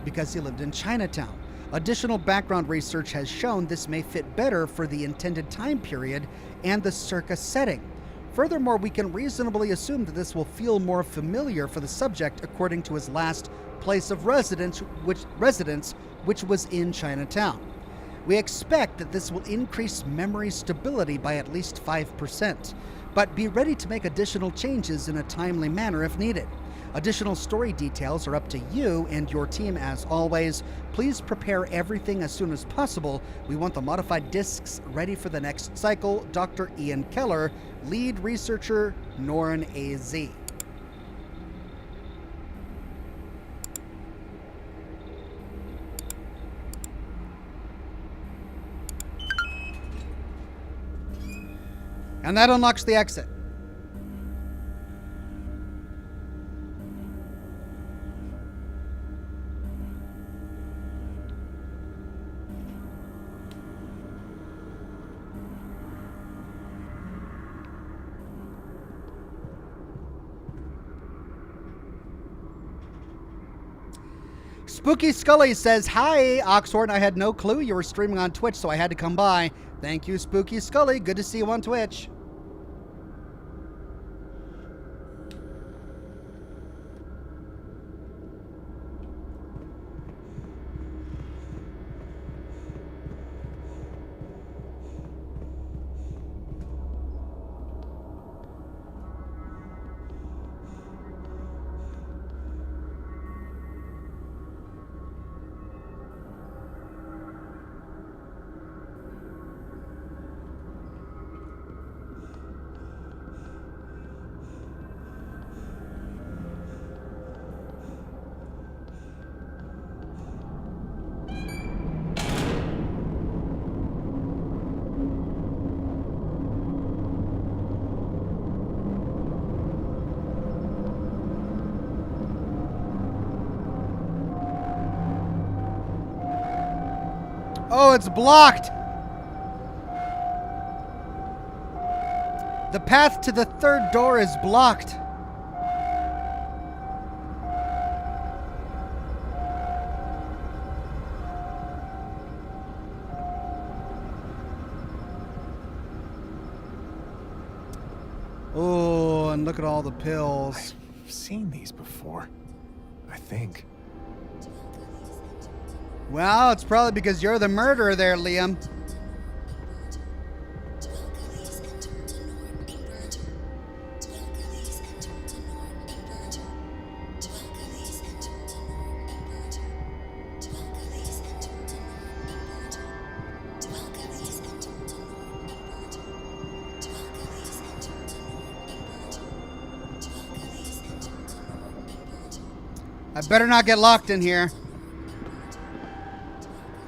because he lived in Chinatown. Additional background research has shown this may fit better for the intended time period and the circus setting. Furthermore, we can reasonably assume that this will feel more familiar for the subject according to his last place of residence, which was in Chinatown. We expect that this will increase memory stability by at least 5%, but be ready to make additional changes in a timely manner if needed. Additional story details are up to you and your team as always. Please prepare everything as soon as possible. We want the modified discs ready for the next cycle. Dr. Ian Keller, lead researcher, Norn AZ. And that unlocks the exit. Spooky Scully says, hi, Oxhorn. I had no clue you were streaming on Twitch, so I had to come by. Thank you, Spooky Scully. Good to see you on Twitch. Oh, it's blocked. The path to the third door is blocked. Oh, and look at all the pills. I've seen these before, I think. Well, it's probably because you're the murderer there, Liam. I better not get locked in here.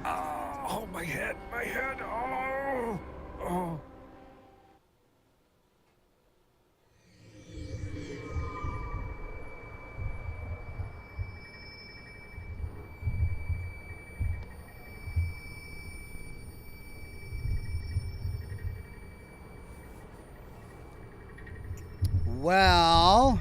Oh, my head, my head. Oh, oh. Well,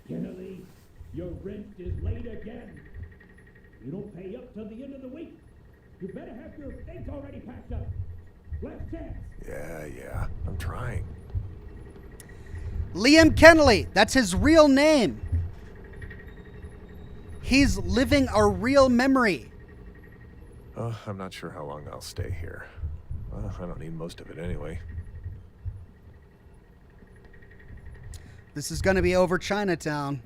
Kennedy, your rent is late again. You don't pay up till the end of the week. You better have your things already packed up. Last chance. Yeah, I'm trying. Liam Kennelly, that's his real name. He's living a real memory. I'm not sure how long I'll stay here. Well, I don't need most of it anyway. This is going to be over Chinatown.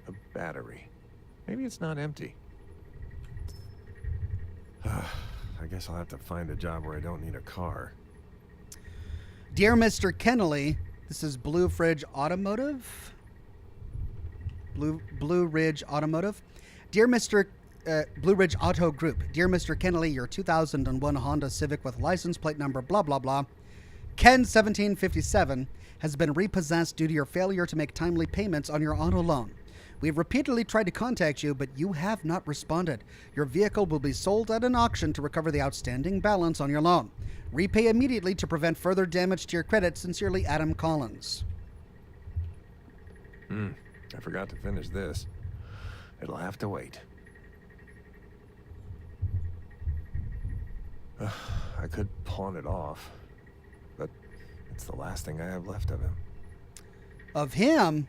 A battery. Maybe it's not empty. I guess I'll have to find a job where I don't need a car. Dear Mr. Kennelly, this is Blue Ridge Automotive. Blue Ridge Automotive. Dear Mr. Blue Ridge Auto Group. Dear Mr. Kennelly, your 2001 Honda Civic with license plate number blah blah blah, Ken 1757, has been repossessed due to your failure to make timely payments on your auto loan. We have repeatedly tried to contact you, but you have not responded. Your vehicle will be sold at an auction to recover the outstanding balance on your loan. Repay immediately to prevent further damage to your credit. Sincerely, Adam Collins. I forgot to finish this. It'll have to wait. I could pawn it off, but it's the last thing I have left of him. Of him?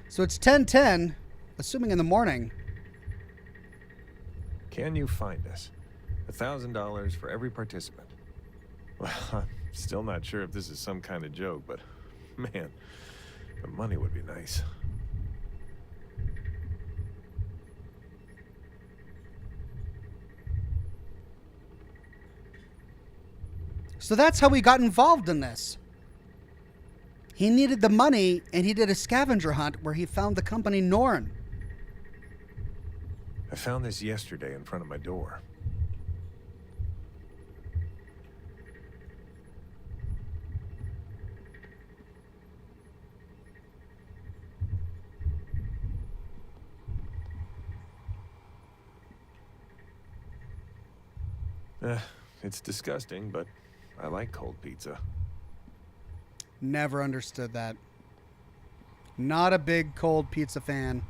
So it's 10:10, assuming in the morning. Can you find us? $1,000 for every participant. Well, I'm still not sure if this is some kind of joke, but man, the money would be nice. So that's how he got involved in this. He needed the money, and he did a scavenger hunt where he found the company Norn. I found this yesterday in front of my door. It's disgusting, but I like cold pizza. Never understood that. Not a big cold pizza fan.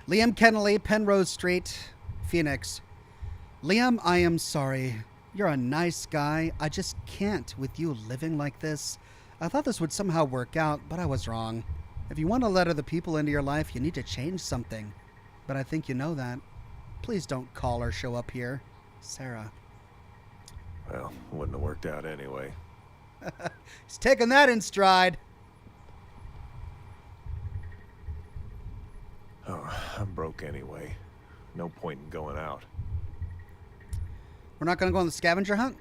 Liam Kennelly, Penrose Street, Phoenix. Liam, I am sorry. You're a nice guy. I just can't with you living like this. I thought this would somehow work out, but I was wrong. If you want to let other people into your life, you need to change something. But I think you know that. Please don't call or show up here. Sarah. Well, wouldn't have worked out anyway. He's taking that in stride. Oh, I'm broke anyway. No point in going out. We're not going to go on the scavenger hunt?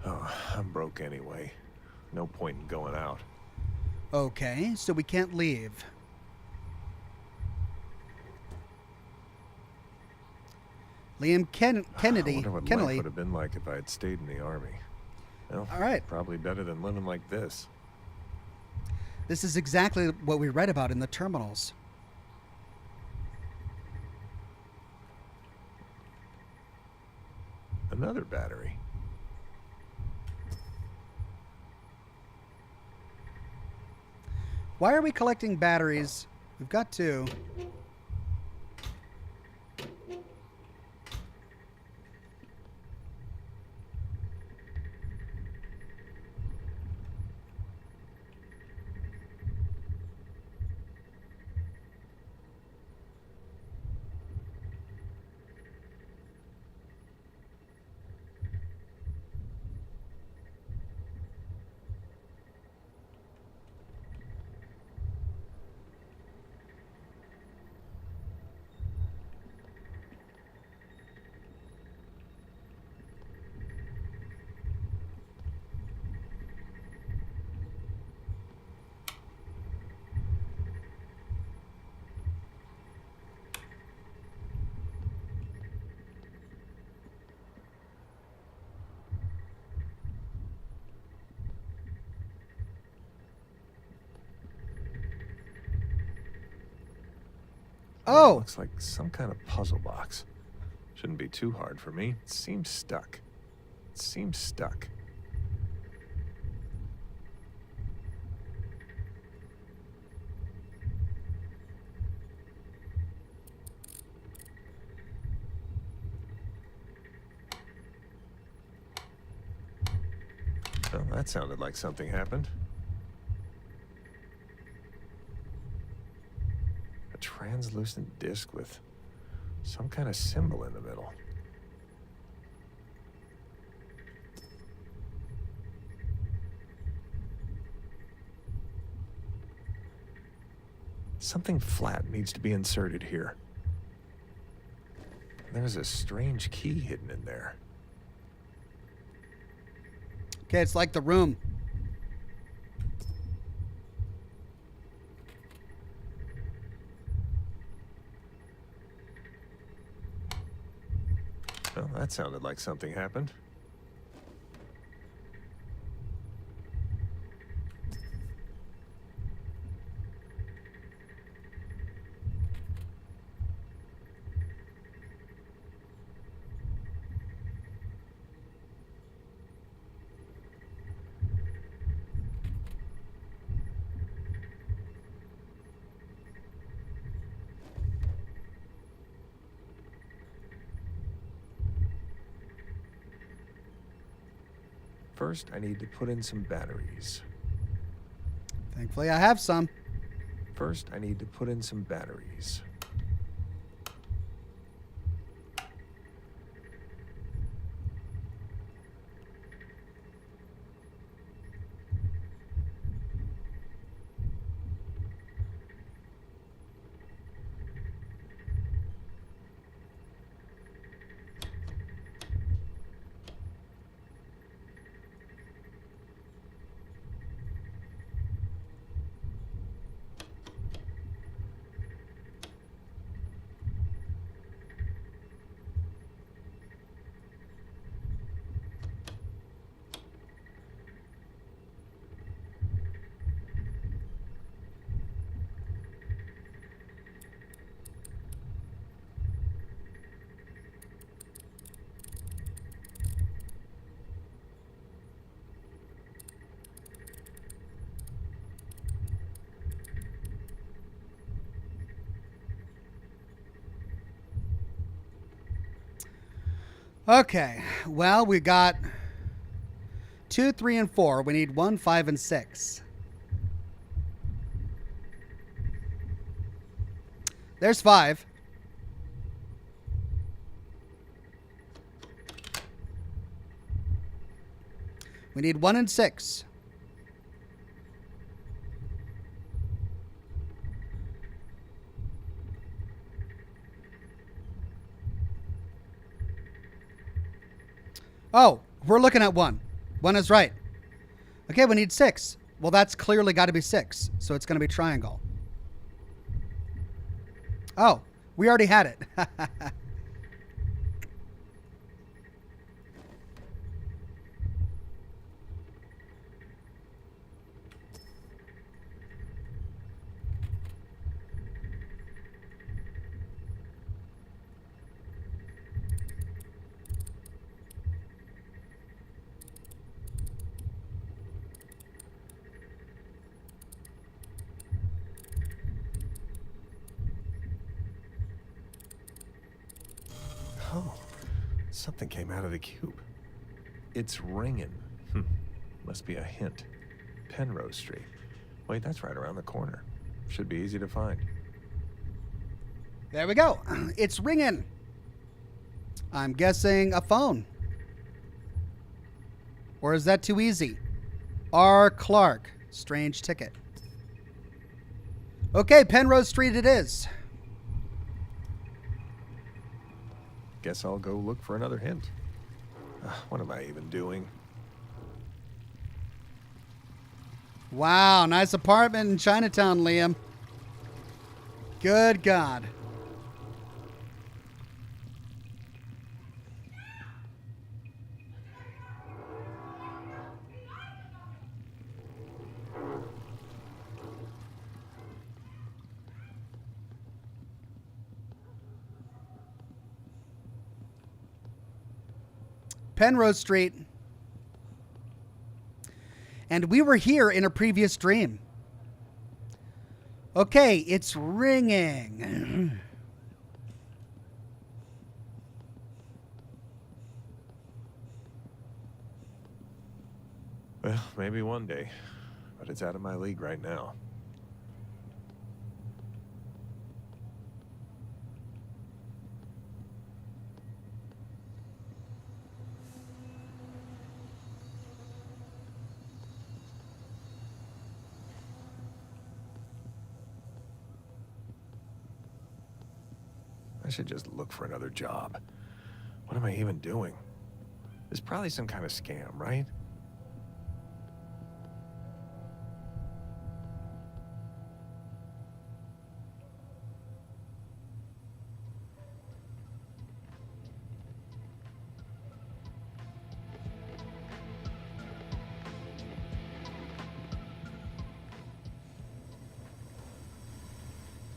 Oh, I'm broke anyway. No point in going out. Okay, so we can't leave. Liam Kennedy. I wonder what Kennelly. life would have been like if I had stayed in the army. Well, All right. probably better than living like this. This is exactly what we read about in the terminals. Another battery. Why are we collecting batteries? We've got 2. Oh! Looks like some kind of puzzle box. Shouldn't be too hard for me. It seems stuck. It seems stuck. Well, that sounded like something happened. A translucent disc with some kind of symbol in the middle. Something flat needs to be inserted here. There's a strange key hidden in there. Okay, it's like the room. Well, that sounded like something happened. First, I need to put in some batteries. Thankfully, I have some. First, I need to put in some batteries. Okay, well, we got 2, 3, and 4. We need 1, 5, and 6. There's 5. We need 1 and 6. Oh, we're looking at 1. 1 is right. Okay, we need 6. Well, that's clearly got to be 6. So it's going to be triangle. Oh, we already had it. Oh, something came out of the cube. It's ringing. Must be a hint. Penrose Street. Wait, that's right around the corner. Should be easy to find. There we go. It's ringing. I'm guessing a phone. Or is that too easy? R. Clark. Strange ticket. Okay, Penrose Street it is. Guess I'll go look for another hint. What am I even doing? Wow, nice apartment in Chinatown, Liam. Good God. Penrose Street. And we were here in a previous dream. Okay, it's ringing. Well, maybe one day, but it's out of my league right now. I should just look for another job. What am I even doing? There's probably some kind of scam, right?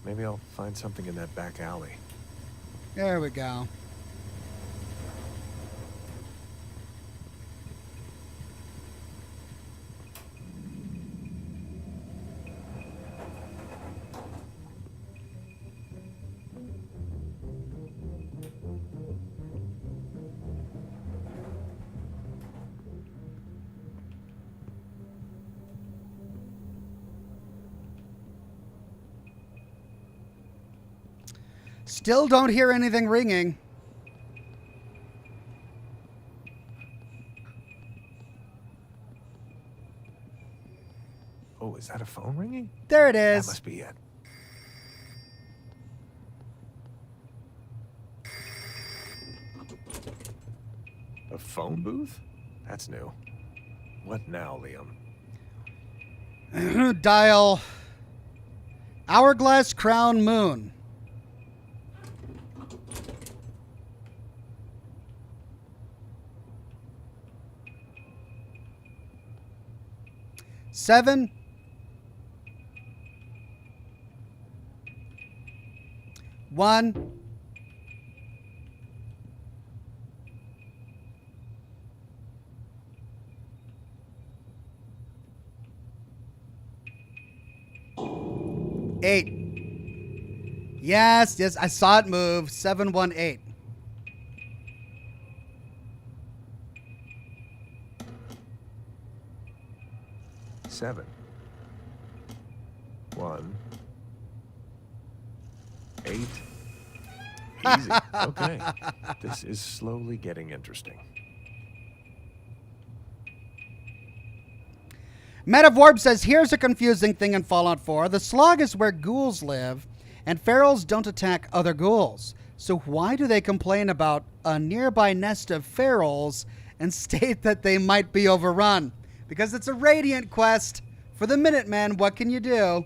Maybe I'll find something in that back alley. There we go. Still don't hear anything ringing. Oh, is that a phone ringing? There it That is. must be it. A phone booth? That's new. What now, Liam? Dial Hourglass Crown Moon. Seven. One. Eight. Yes, I saw it move. 718. Seven. 1. 8. Easy. Okay. This is slowly getting interesting. Metavorb says, here's a confusing thing in Fallout 4. The slog is where ghouls live, and ferals don't attack other ghouls. So why do they complain about a nearby nest of ferals and state that they might be overrun? Because it's a Radiant quest for the Minutemen. What can you do?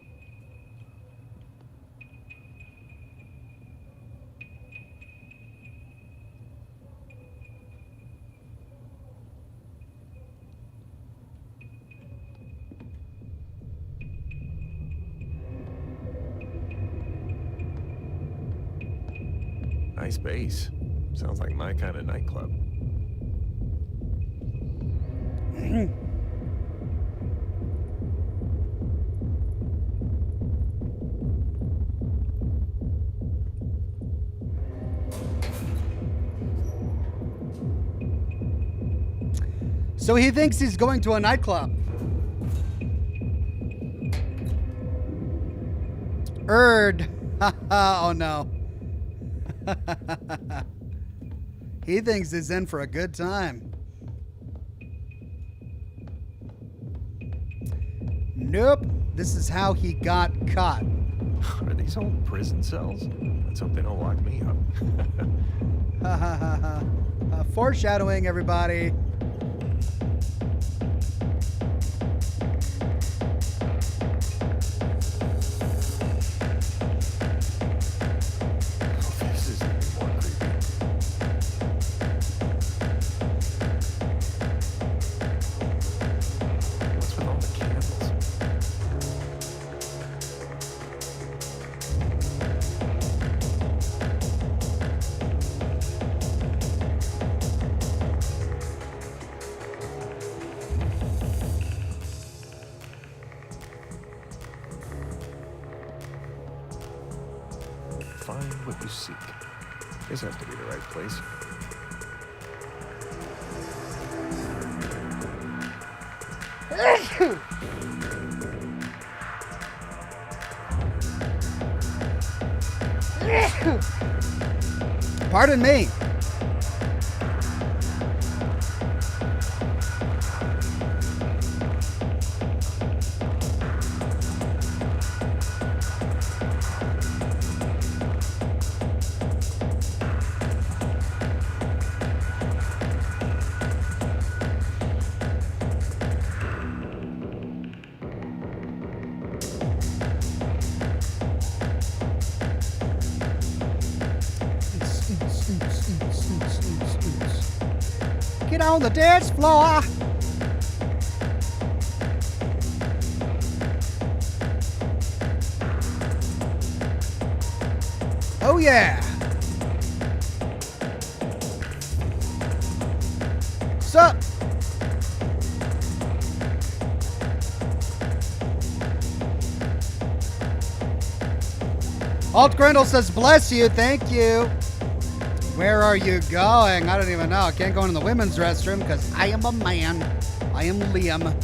Nice bass. Sounds like my kind of nightclub. So he thinks he's going to a nightclub. Oh no. He thinks he's in for a good time. Nope. This is how he got caught. Are these all prison cells? Let's hope they don't lock me up. Foreshadowing, everybody. This is even more creepy. What's with all the candles? Find what you seek. This has to be the right place. Pardon me. Get on the dance floor. Oh yeah. Sup? Alt Grendel says, bless you, thank you. Where are you going? I don't even know. I can't go in the women's restroom because I am a man. I am Liam.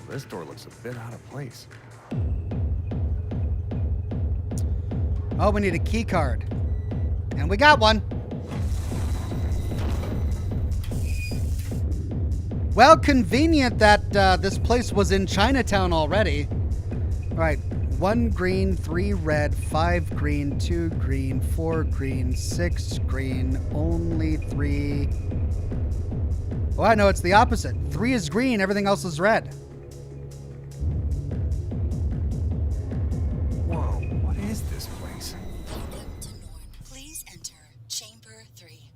This door looks a bit out of place. Oh, we need a key card. And we got one. Well, convenient that this place was in Chinatown already. All right, 1 green, 3 red, 5 green, 2 green, 4 green, 6 green, only 3. Oh, I know, it's the opposite. 3 is green, everything else is red. Whoa, what is this place? Welcome to Norn. Please enter Chamber 3.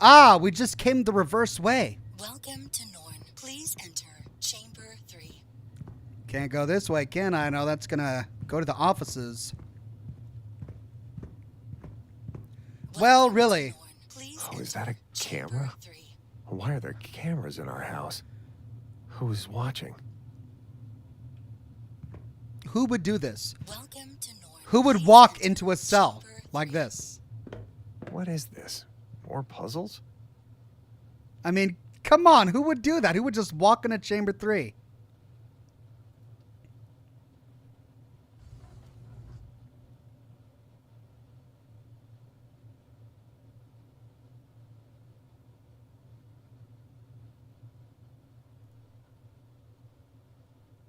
Ah, we just came the reverse way. Welcome to Norn. Please enter Chamber 3. Can't go this way, can I? No, that's gonna go to the offices. Well, Welcome to really. Norn. Please Oh, is that a enter Chamber camera? 3. Why are there cameras in our house? Who's watching? Who would do this? Welcome to Norn. Who would Please walk enter into a cell Chamber like 3. this? What is this? More puzzles? I mean, come on, who would do that? Who would just walk into chamber 3?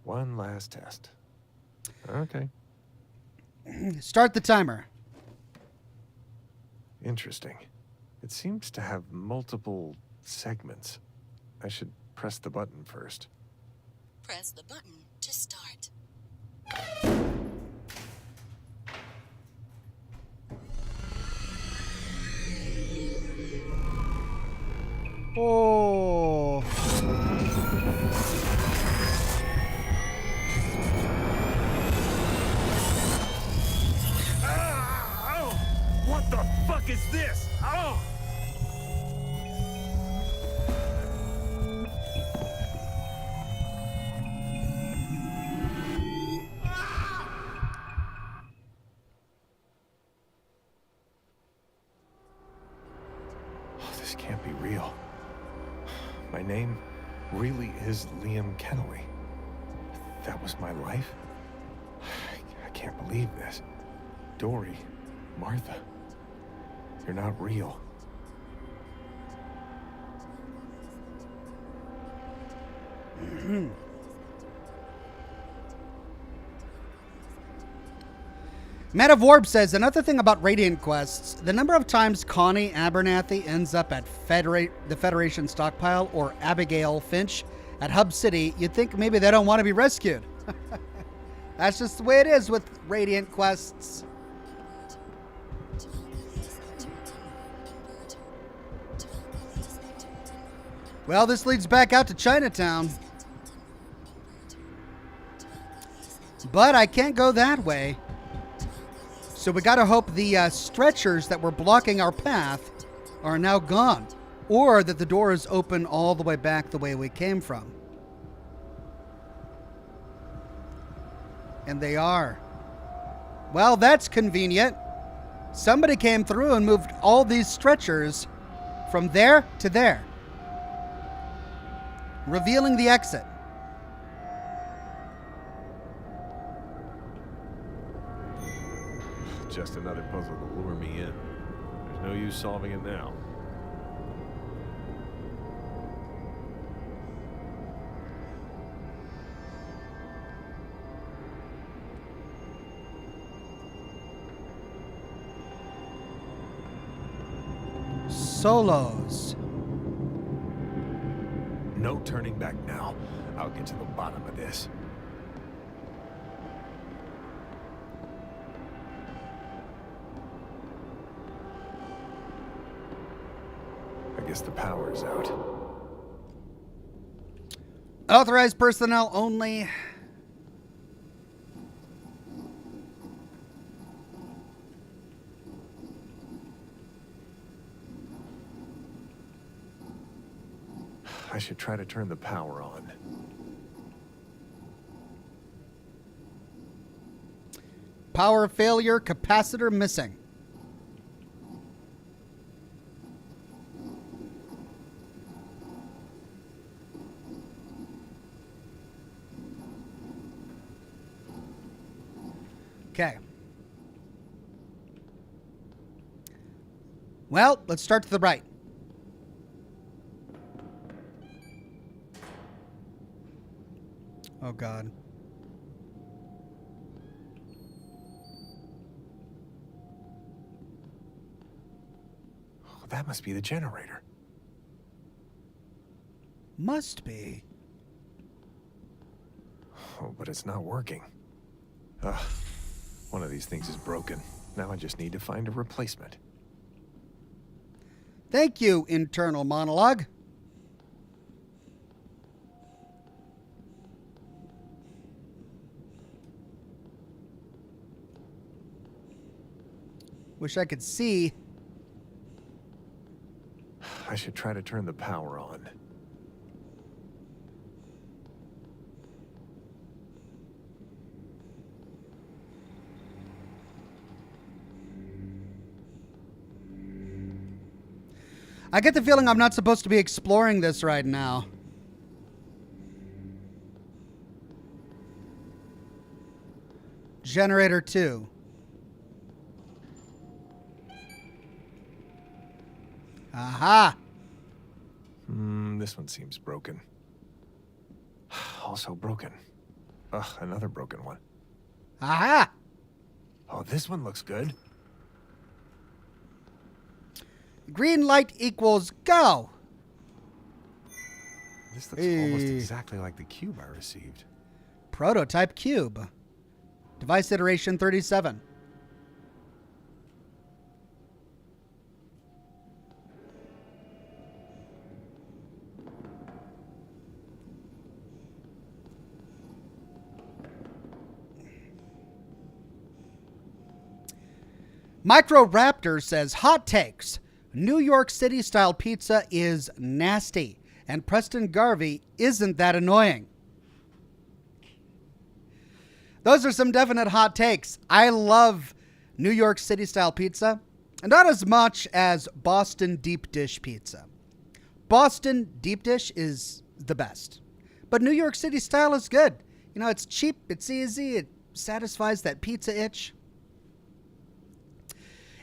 One last test. Okay. Start the timer. Interesting. It seems to have multiple segments. I should press the button first. Press the button to start. Oh. What the fuck is this? Oh! This can't be real. My name really is Liam Kennelly. That was my life? I can't believe this. Dory, Martha, you're not real. Man of Warp says, another thing about Radiant quests, the number of times Connie Abernathy ends up at the Federation stockpile or Abigail Finch at Hub City, you'd think maybe they don't want to be rescued. That's just the way it is with Radiant quests. Well, this leads back out to Chinatown. But I can't go that way. So we gotta hope the stretchers that were blocking our path are now gone. Or that the door is open all the way back the way we came from. And they are. Well, that's convenient. Somebody came through and moved all these stretchers from there to there, revealing the exit. Just another puzzle to lure me in. There's no use solving it now. Solos. No turning back now. I'll get to the bottom of this. I guess the power's out. Authorized personnel only. I should try to turn the power on. Power failure, capacitor missing. Okay. Well, let's start to the right. Oh, God. Oh, that must be the generator. Must be. Oh, but it's not working. Ugh. One of these things is broken. Now I just need to find a replacement. Thank you, internal monologue. Wish I could see. I should try to turn the power on. I get the feeling I'm not supposed to be exploring this right now. Generator 2. Aha! This one seems broken. Also broken. Ugh, another broken one. Aha! Oh, this one looks good. Green light equals go. This looks almost exactly like the cube I received. Prototype cube. Device iteration 37. Micro Raptor says, hot takes. New York City style pizza is nasty, and Preston Garvey isn't that annoying. Those are some definite hot takes. I love New York City style pizza. Not as much as Boston deep dish pizza. Boston deep dish is the best. But New York City style is good. You know, it's cheap, it's easy, it satisfies that pizza itch.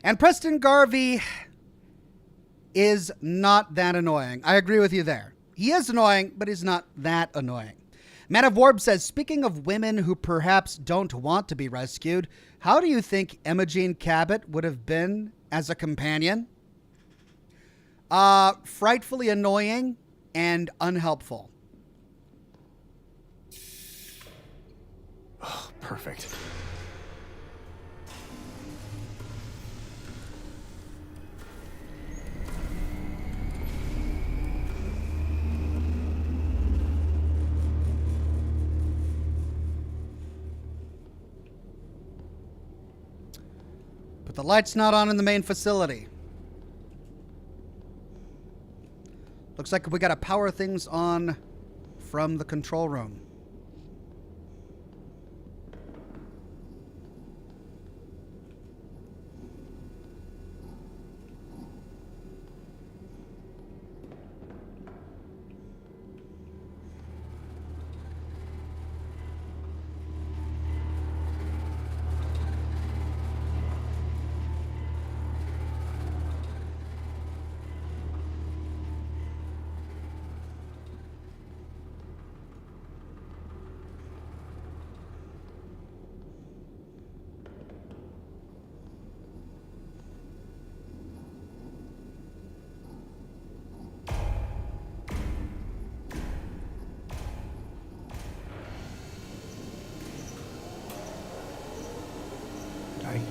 And Preston Garvey is not that annoying. I agree with you there. He is annoying, but he's not that annoying. Man of Warb says, speaking of women who perhaps don't want to be rescued, how do you think Emma Jean Cabot would have been as a companion? Frightfully annoying and unhelpful. Oh, perfect. But the light's not on in the main facility. Looks like we gotta power things on from the control room.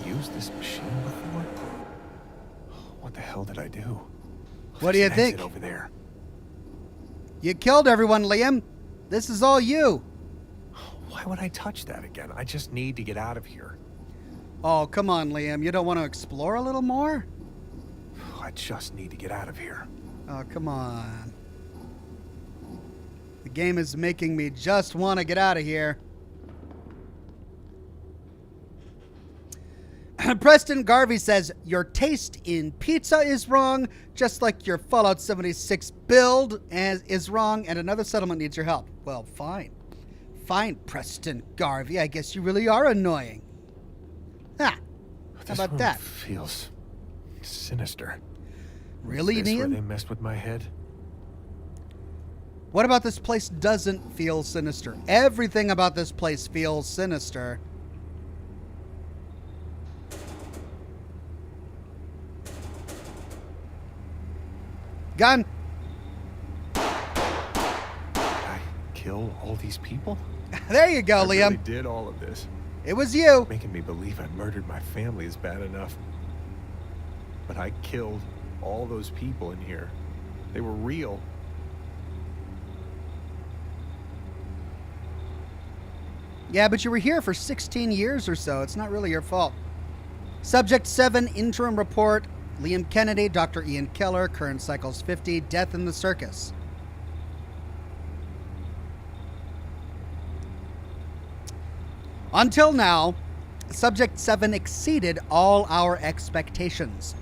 Used this machine before? What the hell did I do? What do you There's an think? exit over there. You killed everyone, Liam. This is all you. Why would I touch that again? I just need to get out of here. Oh, come on, Liam. You don't want to explore a little more? I just need to get out of here. Oh, come on. The game is making me just want to get out of here. Preston Garvey says, your taste in pizza is wrong, just like your Fallout 76 build is wrong, and another settlement needs your help. Well, fine. Fine, Preston Garvey. I guess you really are annoying. How about room that? Feels sinister. Really, Is this where Ian? they messed with my head? What about this place doesn't feel sinister? Everything about this place feels sinister. Gun. Did I kill all these people? There you go, I Liam. really did all of this. It was you. Making me believe I murdered my family is bad enough. But I killed all those people in here. They were real. Yeah, but you were here for 16 years or so. It's not really your fault. Subject 7, interim report. Liam Kennedy, Dr. Ian Keller, current cycles 50, death in the circus. Until now, Subject 7 exceeded all our expectations.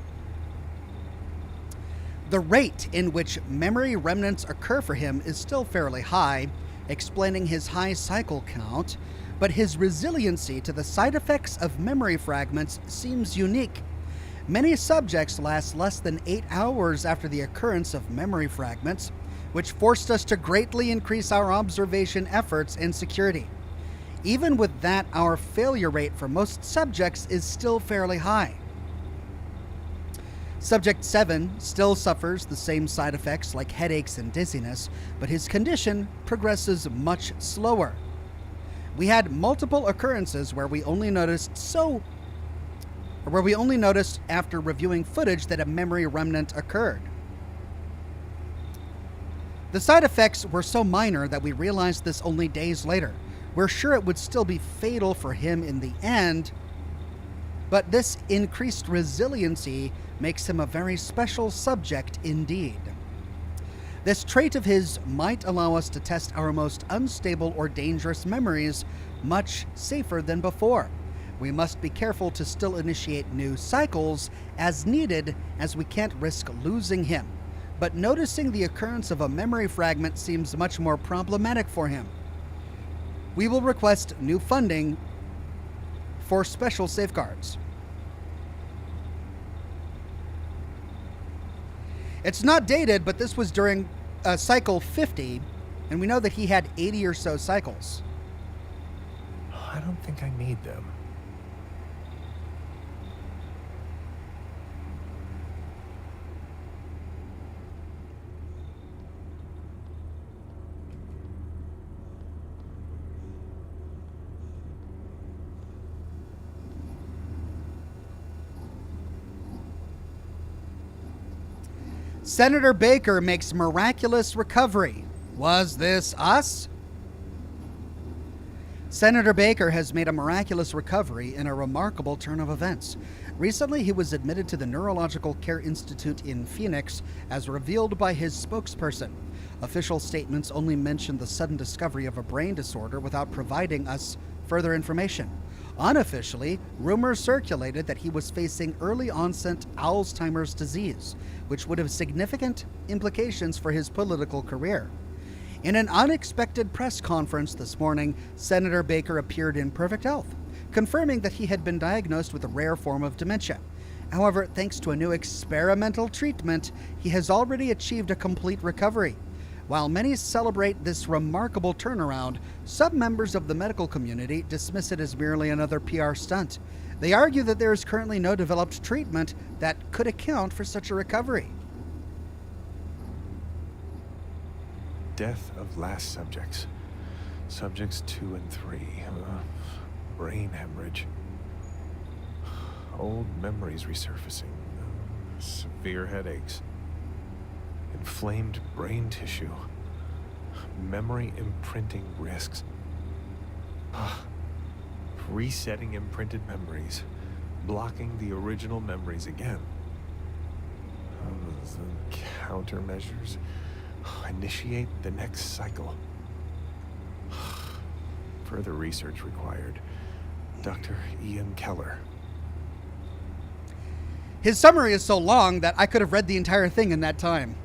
The rate in which memory remnants occur for him is still fairly high, explaining his high cycle count, but his resiliency to the side effects of memory fragments seems unique. Many subjects last less than 8 hours after the occurrence of memory fragments, which forced us to greatly increase our observation efforts and security. Even with that, our failure rate for most subjects is still fairly high. Subject 7 still suffers the same side effects like headaches and dizziness, but his condition progresses much slower. We had multiple occurrences where we only noticed after reviewing footage that a memory remnant occurred. The side effects were so minor that we realized this only days later. We're sure it would still be fatal for him in the end, but this increased resiliency makes him a very special subject indeed. This trait of his might allow us to test our most unstable or dangerous memories much safer than before. We must be careful to still initiate new cycles as needed, as we can't risk losing him. But noticing the occurrence of a memory fragment seems much more problematic for him. We will request new funding for special safeguards. It's not dated, but this was during cycle 50, and we know that he had 80 or so cycles. I don't think I need them. Senator Baker makes miraculous recovery. Was this us? Senator Baker has made a miraculous recovery in a remarkable turn of events. Recently, he was admitted to the Neurological Care Institute in Phoenix, as revealed by his spokesperson. Official statements only mention the sudden discovery of a brain disorder without providing us further information. Unofficially, rumors circulated that he was facing early onset Alzheimer's disease, which would have significant implications for his political career. In an unexpected press conference this morning, Senator Baker appeared in perfect health, confirming that he had been diagnosed with a rare form of dementia. However, thanks to a new experimental treatment, he has already achieved a complete recovery. While many celebrate this remarkable turnaround, some members of the medical community dismiss it as merely another PR stunt. They argue that there is currently no developed treatment that could account for such a recovery. Death of last subjects. Subjects 2 and 3. Brain hemorrhage. Old memories resurfacing. Severe headaches. Inflamed brain tissue. Memory imprinting risks. Resetting imprinted memories. Blocking the original memories again. Countermeasures. Initiate the next cycle. Further research required. Dr. Ian Keller. His summary is so long that I could have read the entire thing in that time.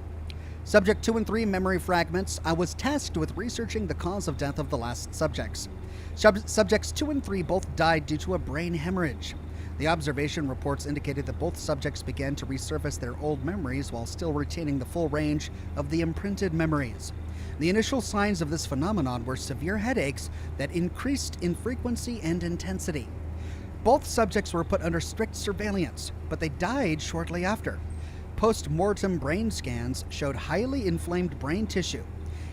Subject 2 and 3 memory fragments. I was tasked with researching the cause of death of the last subjects. Subjects 2 and 3 both died due to a brain hemorrhage. The observation reports indicated that both subjects began to resurface their old memories while still retaining the full range of the imprinted memories. The initial signs of this phenomenon were severe headaches that increased in frequency and intensity. Both subjects were put under strict surveillance, but they died shortly after. Post-mortem brain scans showed highly inflamed brain tissue.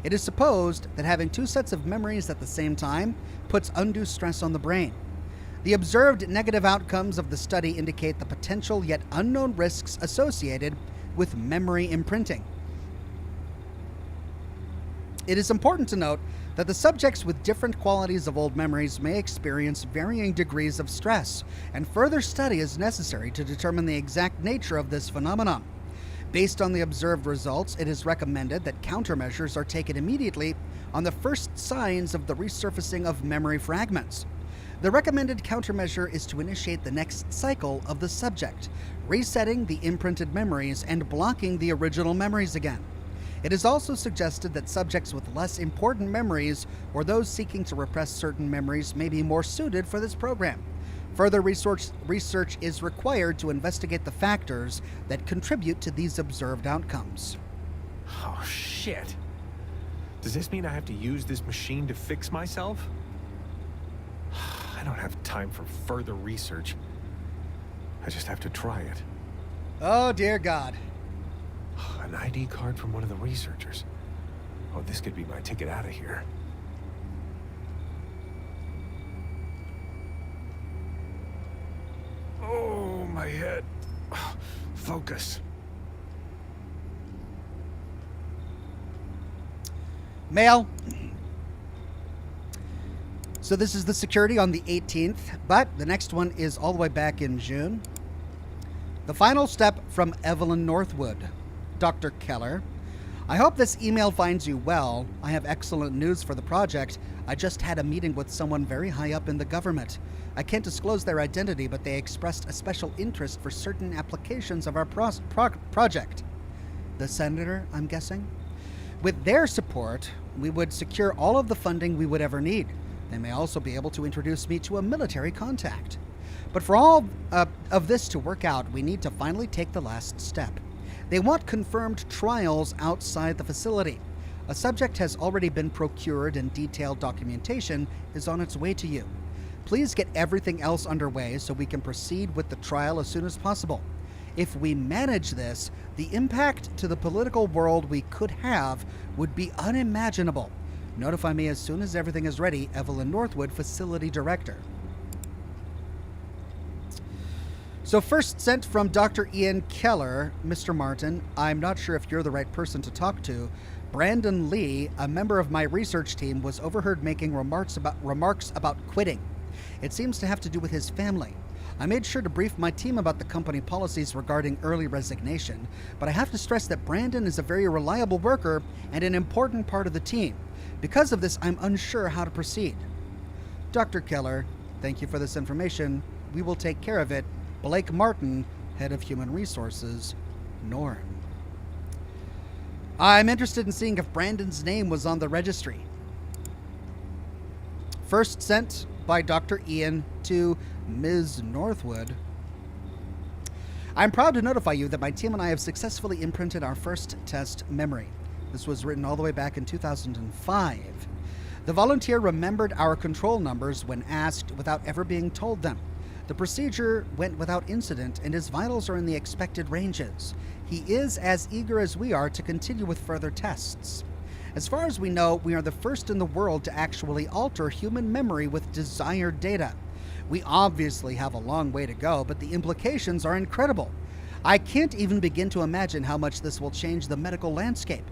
It is supposed that having two sets of memories at the same time puts undue stress on the brain. The observed negative outcomes of the study indicate the potential yet unknown risks associated with memory imprinting. It is important to note that the subjects with different qualities of old memories may experience varying degrees of stress, and further study is necessary to determine the exact nature of this phenomenon. Based on the observed results, it is recommended that countermeasures are taken immediately on the first signs of the resurfacing of memory fragments. The recommended countermeasure is to initiate the next cycle of the subject, resetting the imprinted memories and blocking the original memories again. It is also suggested that subjects with less important memories or those seeking to repress certain memories may be more suited for this program. Further research is required to investigate the factors that contribute to these observed outcomes. Oh, shit. Does this mean I have to use this machine to fix myself? I don't have time for further research. I just have to try it. Oh, dear God. An ID card from one of the researchers. Oh, this could be my ticket out of here. Oh, my head. Focus. Mail. So this is the security on the 18th, but the next one is all the way back in June. The final step from Evelyn Northwood. Dr. Keller, I hope this email finds you well. I have excellent news for the project. I just had a meeting with someone very high up in the government. I can't disclose their identity, but they expressed a special interest for certain applications of our project. The senator, I'm guessing? With their support, we would secure all of the funding we would ever need. They may also be able to introduce me to a military contact. But for all of this to work out, we need to finally take the last step. They want confirmed trials outside the facility. A subject has already been procured and detailed documentation is on its way to you. Please get everything else underway so we can proceed with the trial as soon as possible. If we manage this, the impact to the political world we could have would be unimaginable. Notify me as soon as everything is ready, Evelyn Northwood, Facility Director. So first sent from Dr. Ian Keller, Mr. Martin, I'm not sure if you're the right person to talk to. Brandon Lee, a member of my research team, was overheard making remarks about quitting. It seems to have to do with his family. I made sure to brief my team about the company policies regarding early resignation, but I have to stress that Brandon is a very reliable worker and an important part of the team. Because of this, I'm unsure how to proceed. Dr. Keller, thank you for this information. We will take care of it. Blake Martin, Head of Human Resources, Norm. I'm interested in seeing if Brandon's name was on the registry. First sent by Dr. Ian to Ms. Northwood. I'm proud to notify you that my team and I have successfully imprinted our first test memory. This was written all the way back in 2005. The volunteer remembered our control numbers when asked without ever being told them. The procedure went without incident, and his vitals are in the expected ranges. He is as eager as we are to continue with further tests. As far as we know, we are the first in the world to actually alter human memory with desired data. We obviously have a long way to go, but the implications are incredible. I can't even begin to imagine how much this will change the medical landscape.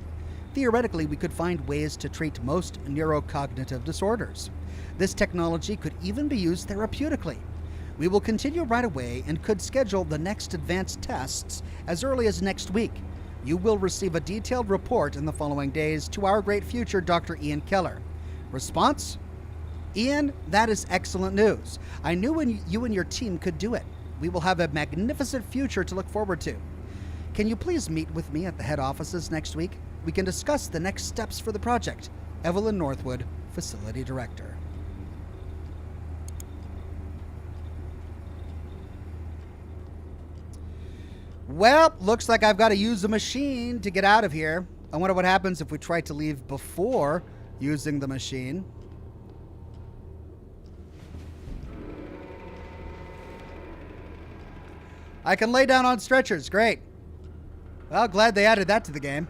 Theoretically, we could find ways to treat most neurocognitive disorders. This technology could even be used therapeutically. We will continue right away and could schedule the next advanced tests as early as next week. You will receive a detailed report in the following days. To our great future, Dr. Ian Keller. Response? Ian, that is excellent news. I knew you and your team could do it. We will have a magnificent future to look forward to. Can you please meet with me at the head offices next week? We can discuss the next steps for the project. Evelyn Northwood, Facility Director. Well, looks like I've got to use the machine to get out of here. I wonder what happens if we try to leave before using the machine. I can lay down on stretchers. Great. Well, glad they added that to the game.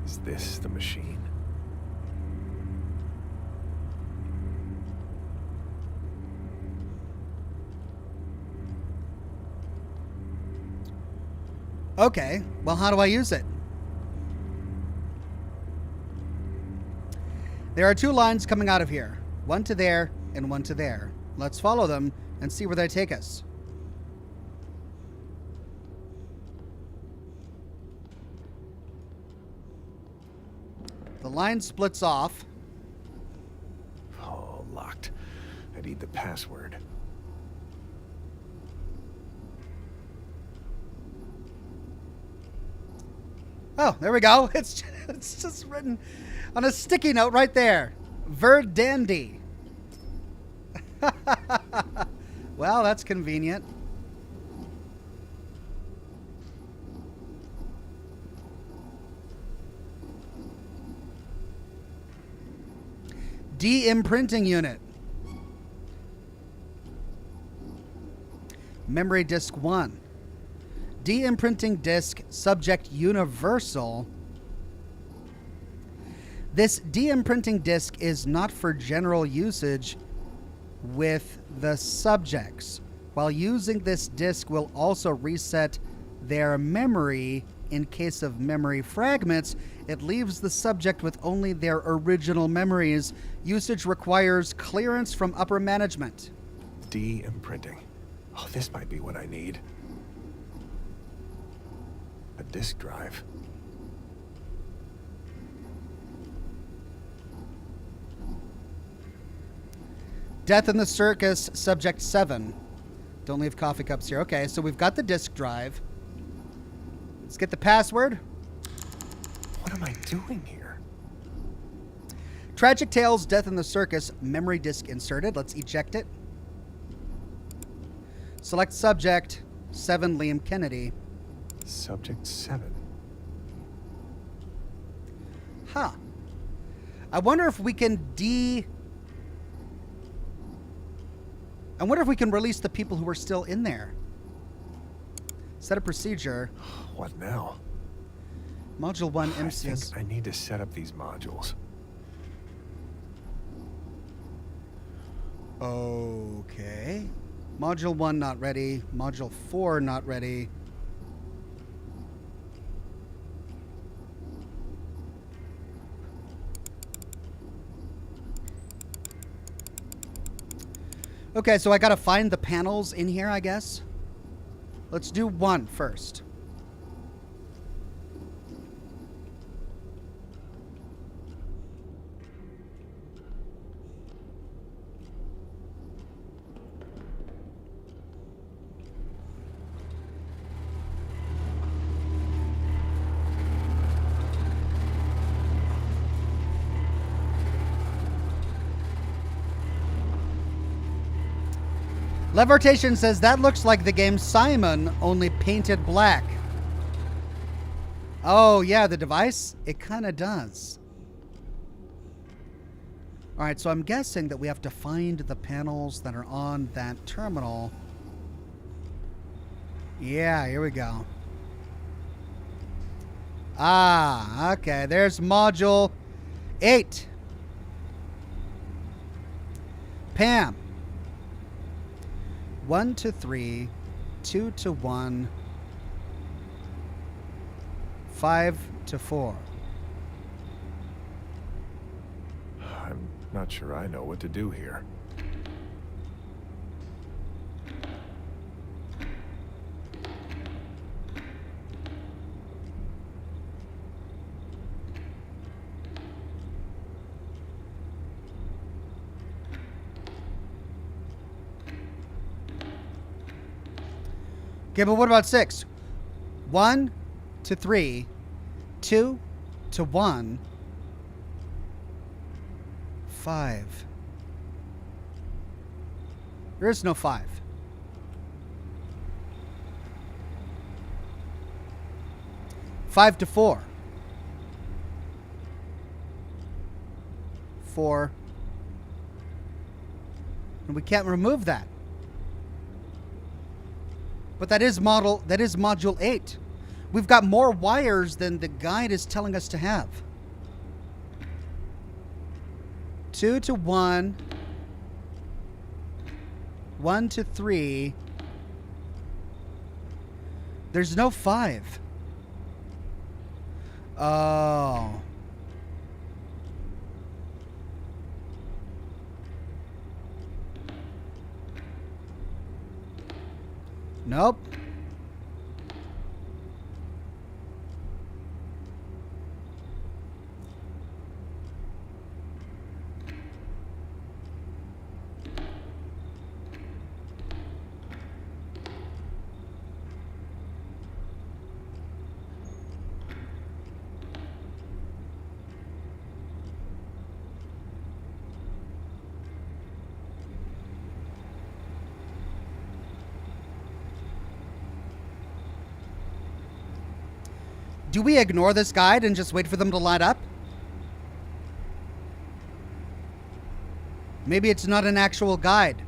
Is this the machine? Okay, well, how do I use it? There are two lines coming out of here. One to there and one to there. Let's follow them and see where they take us. The line splits off. Oh, locked. I need the password. Oh, there we go. It's just written on a sticky note right there. Verdandy. Well, that's convenient. De-imprinting unit. Memory disk 1. De-imprinting disk subject universal. This de-imprinting disk is not for general usage with the subjects. While using this disk will also reset their memory in case of memory fragments, it leaves the subject with only their original memories. Usage requires clearance from upper management. De-imprinting. Oh, this might be what I need. A disk drive. Death in the Circus, Subject 7. Don't leave coffee cups here. Okay, so we've got the disk drive. Let's get the password. What am I doing here? Tragic Tales, Death in the Circus, memory disk inserted. Let's eject it. Select subject, 7, Liam Kennedy. Subject 7. Huh. I wonder if we can I wonder if we can release the people who are still in there. Set a procedure. What now? Module 1 I MCS. think I need to set up these modules. Okay. Module 1 not ready. Module 4 not ready. Okay, so I gotta find the panels in here, I guess. Let's do 1 first. Levitation says that looks like the game Simon, only painted black. Oh, yeah, the device? It kind of does. All right, so I'm guessing that we have to find the panels that are on that terminal. Yeah, here we go. Ah, okay, there's module 8. Pam. 1 to 3, 2 to 1, 5 to 4. I'm not sure I know what to do here. Okay, but what about 6? 1 to 3, 2 to 1, 5. There is no 5. 5 to 4. 4. And we can't remove that. But that is module 8. We've got more wires than the guide is telling us to have. 2 to 1. 1 to 3. There's no 5. Oh. Nope. Do we ignore this guide and just wait for them to light up? Maybe it's not an actual guide.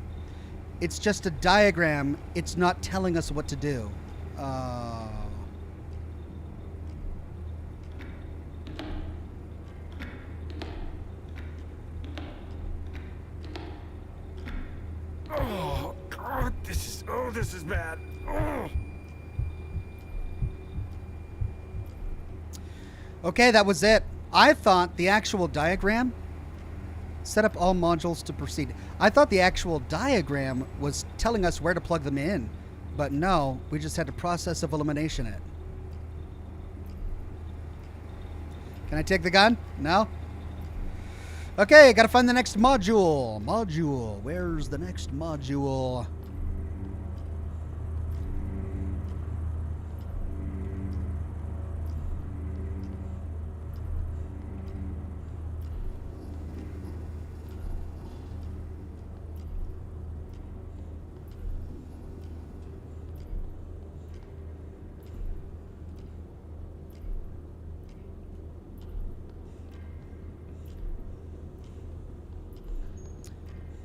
It's just a diagram. It's not telling us what to do. Oh, God, this is bad. Oh. Okay, that was it. I thought the actual diagram... Set up all modules to proceed. I thought the actual diagram was telling us where to plug them in. But no, we just had to process of elimination it. Can I take the gun? No? Okay, gotta find the next module. Module. Where's the next module?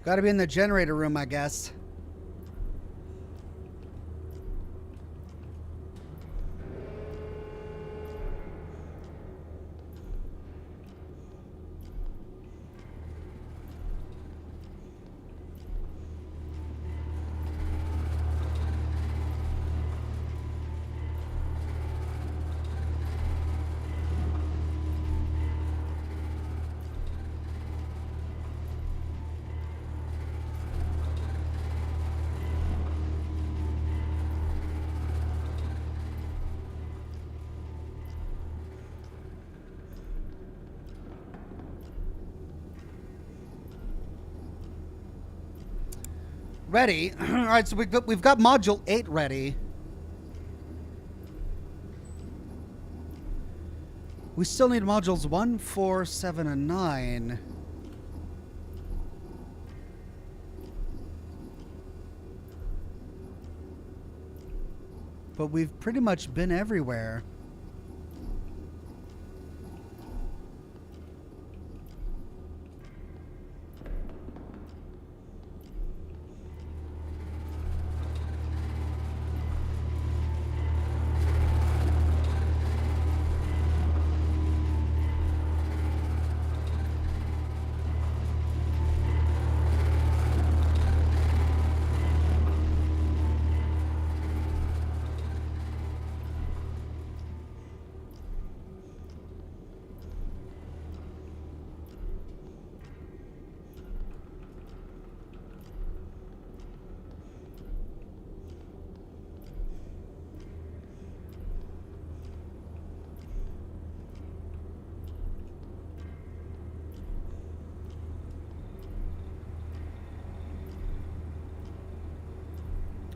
Gotta be in the generator room, I guess. Ready. All right, so we've got module 8 ready. We still need modules 1, 4, 7, and 9. But we've pretty much been everywhere.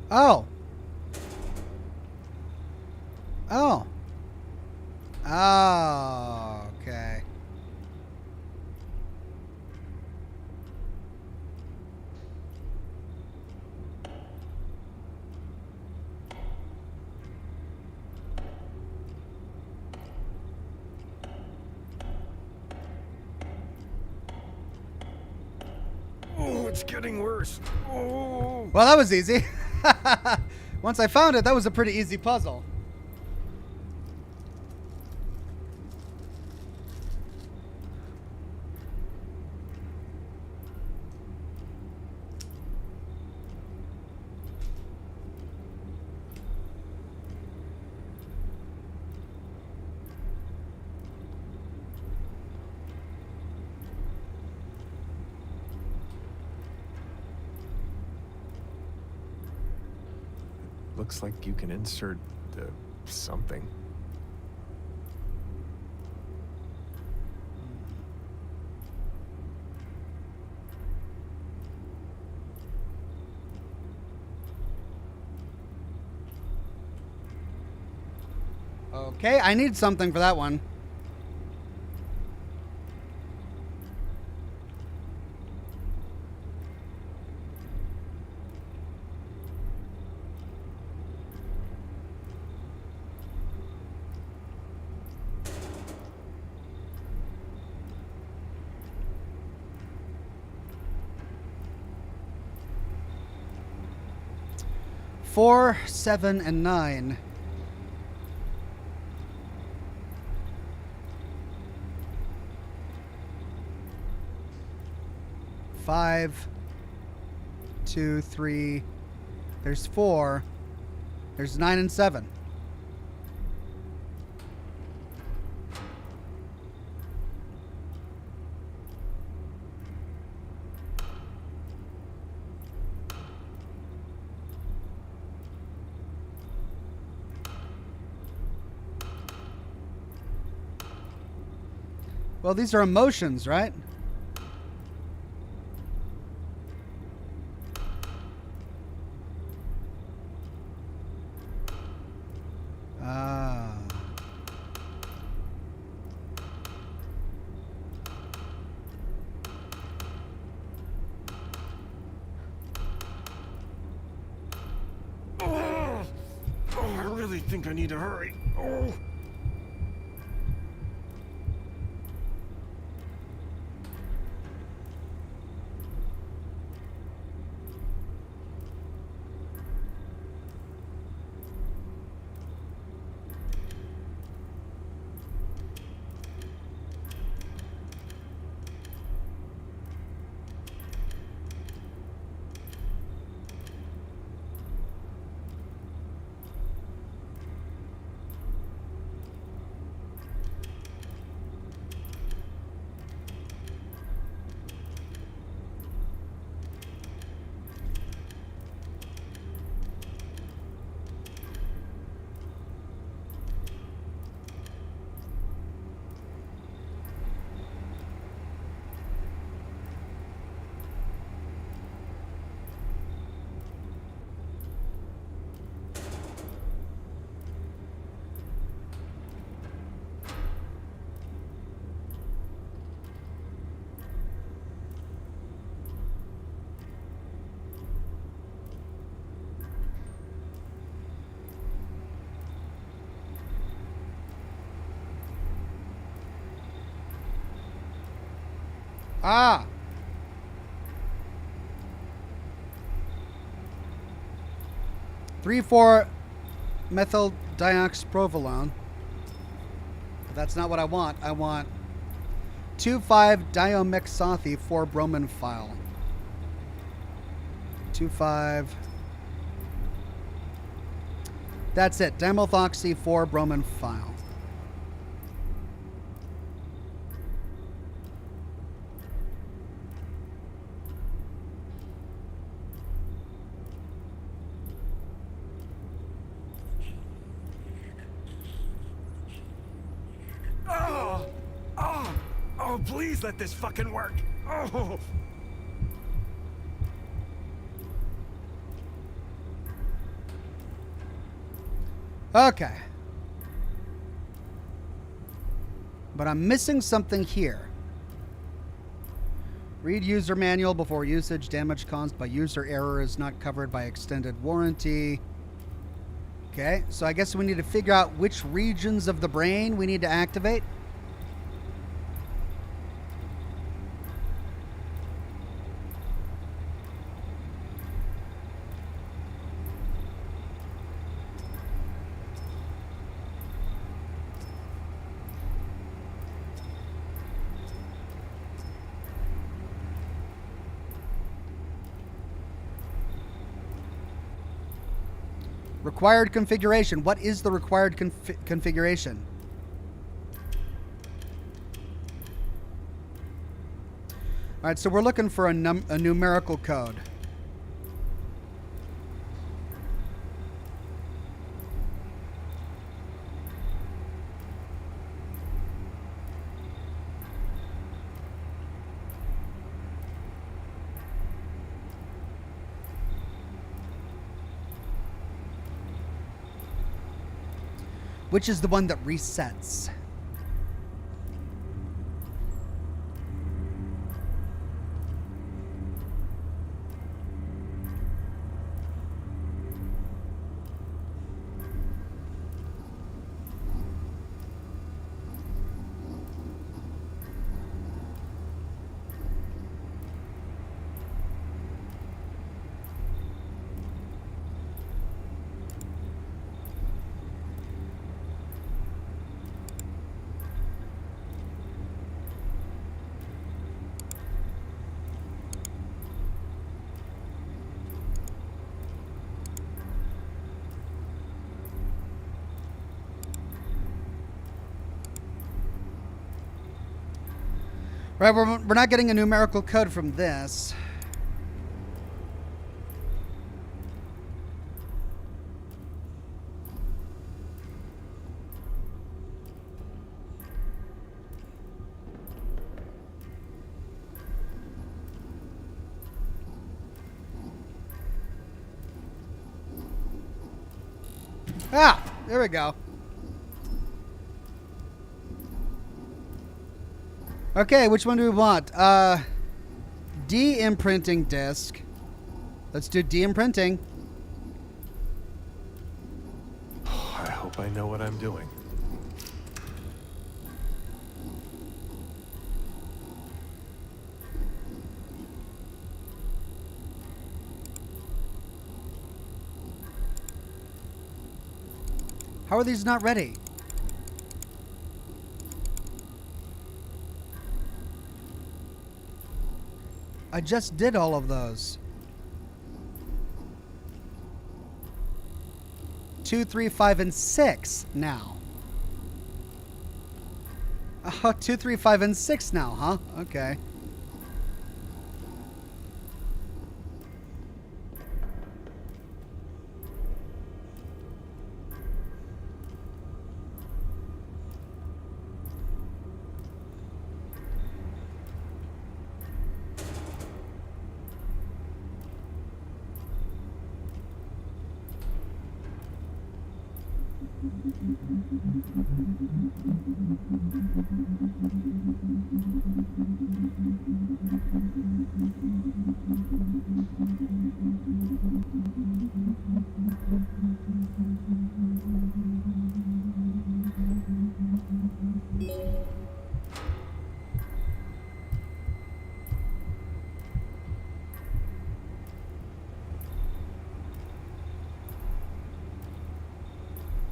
Oh. Oh. Oh, okay. Oh, it's getting worse. Oh. Well, that was easy. Once I found it, that was a pretty easy puzzle. Looks like you can insert something. Okay, I need something for that one. 4, 7, and 9. Five, 2, 3. There's 4. There's 9 and 7. Well, these are emotions, right? Ah. Oh, I really think I need to hurry. Oh. Ah. Three, 4 methyl dioxyprovolone. That's not what I want. I want 2,5 diomexothy 4 bromin file. 2,5. That's it. Dimethoxy 4 bromin file. Oh, please let this fucking work. Oh. Okay. But I'm missing something here. Read user manual before usage. Damage caused by user error is not covered by extended warranty. Okay, so I guess we need to figure out which regions of the brain we need to activate. Required configuration. What is the required configuration? All right, so we're looking for a numerical code. Which is the one that resets? Right, we're not getting a numerical code from this. Ah, there we go. Okay, which one do we want? De-imprinting disc. Let's do de-imprinting. I hope I know what I'm doing. How are these not ready? I just did all of those. 2, 3, 5, and 6 now. 2, 3, 5, and 6 now, huh? Okay.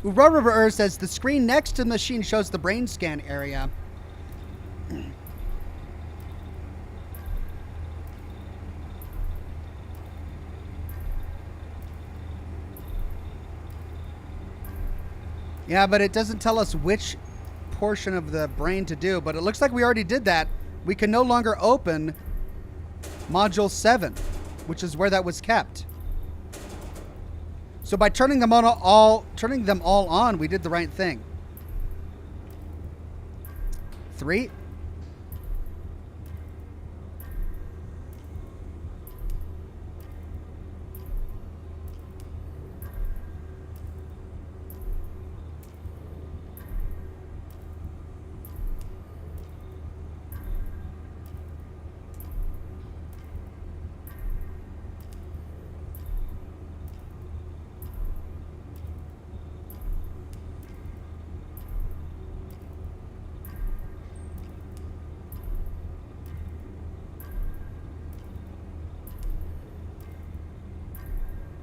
Rubber says the screen next to the machine shows the brain scan area. Yeah, but it doesn't tell us which portion of the brain to do, but it looks like we already did that. We can no longer open Module 7, which is where that was kept. So by turning them all on, we did the right thing. 3.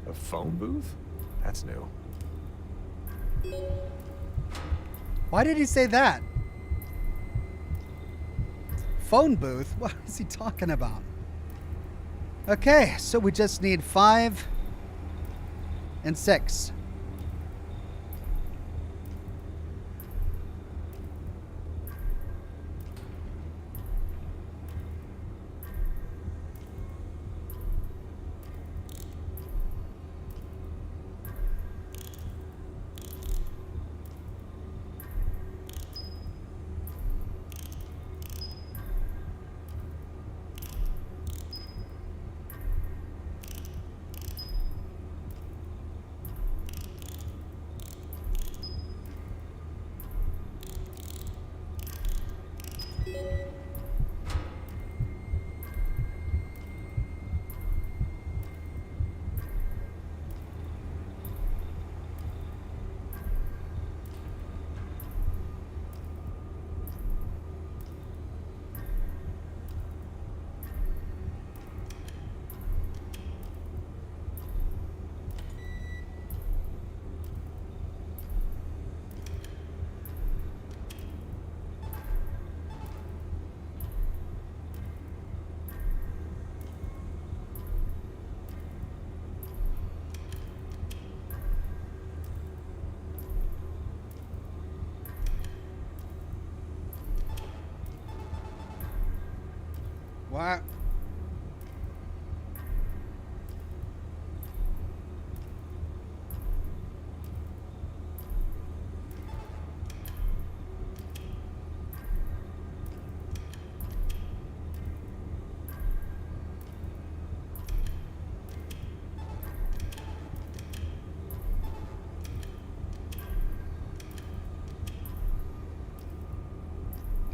A phone booth? That's new. Why did he say that? Phone booth? What is he talking about? Okay, so we just need 5 and 6. What?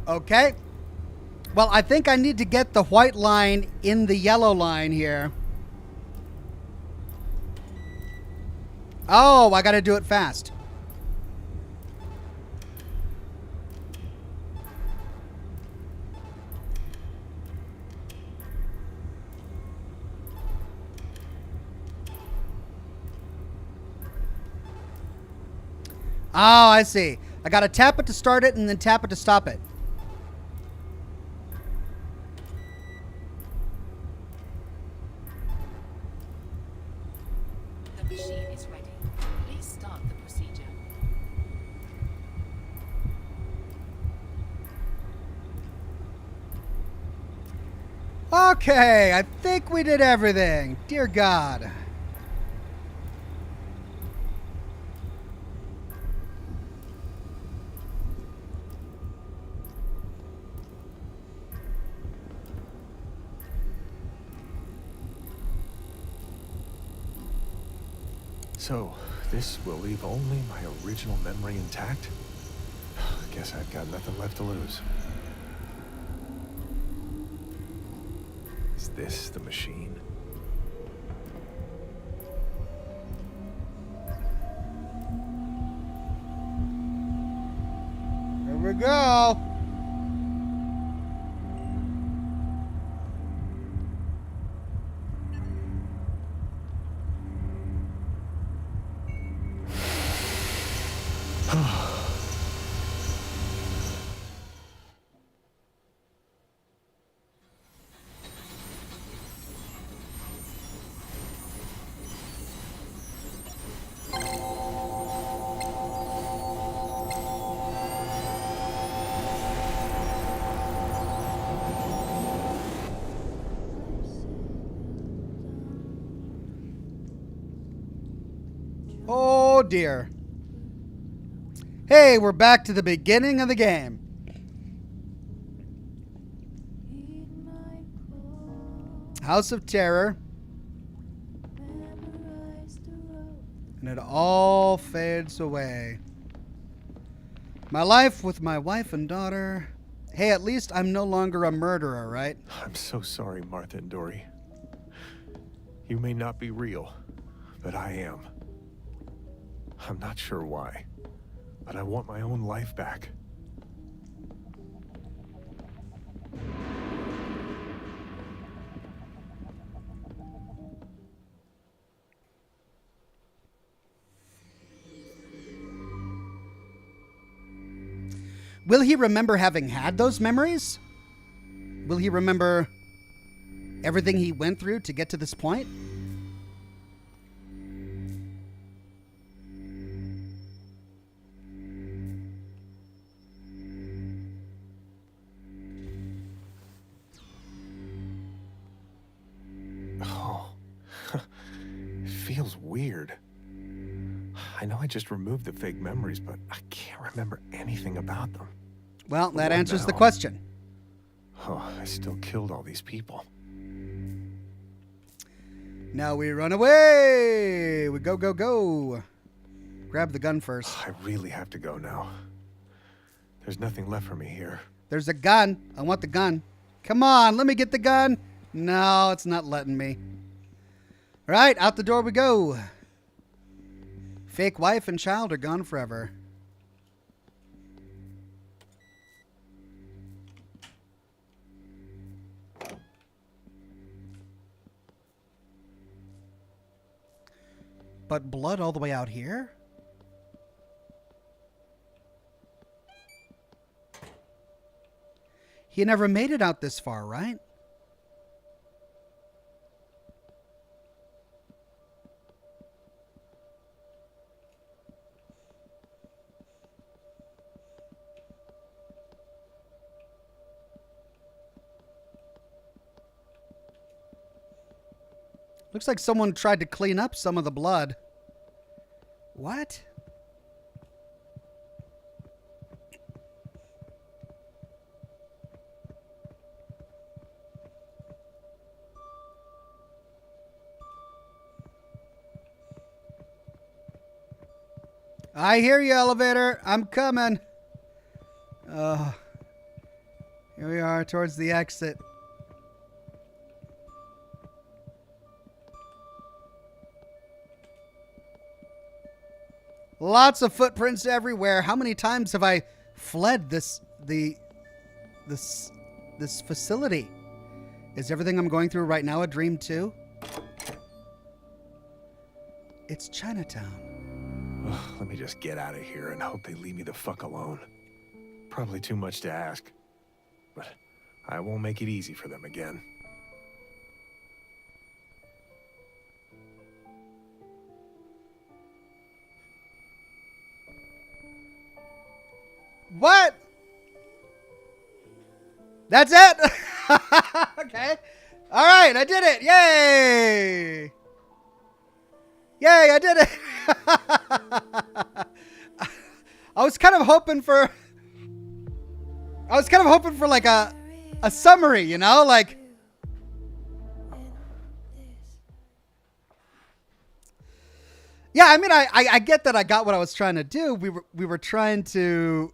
Okay. Well, I think I need to get the white line in the yellow line here. Oh, I got to do it fast. Oh, I see. I got to tap it to start it and then tap it to stop it. The machine is ready. Please start the procedure. Okay, I think we did everything. Dear God. So, this will leave only my original memory intact? Guess I've got nothing left to lose. Is this the machine? Here we go. Oh dear. Hey, we're back to the beginning of the game. House of Terror. And it all fades away. My life with my wife and daughter. Hey, at least I'm no longer a murderer, right? I'm so sorry, Martha and Dory. You may not be real, but I am. I'm not sure why, but I want my own life back. Will he remember having had those memories? Will he remember everything he went through to get to this point? Oh, it feels weird. I know I just removed the fake memories, but I can't remember anything about them. Well, that What answers the now? question. Oh, I still killed all these people. Now we run away. We go, go, go. Grab the gun first. I really have to go now. There's nothing left for me here. There's a gun. I want the gun. Come on, let me get the gun. No, it's not letting me. All right, out the door we go. Fake wife and child are gone forever. But blood all the way out here? He never made it out this far, right? Looks like someone tried to clean up some of the blood. What? I hear you, elevator. I'm coming. Here we are towards the exit. Lots of footprints everywhere. How many times have I fled this facility? Is everything I'm going through right now a dream too? It's Chinatown. Ugh, let me just get out of here and hope they leave me the fuck alone. Probably too much to ask, but I won't make it easy for them again. What? That's it? Okay. All right, I did it. Yay! Yay, I did it. I was kind of hoping for like a summary, you know, like yeah, I mean I get that I got what I was trying to do. We were trying to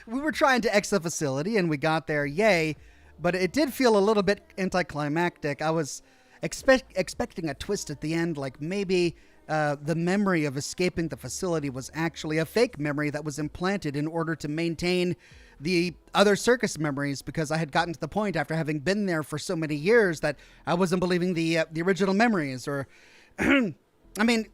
we were trying to exit the facility and we got there, yay, but it did feel a little bit anticlimactic. I was expecting a twist at the end, like maybe the memory of escaping the facility was actually a fake memory that was implanted in order to maintain the other circus memories, because I had gotten to the point after having been there for so many years that I wasn't believing the original memories. Or I mean,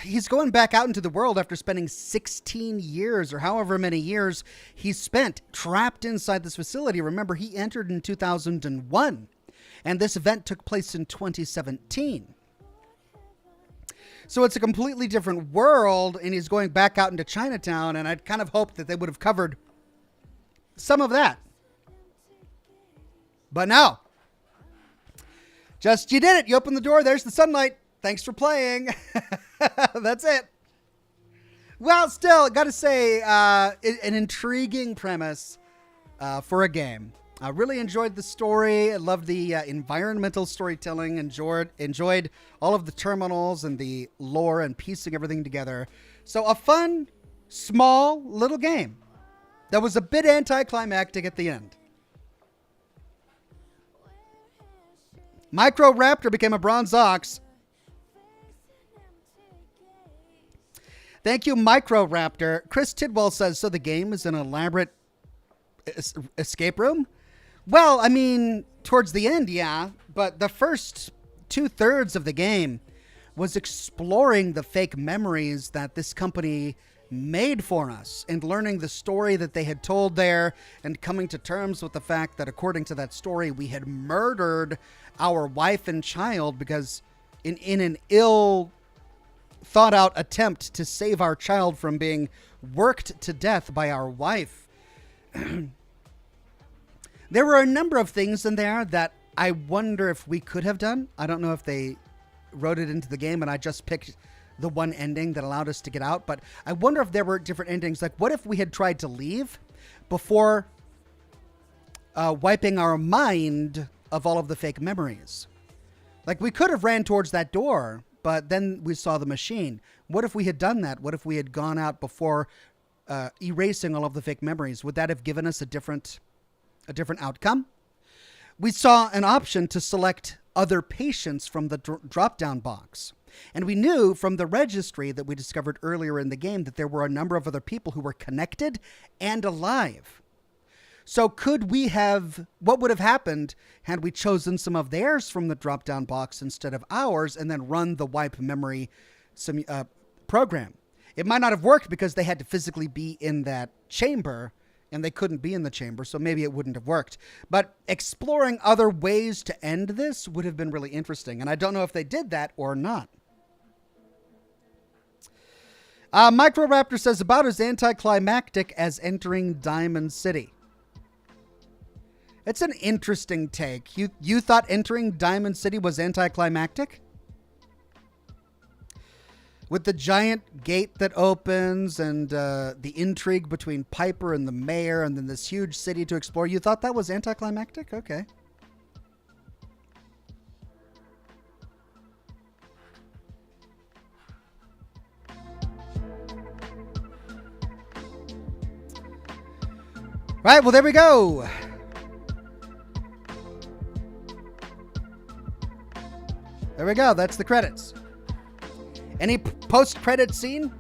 he's going back out into the world after spending 16 years or however many years he spent trapped inside this facility. Remember, he entered in 2001. And this event took place in 2017. So it's a completely different world, and he's going back out into Chinatown, and I'd kind of hoped that they would have covered some of that. But no. Just, you did it. You opened the door. There's the sunlight. Thanks for playing. That's it. Well, still, got to say, an intriguing premise for a game. I really enjoyed the story. I loved the environmental storytelling. Enjoyed all of the terminals and the lore and piecing everything together. So a fun, small, little game that was a bit anticlimactic at the end. Micro Raptor became a bronze ox. Thank you, Micro Raptor. Chris Tidwell says, so the game is an elaborate escape room? Well, I mean, towards the end, yeah, but the first 2/3 of the game was exploring the fake memories that this company made for us and learning the story that they had told there and coming to terms with the fact that according to that story, we had murdered our wife and child because in an ill thought out attempt to save our child from being worked to death by our wife. There were a number of things in there that I wonder if we could have done. I don't know if they wrote it into the game and I just picked the one ending that allowed us to get out, but I wonder if there were different endings. Like, what if we had tried to leave before wiping our mind of all of the fake memories? Like, we could have ran towards that door, but then we saw the machine. What if we had done that? What if we had gone out before erasing all of the fake memories? Would that have given us a different outcome? We saw an option to select other patients from the drop-down box. And we knew from the registry that we discovered earlier in the game that there were a number of other people who were connected and alive. So what would have happened had we chosen some of theirs from the drop-down box instead of ours and then run the wipe memory program? It might not have worked because they had to physically be in that chamber and they couldn't be in the chamber, so maybe it wouldn't have worked. But exploring other ways to end this would have been really interesting, and I don't know if they did that or not. Micro Raptor says, about as anticlimactic as entering Diamond City. It's an interesting take. You thought entering Diamond City was anticlimactic? With the giant gate that opens and the intrigue between Piper and the mayor and then this huge city to explore, you thought that was anticlimactic? Okay. Right, well, there we go. There we go. That's the credits. Any post-credit scene?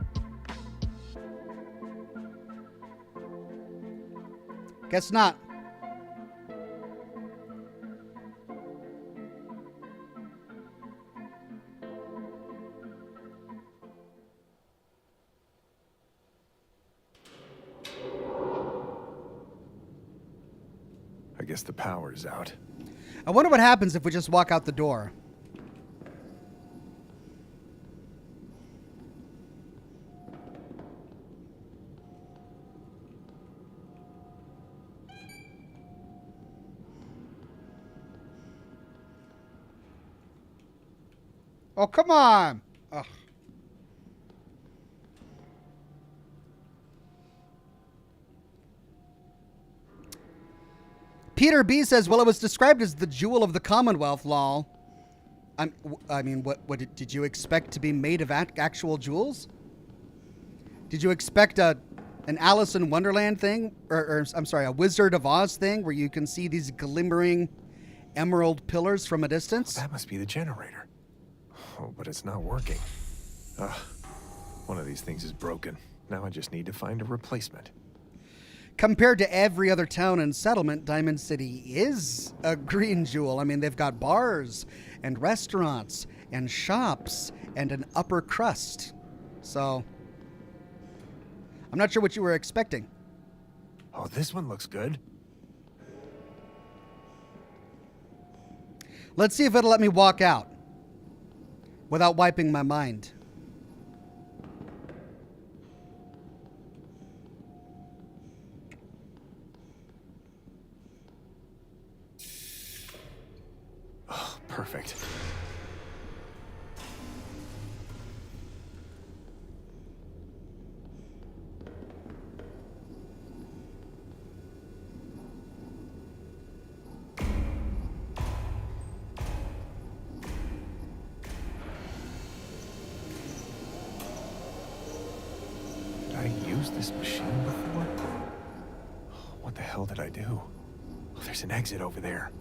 Guess not. I guess the power's out. I wonder what happens if we just walk out the door. Oh, come on. Ugh. Peter B says, well, it was described as the jewel of the Commonwealth, lol. I mean, what did you expect to be made of actual jewels? Did you expect an Alice in Wonderland thing? Or I'm sorry, a Wizard of Oz thing where you can see these glimmering emerald pillars from a distance? That must be the generator. Oh, but it's not working. Ugh. One of these things is broken. Now I just need to find a replacement. Compared to every other town and settlement, Diamond City is a green jewel. I mean, they've got bars and restaurants and shops and an upper crust. So, I'm not sure what you were expecting. Oh, this one looks good. Let's see if it'll let me walk out without wiping my mind. Perfect. Did I use this machine before? What the hell did I do? Oh, there's an exit over there.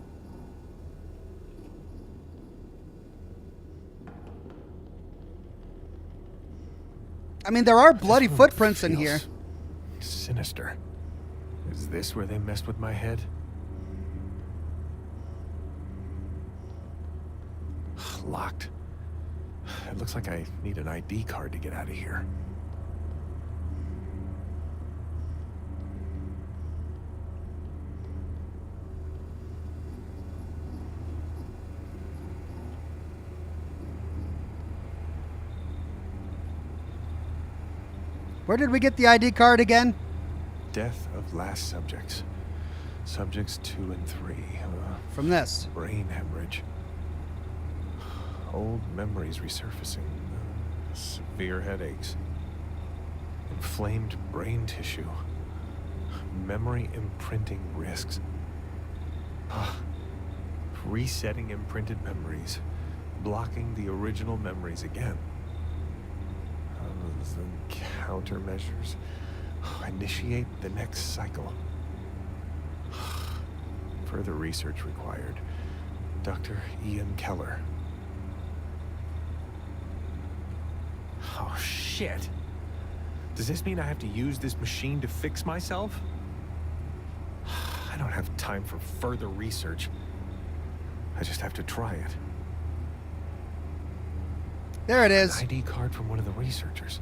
I mean, there are bloody footprints in here. Sinister. Is this where they messed with my head? Locked. It looks like I need an ID card to get out of here. Where did we get the ID card again? Death of last subjects. Subjects 2 and 3. From this. Brain hemorrhage. Old memories resurfacing. Severe headaches. Inflamed brain tissue. Memory imprinting risks. Resetting imprinted memories. Blocking the original memories again. Countermeasures. Initiate the next cycle. Further research required. Dr. Ian Keller. Oh, shit. Does this mean I have to use this machine to fix myself? I don't have time for further research. I just have to try it. There it is. An ID card from one of the researchers.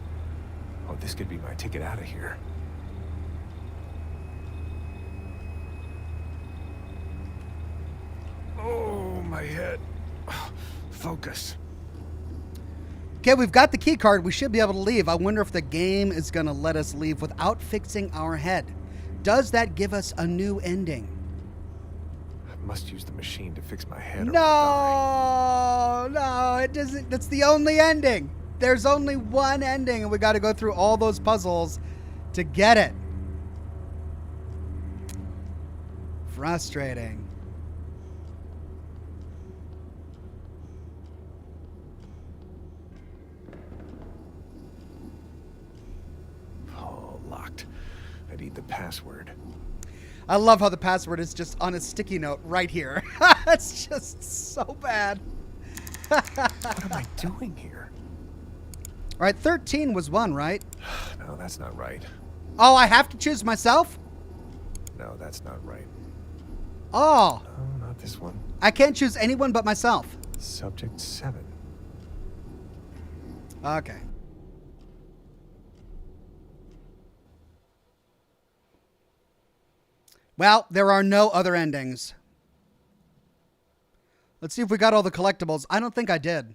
Oh, this could be my ticket out of here. Oh, my head. Focus. Okay, we've got the key card. We should be able to leave. I wonder if the game is going to let us leave without fixing our head. Does that give us a new ending? Must use the machine to fix my head or I'll die. No, it doesn't. That's the only ending. There's only one ending, and we got to go through all those puzzles to get it. Frustrating. Oh, locked. I need the password. I love how the password is just on a sticky note right here. It's just so bad. What am I doing here? All right, 13 was one, right? No, that's not right. Oh, I have to choose myself? No, that's not right. Oh, No, not this one. I can't choose anyone but myself. Subject 7. Okay. Well, there are no other endings. Let's see if we got all the collectibles. I don't think I did.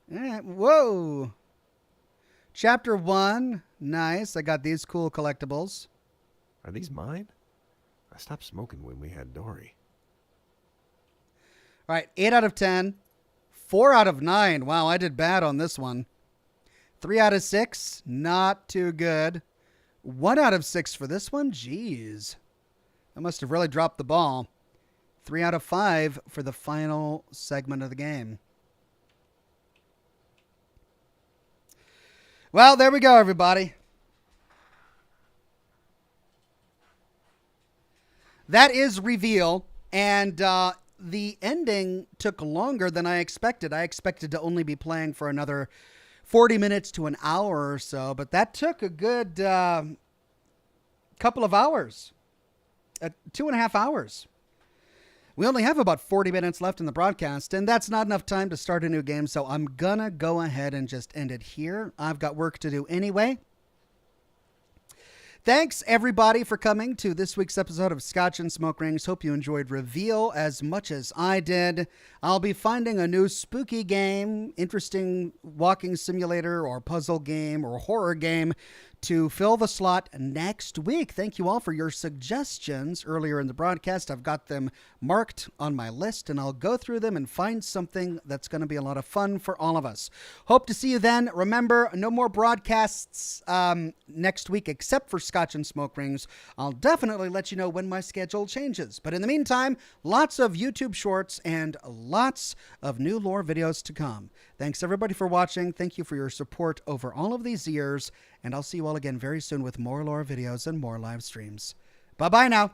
Whoa. Chapter 1. Nice. I got these cool collectibles. Are these mine? I stopped smoking when we had Dory. All right. 8 out of 10. 4 out of 9. Wow, I did bad on this one. 3 out of 6. Not too good. 1 out of 6 for this one. Jeez. I must have really dropped the ball. 3 out of 5 for the final segment of the game. Well, there we go, everybody. That is Reveal, and the ending took longer than I expected. I expected to only be playing for another 40 minutes to an hour or so, but that took a good couple of hours. 2.5 hours. We only have about 40 minutes left in the broadcast, and that's not enough time to start a new game, so I'm gonna go ahead and just end it here. I've got work to do anyway. Thanks, everybody, for coming to this week's episode of Scotch and Smoke Rings. Hope you enjoyed Reveal as much as I did. I'll be finding a new spooky game, interesting walking simulator or puzzle game or horror game to fill the slot next week. Thank you all for your suggestions earlier in the broadcast. I've got them marked on my list, and I'll go through them and find something that's going to be a lot of fun for all of us. Hope to see you then. Remember, no more broadcasts next week except for Scotch and Smoke Rings. I'll definitely let you know when my schedule changes. But in the meantime, lots of YouTube shorts and lots of new lore videos to come. Thanks, everybody, for watching. Thank you for your support over all of these years. And I'll see you all again very soon with more lore videos and more live streams. Bye-bye now.